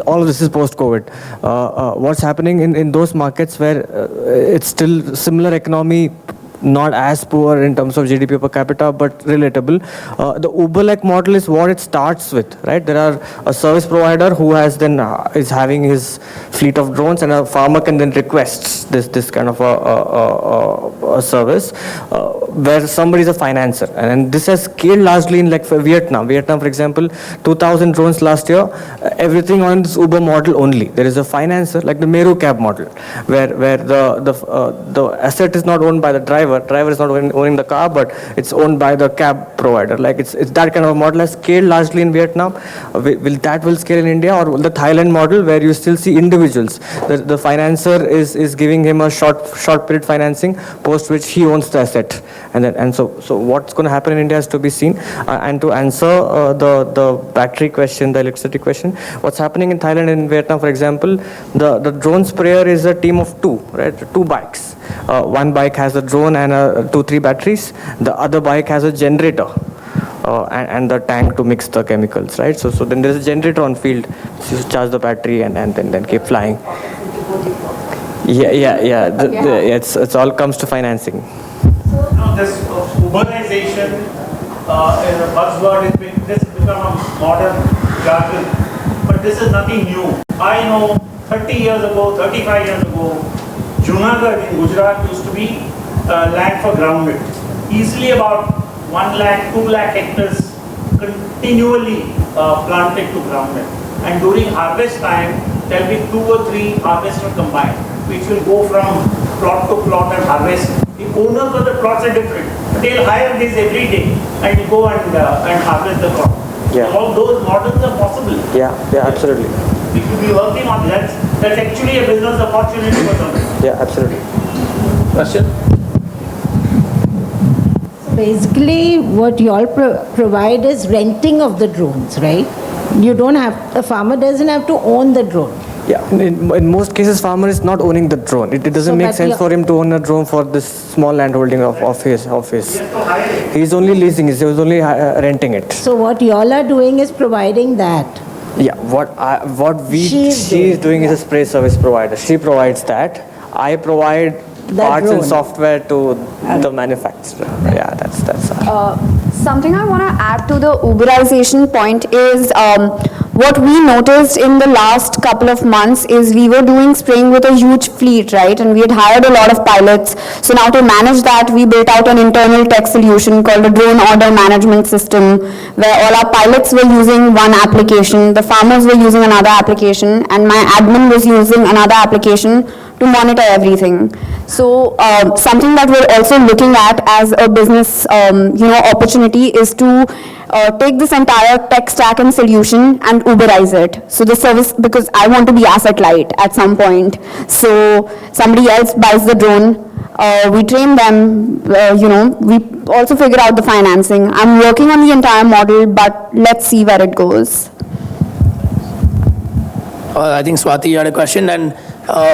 All of this is post-COVID. What's happening in those markets where it's still similar economy, not as poor in terms of GDP per capita, but relatable. The Uber-like model is what it starts with, right? There are a service provider who has then is having his fleet of drones, and a farmer can then request this kind of a service where somebody is a financer, and this has scaled largely in like for Vietnam. Vietnam, for example, 2,000 drones last year. Everything on this Uber model only. There is a financer like the Meru cab model, where the asset is not owned by the driver. Driver is not owning the car, but it's owned by the cab provider. Like it's that kind of a model has scaled largely in Vietnam. Will scale in India, or the Thailand model where you still see individuals? The financer is giving him a short period financing, post which he owns the asset, and so what's going to happen in India has to be seen. And to answer the battery question, the electricity question, what's happening in Thailand and Vietnam, for example, the drone sprayer is a team of 2, right? 2 bikes. One bike has a drone and 2-3 batteries. The other bike has a generator and the tank to mix the chemicals, right? So then there's a generator on field. So you charge the battery and then keep flying. Yeah. It's all comes to financing. Now this urbanization is a buzzword. This has become a modern jargon, but this is nothing new. I know 30 years ago, 35 years ago, Junagadh in Gujarat used to be land for groundnut. Easily about 1 lakh, 2 lakh hectares continually planted to groundnut. And during harvest time, there will be 2 or 3 harvesters combined, which will go from plot to plot and harvest. The owners of the plots are different. They'll hire these every day and go and harvest the crop. Yeah. So all those models are possible. Yeah, absolutely. We could be working on that. That's actually a business opportunity for them. Yeah, absolutely. Question? Basically, what you all provide is renting of the drones, right? You don't have, a farmer doesn't have to own the drone. Yeah, in most cases, farmer is not owning the drone. It doesn't make sense for him to own a drone for this small land holding of his. He's only leasing it. He's only renting it. So what y'all are doing is providing that. Yeah, she is doing is a spray service provider. She provides that. I provide parts and software to the manufacturer. Yeah, that's Something I want to add to the Uberization point is what we noticed in the last couple of months is we were doing spraying with a huge fleet, right? And we had hired a lot of pilots. So now to manage that, we built out an internal tech solution called a drone order management system, where all our pilots were using one application, the farmers were using another application, and my admin was using another application to monitor everything. So something that we're also looking at as a business opportunity is to take this entire tech stack and solution and Uberize it. So the service, because I want to be asset light at some point. So somebody else buys the drone, we train them, we also figure out the financing. I'm working on the entire model, but let's see where it goes. I think Swati, you had a question, and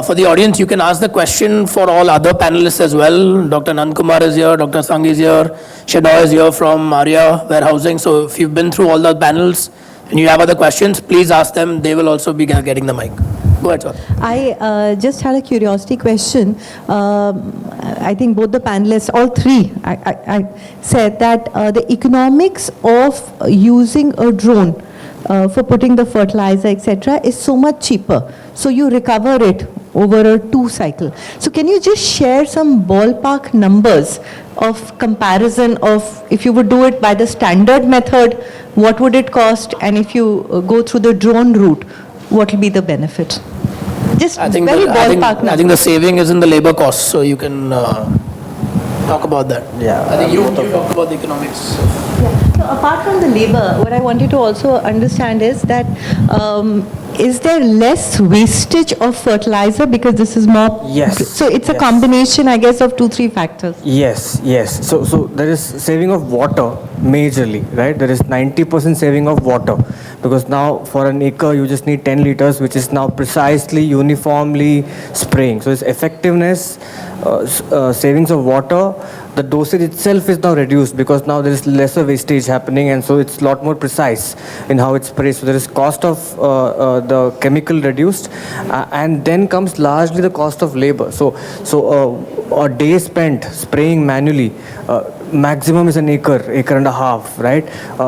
for the audience, you can ask the question for all other panelists as well. Dr. Nandkumar is here, Dr. Sang is here, Shenoy is here from Arya Warehousing. So if you've been through all the panels and you have other questions, please ask them. They will also be getting the mic. Go ahead, Swati. I just had a curiosity question. I think both the panelists, all three, I said that the economics of using a drone for putting the fertilizer, etc., is so much cheaper. So you recover it over a 2 cycle. So can you just share some ballpark numbers of comparison of if you would do it by the standard method, what would it cost? And if you go through the drone route, what will be the benefit? Just I think very ballpark numbers. I think the saving is in the labor cost, so you can talk about that. Yeah. I think you talk about the economics. So apart from the labor, what I wanted to also understand is that is there less wastage of fertilizer because this is more? Yes. So it's a combination, I guess, of 2-3 factors. Yes. So there is saving of water majorly, right? There is 90% saving of water, because now for an acre you just need 10 liters, which is now precisely uniformly spraying. So its effectiveness, savings of water, the dosage itself is now reduced because now there is lesser wastage happening, and so it's a lot more precise in how it's sprayed. So there is cost of the chemical reduced, and then comes largely the cost of labor. So a day spent spraying manually, maximum is an acre and a half, right?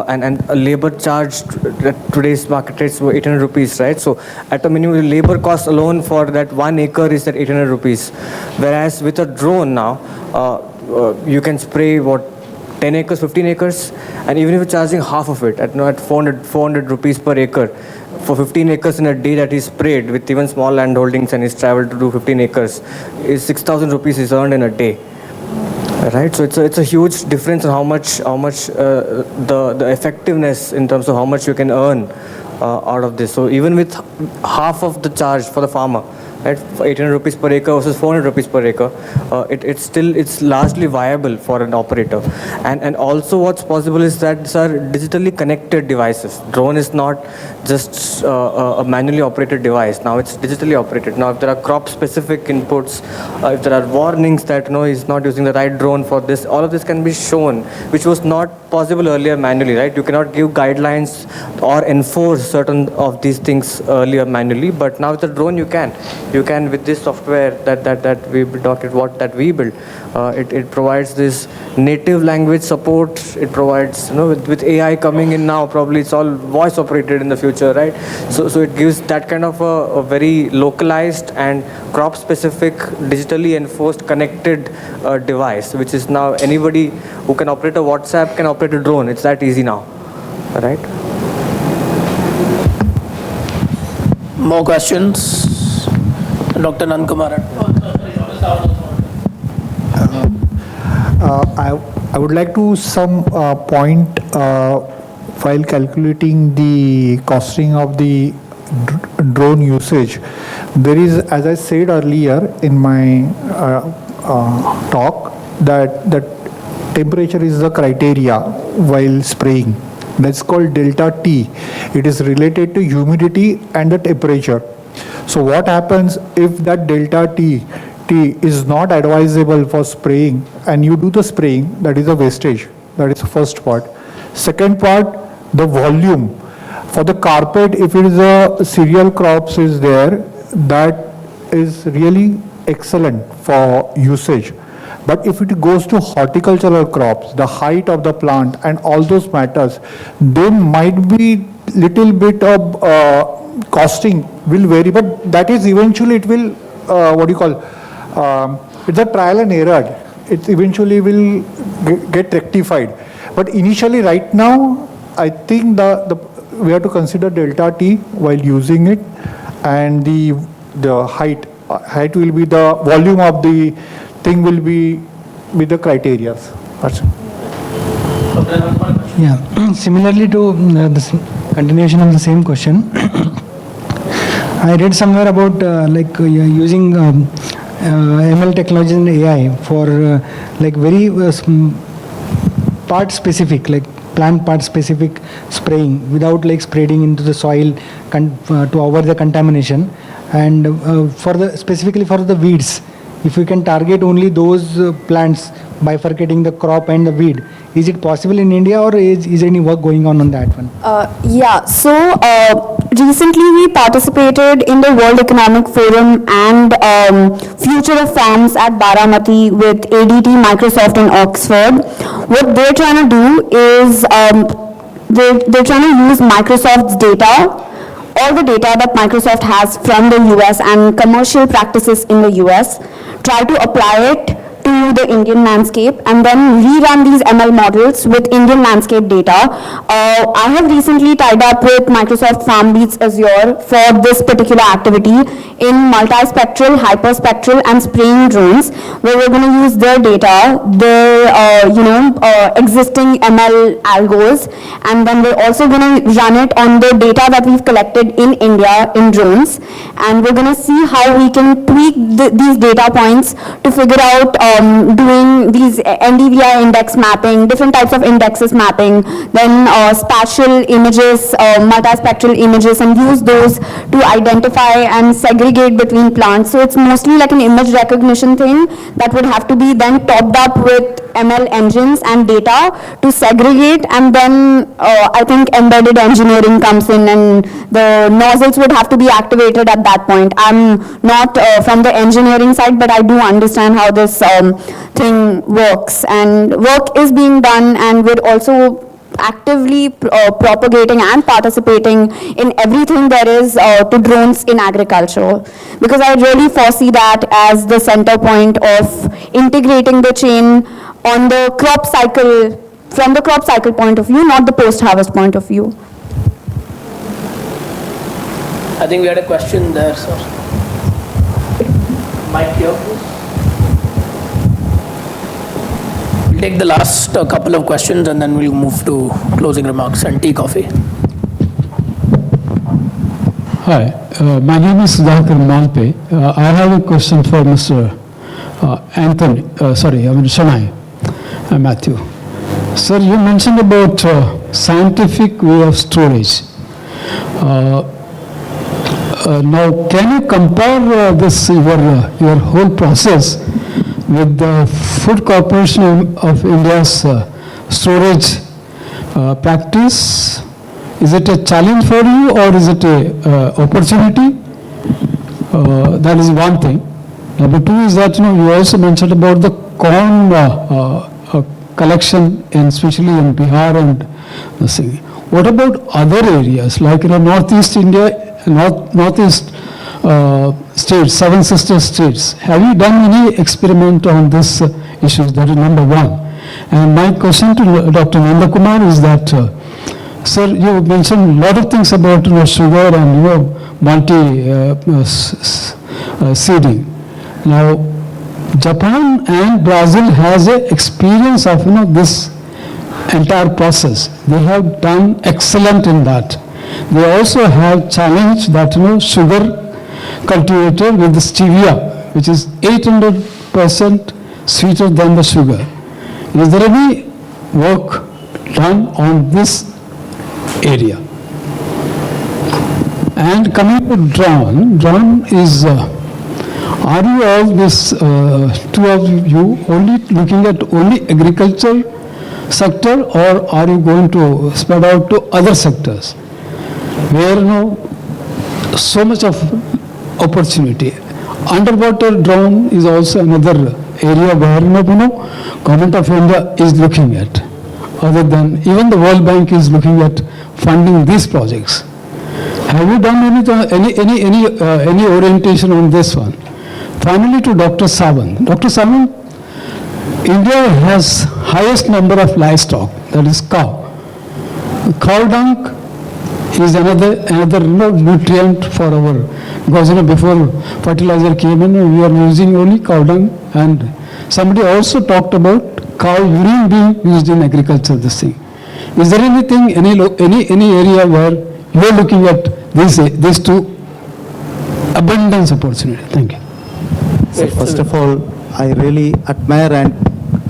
And a labor charge at today's market rates were 800 rupees, right? So at a minimum, the labor cost alone for that 1 acre is at 800 rupees. Whereas with a drone now, you can spray 10 acres, 15 acres, and even if you're charging half of it at 400 rupees per acre, for 15 acres in a day that is sprayed with even small land holdings and is traveled to do 15 acres, is 6,000 rupees is earned in a day. Right, so it's a huge difference in how much the effectiveness in terms of how much you can earn out of this. So even with half of the charge for the farmer, right, for 800 rupees per acre versus 400 rupees per acre, it's largely viable for an operator. And also what's possible is that these are digitally connected devices. Drone is not just a manually operated device. Now it's digitally operated. Now if there are crop specific inputs, if there are warnings that he's not using the right drone for this, all of this can be shown, which was not possible earlier manually, right? You cannot give guidelines or enforce certain of these things earlier manually, but now with the drone you can with this software that we built. It provides this native language support. It provides, with AI coming in now, probably it's all voice operated in the future, right? So it gives that kind of a very localized and crop specific, digitally enforced, connected device, which is now anybody who can operate a WhatsApp can operate a drone. It's that easy now, right? More questions? Dr. Nandkumar. I would like to some point while calculating the costing of the drone usage. There is, as I said earlier in my talk, that temperature is the criteria while spraying. That's called delta T. It is related to humidity and the temperature. So what happens if that delta T is not advisable for spraying and you do the spraying, that is a wastage. That is the first part. Second part, the volume. For the carpet, if it is a cereal crops is there, that is really excellent for usage. But if it goes to horticultural crops, the height of the plant and all those matters, then might be little bit of costing will vary, but that is eventually it will, it's a trial and error. It eventually will get rectified. But initially right now, I think we have to consider delta T while using it, and the height will be the volume of the thing will be with the criteria. Yeah, similarly to the continuation of the same question, I read somewhere about using ML technology and AI for very part specific, like plant part specific spraying without spreading into the soil to avoid the contamination, and specifically for the weeds, if we can target only those plants, bifurcating the crop and the weed, is it possible in India, or is any work going on that one? Yeah, so recently we participated in the World Economic Forum and Future of Farms at Baramati with ADT, Microsoft and Oxford. What they're trying to do is they're trying to use Microsoft's data, all the data that Microsoft has from the US and commercial practices in the US, try to apply it to the Indian landscape and then rerun these ML models with Indian landscape data. I have recently tied up with Microsoft FarmBeats Azure for this particular activity in multispectral, hyperspectral and spraying drones, where we're going to use their data, their existing ML algos, and then we're also going to run it on the data that we've collected in India in drones, and we're going to see how we can tweak these data points to figure out doing these NDVI index mapping, different types of indexes mapping, then spatial images, multispectral images, and use those to identify and segregate between plants. So it's mostly like an image recognition thing that would have to be then topped up with ML engines and data to segregate, and then I think embedded engineering comes in and the nozzles would have to be activated at that point. I'm not from the engineering side, but I do understand how this thing works, and work is being done, and we're also actively propagating and participating in everything there is to drones in agriculture, because I really foresee that as the center point of integrating the chain on the crop cycle, from the crop cycle point of view, not the post-harvest point of view. I think we had a question there, sir. Mic here, please. We'll take the last couple of questions and then we'll move to closing remarks and tea, coffee. Hi, my name is Sudhakar Malpe. I have a question for Mr. Shonai Matthew. Sir, you mentioned about scientific way of storage. Now, can you compare this your whole process with the Food Corporation of India's storage practice? Is it a challenge for you, or is it a opportunity? That is one thing. Number two is that you also mentioned about the corn collection, and especially in Bihar and the thing. What about other areas like Northeast India, Northeast states, seven sister states? Have you done any experiment on this issue? That is number one. And my question to Dr. Nandakumar is that, sir, you mentioned a lot of things about sugar and multi-seeding. Now, Japan and Brazil has a experience of this entire process. They have done excellent in that. They also have challenged that sugar cultivator with the stevia, which is 800% sweeter than the sugar. Is there any work done on this area. And coming to drone is, are you all this, two of you only looking at only agriculture sector, or are you going to spread out to other sectors where so much of opportunity? Underwater drone is also another area where Government of India is looking at. Other than even the World Bank is looking at funding these projects. Have you done any orientation on this one? Finally, to Dr. Sawant. Dr. Sawant, India has highest number of livestock, that is cow. Cow dung is another nutrient for our, because before fertilizer came in, we are using only cow dung, and somebody also talked about cow urine being used in agriculture, this thing. Is there anything, any area where you are looking at these two abundance opportunity? Thank you. So first of all, I really admire and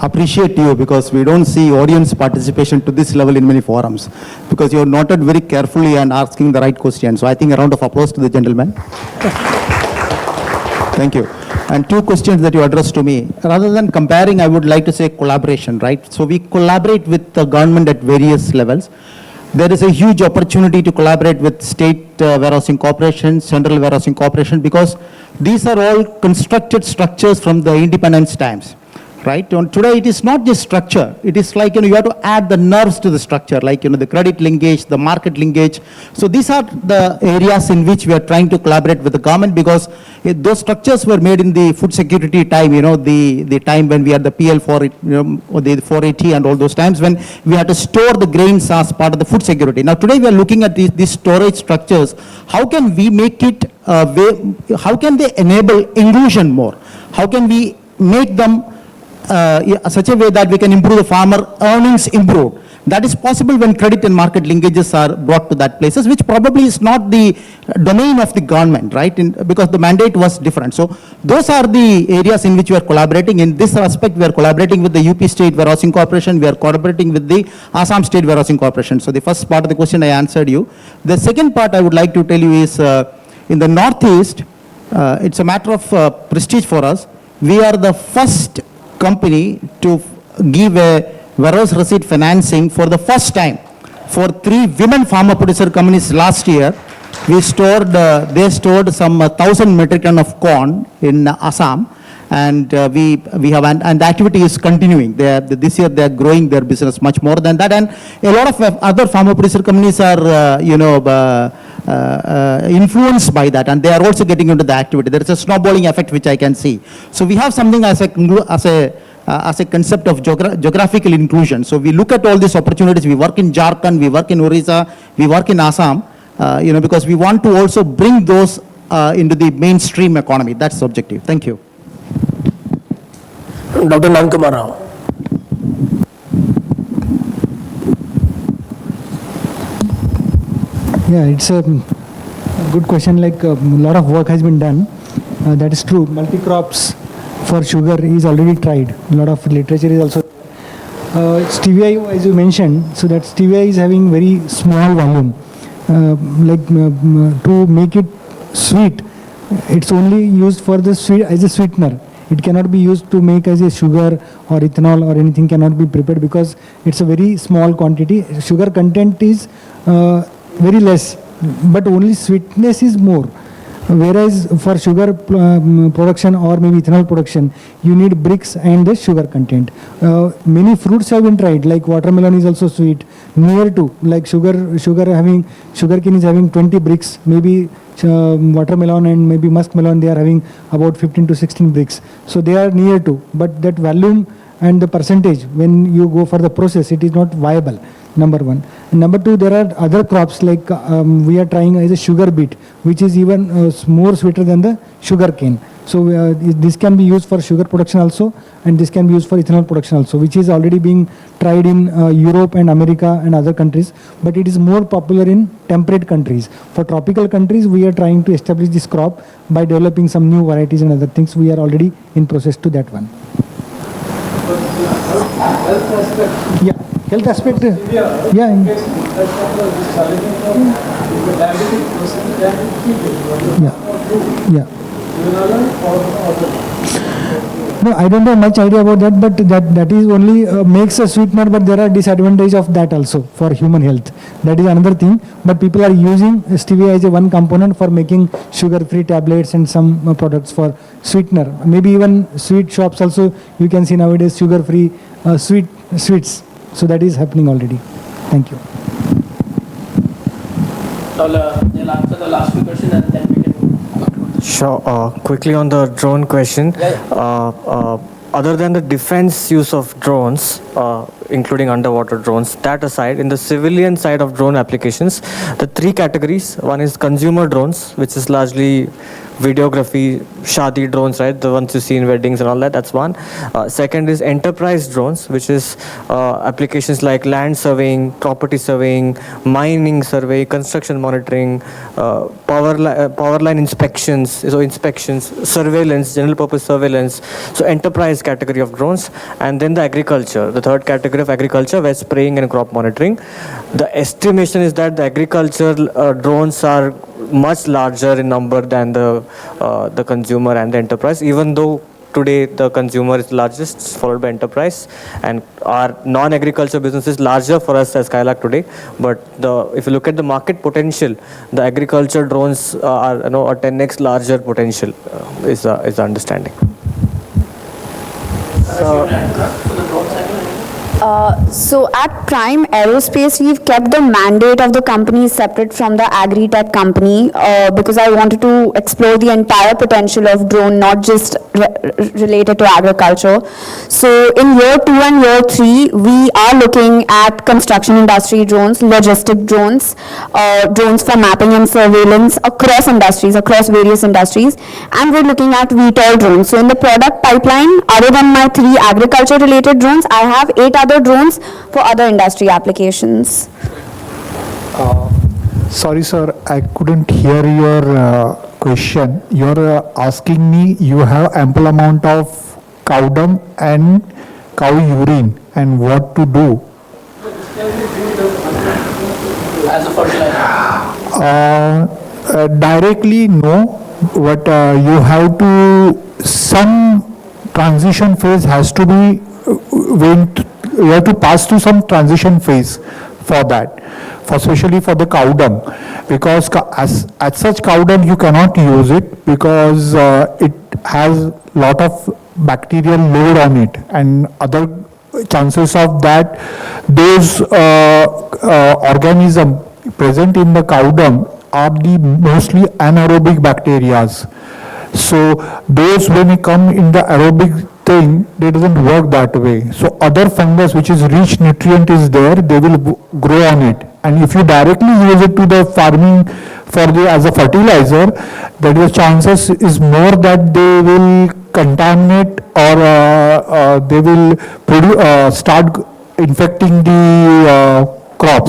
appreciate you, because we don't see audience participation to this level in many forums, because you are noted very carefully and asking the right questions. So I think a round of applause to the gentleman. Thank you. And two questions that you addressed to me. Rather than comparing, I would like to say collaboration, right? So we collaborate with the government at various levels. There is a huge opportunity to collaborate with state warehousing corporations, central warehousing corporation, because these are all constructed structures from the independence times. Right? Today, it is not just structure. It is like, you have to add the nerves to the structure, like, the credit linkage, the market linkage. So these are the areas in which we are trying to collaborate with the government, because those structures were made in the food security time, the time when we had the PL 480 and all those times when we had to store the grains as part of the food security. Now, today we are looking at these storage structures. How can we make it, how can they enable inclusion more? How can we make them such a way that we can improve the farmer earnings improved? That is possible when credit and market linkages are brought to that places, which probably is not the domain of the government, right? Because the mandate was different. So those are the areas in which we are collaborating. In this aspect, we are collaborating with the UP State Warehousing Corporation. We are collaborating with the Assam State Warehousing Corporation. So the first part of the question I answered you. The second part I would like to tell you is in the Northeast, it's a matter of prestige for us. We are the first company to give a warehouse receipt financing for the first time for 3 women farmer producer companies last year. We stored, they stored some 1,000 metric ton of corn in Assam, and we have, and the activity is continuing. This year they are growing their business much more than that, and a lot of other farmer producer companies are, influenced by that, and they are also getting into the activity. There is a snowballing effect which I can see. So we have something as a concept of geographical inclusion. So we look at all these opportunities. We work in Jharkhand, we work in Orissa, we work in Assam, because we want to also bring those into the mainstream economy. That's the objective. Thank you. Dr. Nankumar Rao. Yeah, it's a good question. Like a lot of work has been done. That is true. Multi-crops for sugar is already tried. A lot of literature is also. Stevia, as you mentioned, so that stevia is having very small volume. To make it sweet, it's only used for the sweet as a sweetener. It cannot be used to make as a sugar or ethanol or anything cannot be prepared because it's a very small quantity. Sugar content is very less, but only sweetness is more. Whereas for sugar production or maybe ethanol production, you need bricks and the sugar content. Many fruits have been tried, like watermelon is also sweet, near to, like sugarcane is having 20 bricks, maybe watermelon and maybe muskmelon, they are having about 15 to 16 bricks. So they are near to, but that volume and the percentage, when you go for the process, it is not viable. Number one. And number two, there are other crops like we are trying as a sugar beet, which is even more sweeter than the sugar cane. So this can be used for sugar production also, and this can be used for ethanol production also, which is already being tried in Europe and America and other countries, but it is more popular in temperate countries. For tropical countries, we are trying to establish this crop by developing some new varieties and other things. We are already in process to that one. Yeah. Health aspect, yeah. Yeah. No, I don't have much idea about that, but that is only makes a sweetener, but there are disadvantages of that also for human health. That is another thing, but people are using stevia as a one component for making sugar-free tablets and some products for sweetener. Maybe even sweet shops also, you can see nowadays sugar-free sweets. So that is happening already. Thank you. They'll answer the last few questions and then we can move. Sure. Quickly on the drone question. Other than the defense use of drones, including underwater drones, that aside, in the civilian side of drone applications, the three categories. One is consumer drones, which is largely videography, shadi drones, right? The ones you see in weddings and all that, that's one. Second is enterprise drones, which is applications like land surveying, property surveying, mining survey, construction monitoring, power line inspections, surveillance, general purpose surveillance. So enterprise category of drones. And then the agriculture, the third category of agriculture, where spraying and crop monitoring. The estimation is that the agriculture drones are much larger in number than the consumer and the enterprise, even though today the consumer is largest, followed by enterprise, and our non-agriculture business is larger for us as Skylark today. But if you look at the market potential, the agriculture drones are a 10x larger potential is the understanding. So at Prime Aerospace, we've kept the mandate of the company separate from the agri-tech company because I wanted to explore the entire potential of drone, not just related to agriculture. So in year 2 and year 3, we are looking at construction industry drones, logistic drones, drones for mapping and surveillance across industries, across various industries, and we're looking at VTOL drones. So in the product pipeline, other than my 3 agriculture-related drones, I have 8 other drones for other industry applications. Sorry, sir, I couldn't hear your question. You're asking me, you have ample amount of cow dung and cow urine, and what to do? As a fertilizer? Directly, no. But you have to, some transition phase has to be, you have to pass through some transition phase for that, especially for the cow dung, because as such cow dung you cannot use it because it has lot of bacterial load on it, and other chances of that those organisms present in the cow dung are the mostly anaerobic bacterias. So those, when it come in the aerobic thing, they doesn't work that way. So other fungus which is rich nutrient is there, they will grow on it. And if you directly use it to the farming as a fertilizer, the chances is more that they will contaminate or they will start infecting the crop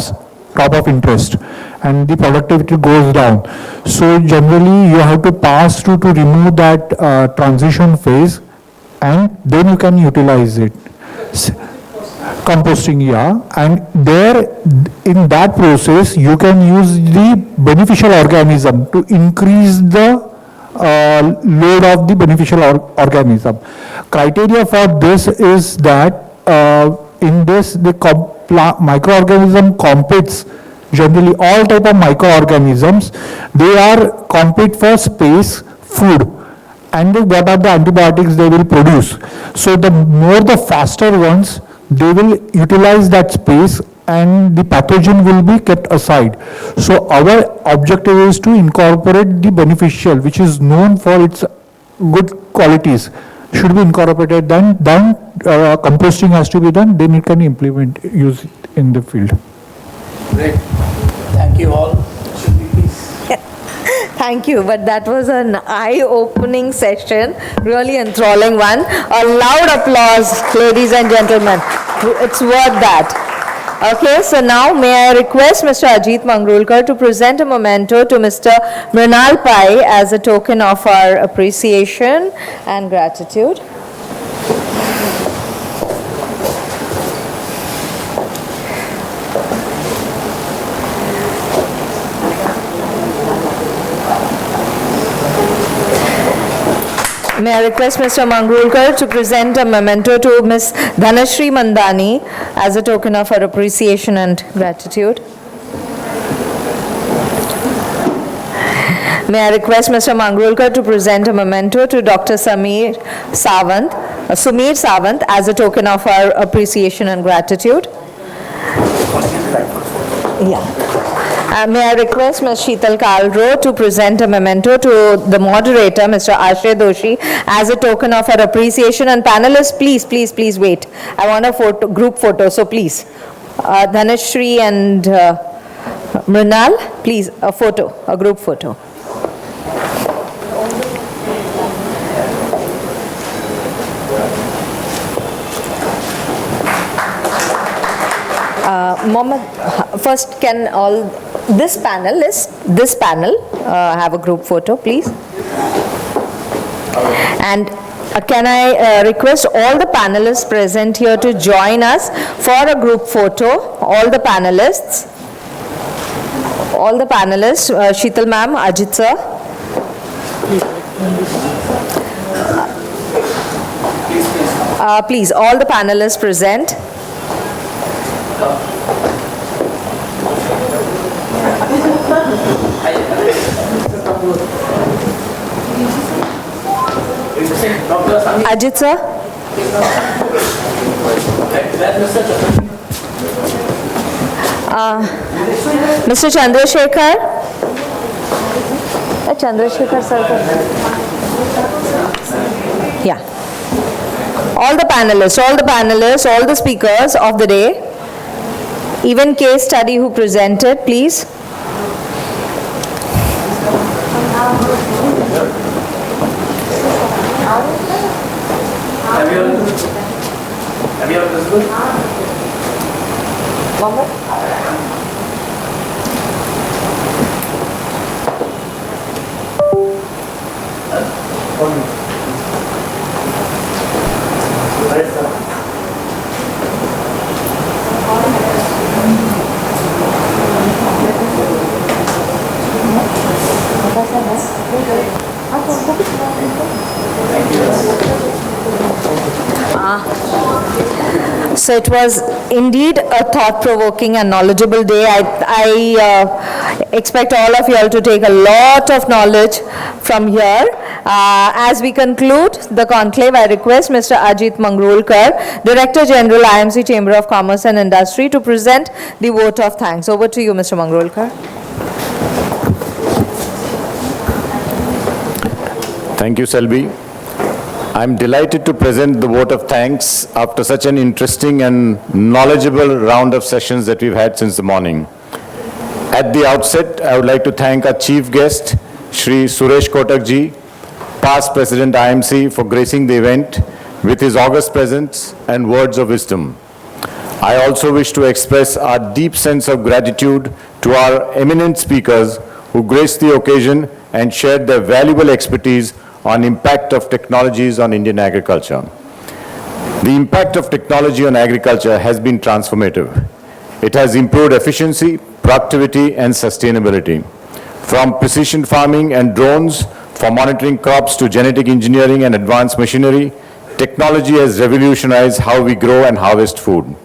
of interest, and the productivity goes down. So generally you have to pass through to remove that transition phase, and then you can utilize it. Composting, yeah. And there, in that process, you can use the beneficial organism to increase the load of the beneficial organism. Criteria for this is that in this, the microorganism competes. Generally, all type of microorganisms, they are compete for space, food, and what are the antibiotics they will produce. So the faster ones, they will utilize that space and the pathogen will be kept aside. So our objective is to incorporate the beneficial, which is known for its good qualities, should be incorporated. Then composting has to be done, then it can use it in the field. Great. Thank you all. Thank you, but that was an eye-opening session, really enthralling one. A loud applause, ladies and gentlemen. It's worth that. Okay, so now may I request Mr. Ajit Mangrulkar to present a memento to Mr. Mrinal Pai as a token of our appreciation and gratitude. May I request Mr. Mangrulkar to present a memento to Ms. Dhanashri Mandani as a token of her appreciation and gratitude. May I request Mr. Mangrulkar to present a memento to Dr. Sumir Savant as a token of our appreciation and gratitude. May I request Ms. Sheetal Kalro to present a memento to the moderator, Mr. Ashay Doshi, as a token of her appreciation. And panelists, please wait. I want a group photo, so please. Dhanashri and Mrinal, please, a group photo. Mohammed, first can this panel have a group photo, please? And can I request all the panelists present here to join us for a group photo, all the panelists, Sheetal ma'am, Ajit sir. Please, all the panelists present. Ajit sir. Mr. Chandrasekhar. Chandrasekhar sir. Yeah. All the panelists, all the speakers of the day, even case study who presented, please. Have you visible? So it was indeed a thought-provoking and knowledgeable day. I expect all of you all to take a lot of knowledge from here. As we conclude the conclave, I request Mr. Ajit Mangrulkar, Director General, IMC Chamber of Commerce and Industry, to present the vote of thanks. Over to you, Mr. Mangrulkar. Thank you, Selvi. I'm delighted to present the vote of thanks after such an interesting and knowledgeable round of sessions that we've had since the morning. At the outset, I would like to thank our chief guest, Shri Suresh Kotak ji, past President IMC, for gracing the event with his august presence and words of wisdom. I also wish to express our deep sense of gratitude to our eminent speakers who graced the occasion and shared their valuable expertise on impact of technologies on Indian agriculture. The impact of technology on agriculture has been transformative. It has improved efficiency, productivity, and sustainability. From precision farming and drones for monitoring crops to genetic engineering and advanced machinery, technology has revolutionized how we grow and harvest food.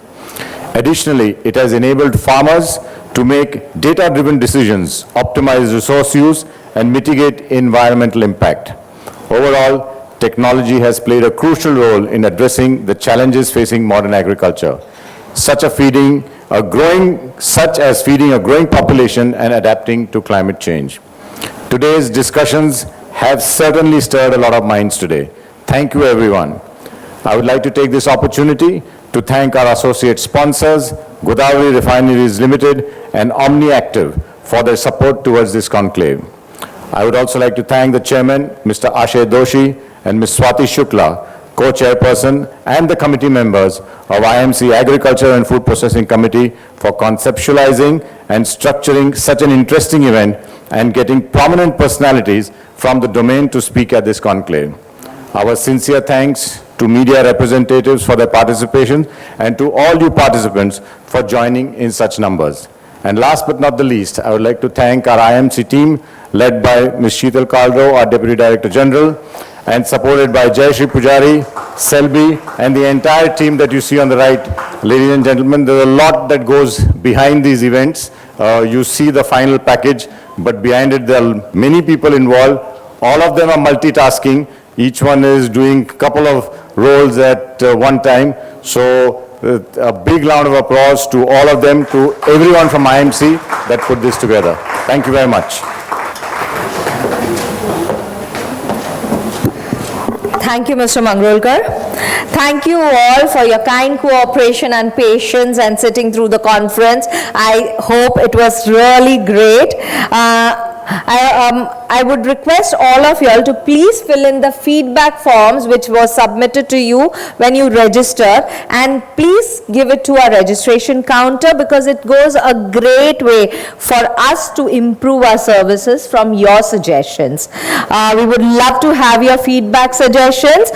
Additionally, it has enabled farmers to make data-driven decisions, optimize resource use, and mitigate environmental impact. Overall, technology has played a crucial role in addressing the challenges facing modern agriculture, such as feeding a growing population and adapting to climate change. Today's discussions have certainly stirred a lot of minds today. Thank you, everyone. I would like to take this opportunity to thank our associate sponsors, Godavari Refineries Limited and OmniActive, for their support towards this conclave. I would also like to thank the chairman, Mr. Ashay Doshi, and Ms. Swati Shukla, co-chairperson, and the committee members of IMC Agriculture and Food Processing Committee for conceptualizing and structuring such an interesting event and getting prominent personalities from the domain to speak at this conclave. Our sincere thanks to media representatives for their participation and to all you participants for joining in such numbers. And last but not the least, I would like to thank our IMC team led by Ms. Sheetal Kalro, our Deputy Director General, and supported by Jayashree Pujari, Selby, and the entire team that you see on the right. Ladies and gentlemen, there's a lot that goes behind these events. You see the final package, but behind it there are many people involved. All of them are multitasking. Each one is doing a couple of roles at one time. So a big round of applause to all of them, to everyone from IMC that put this together. Thank you very much. Thank you, Mr. Mangrolkar. Thank you all for your kind cooperation and patience and sitting through the conference. I hope it was really great. I would request all of you all to please fill in the feedback forms which was submitted to you when you registered, and please give it to our registration counter, because it goes a great way for us to improve our services from your suggestions. We would love to have your feedback suggestions.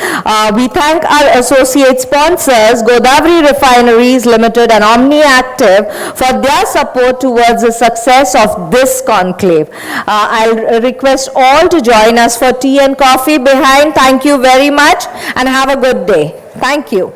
We thank our associate sponsors, Godavari Refineries Limited and Omni Active, for their support towards the success of this conclave. I'll request all to join us for tea and coffee behind. Thank you very much and have a good day. Thank you.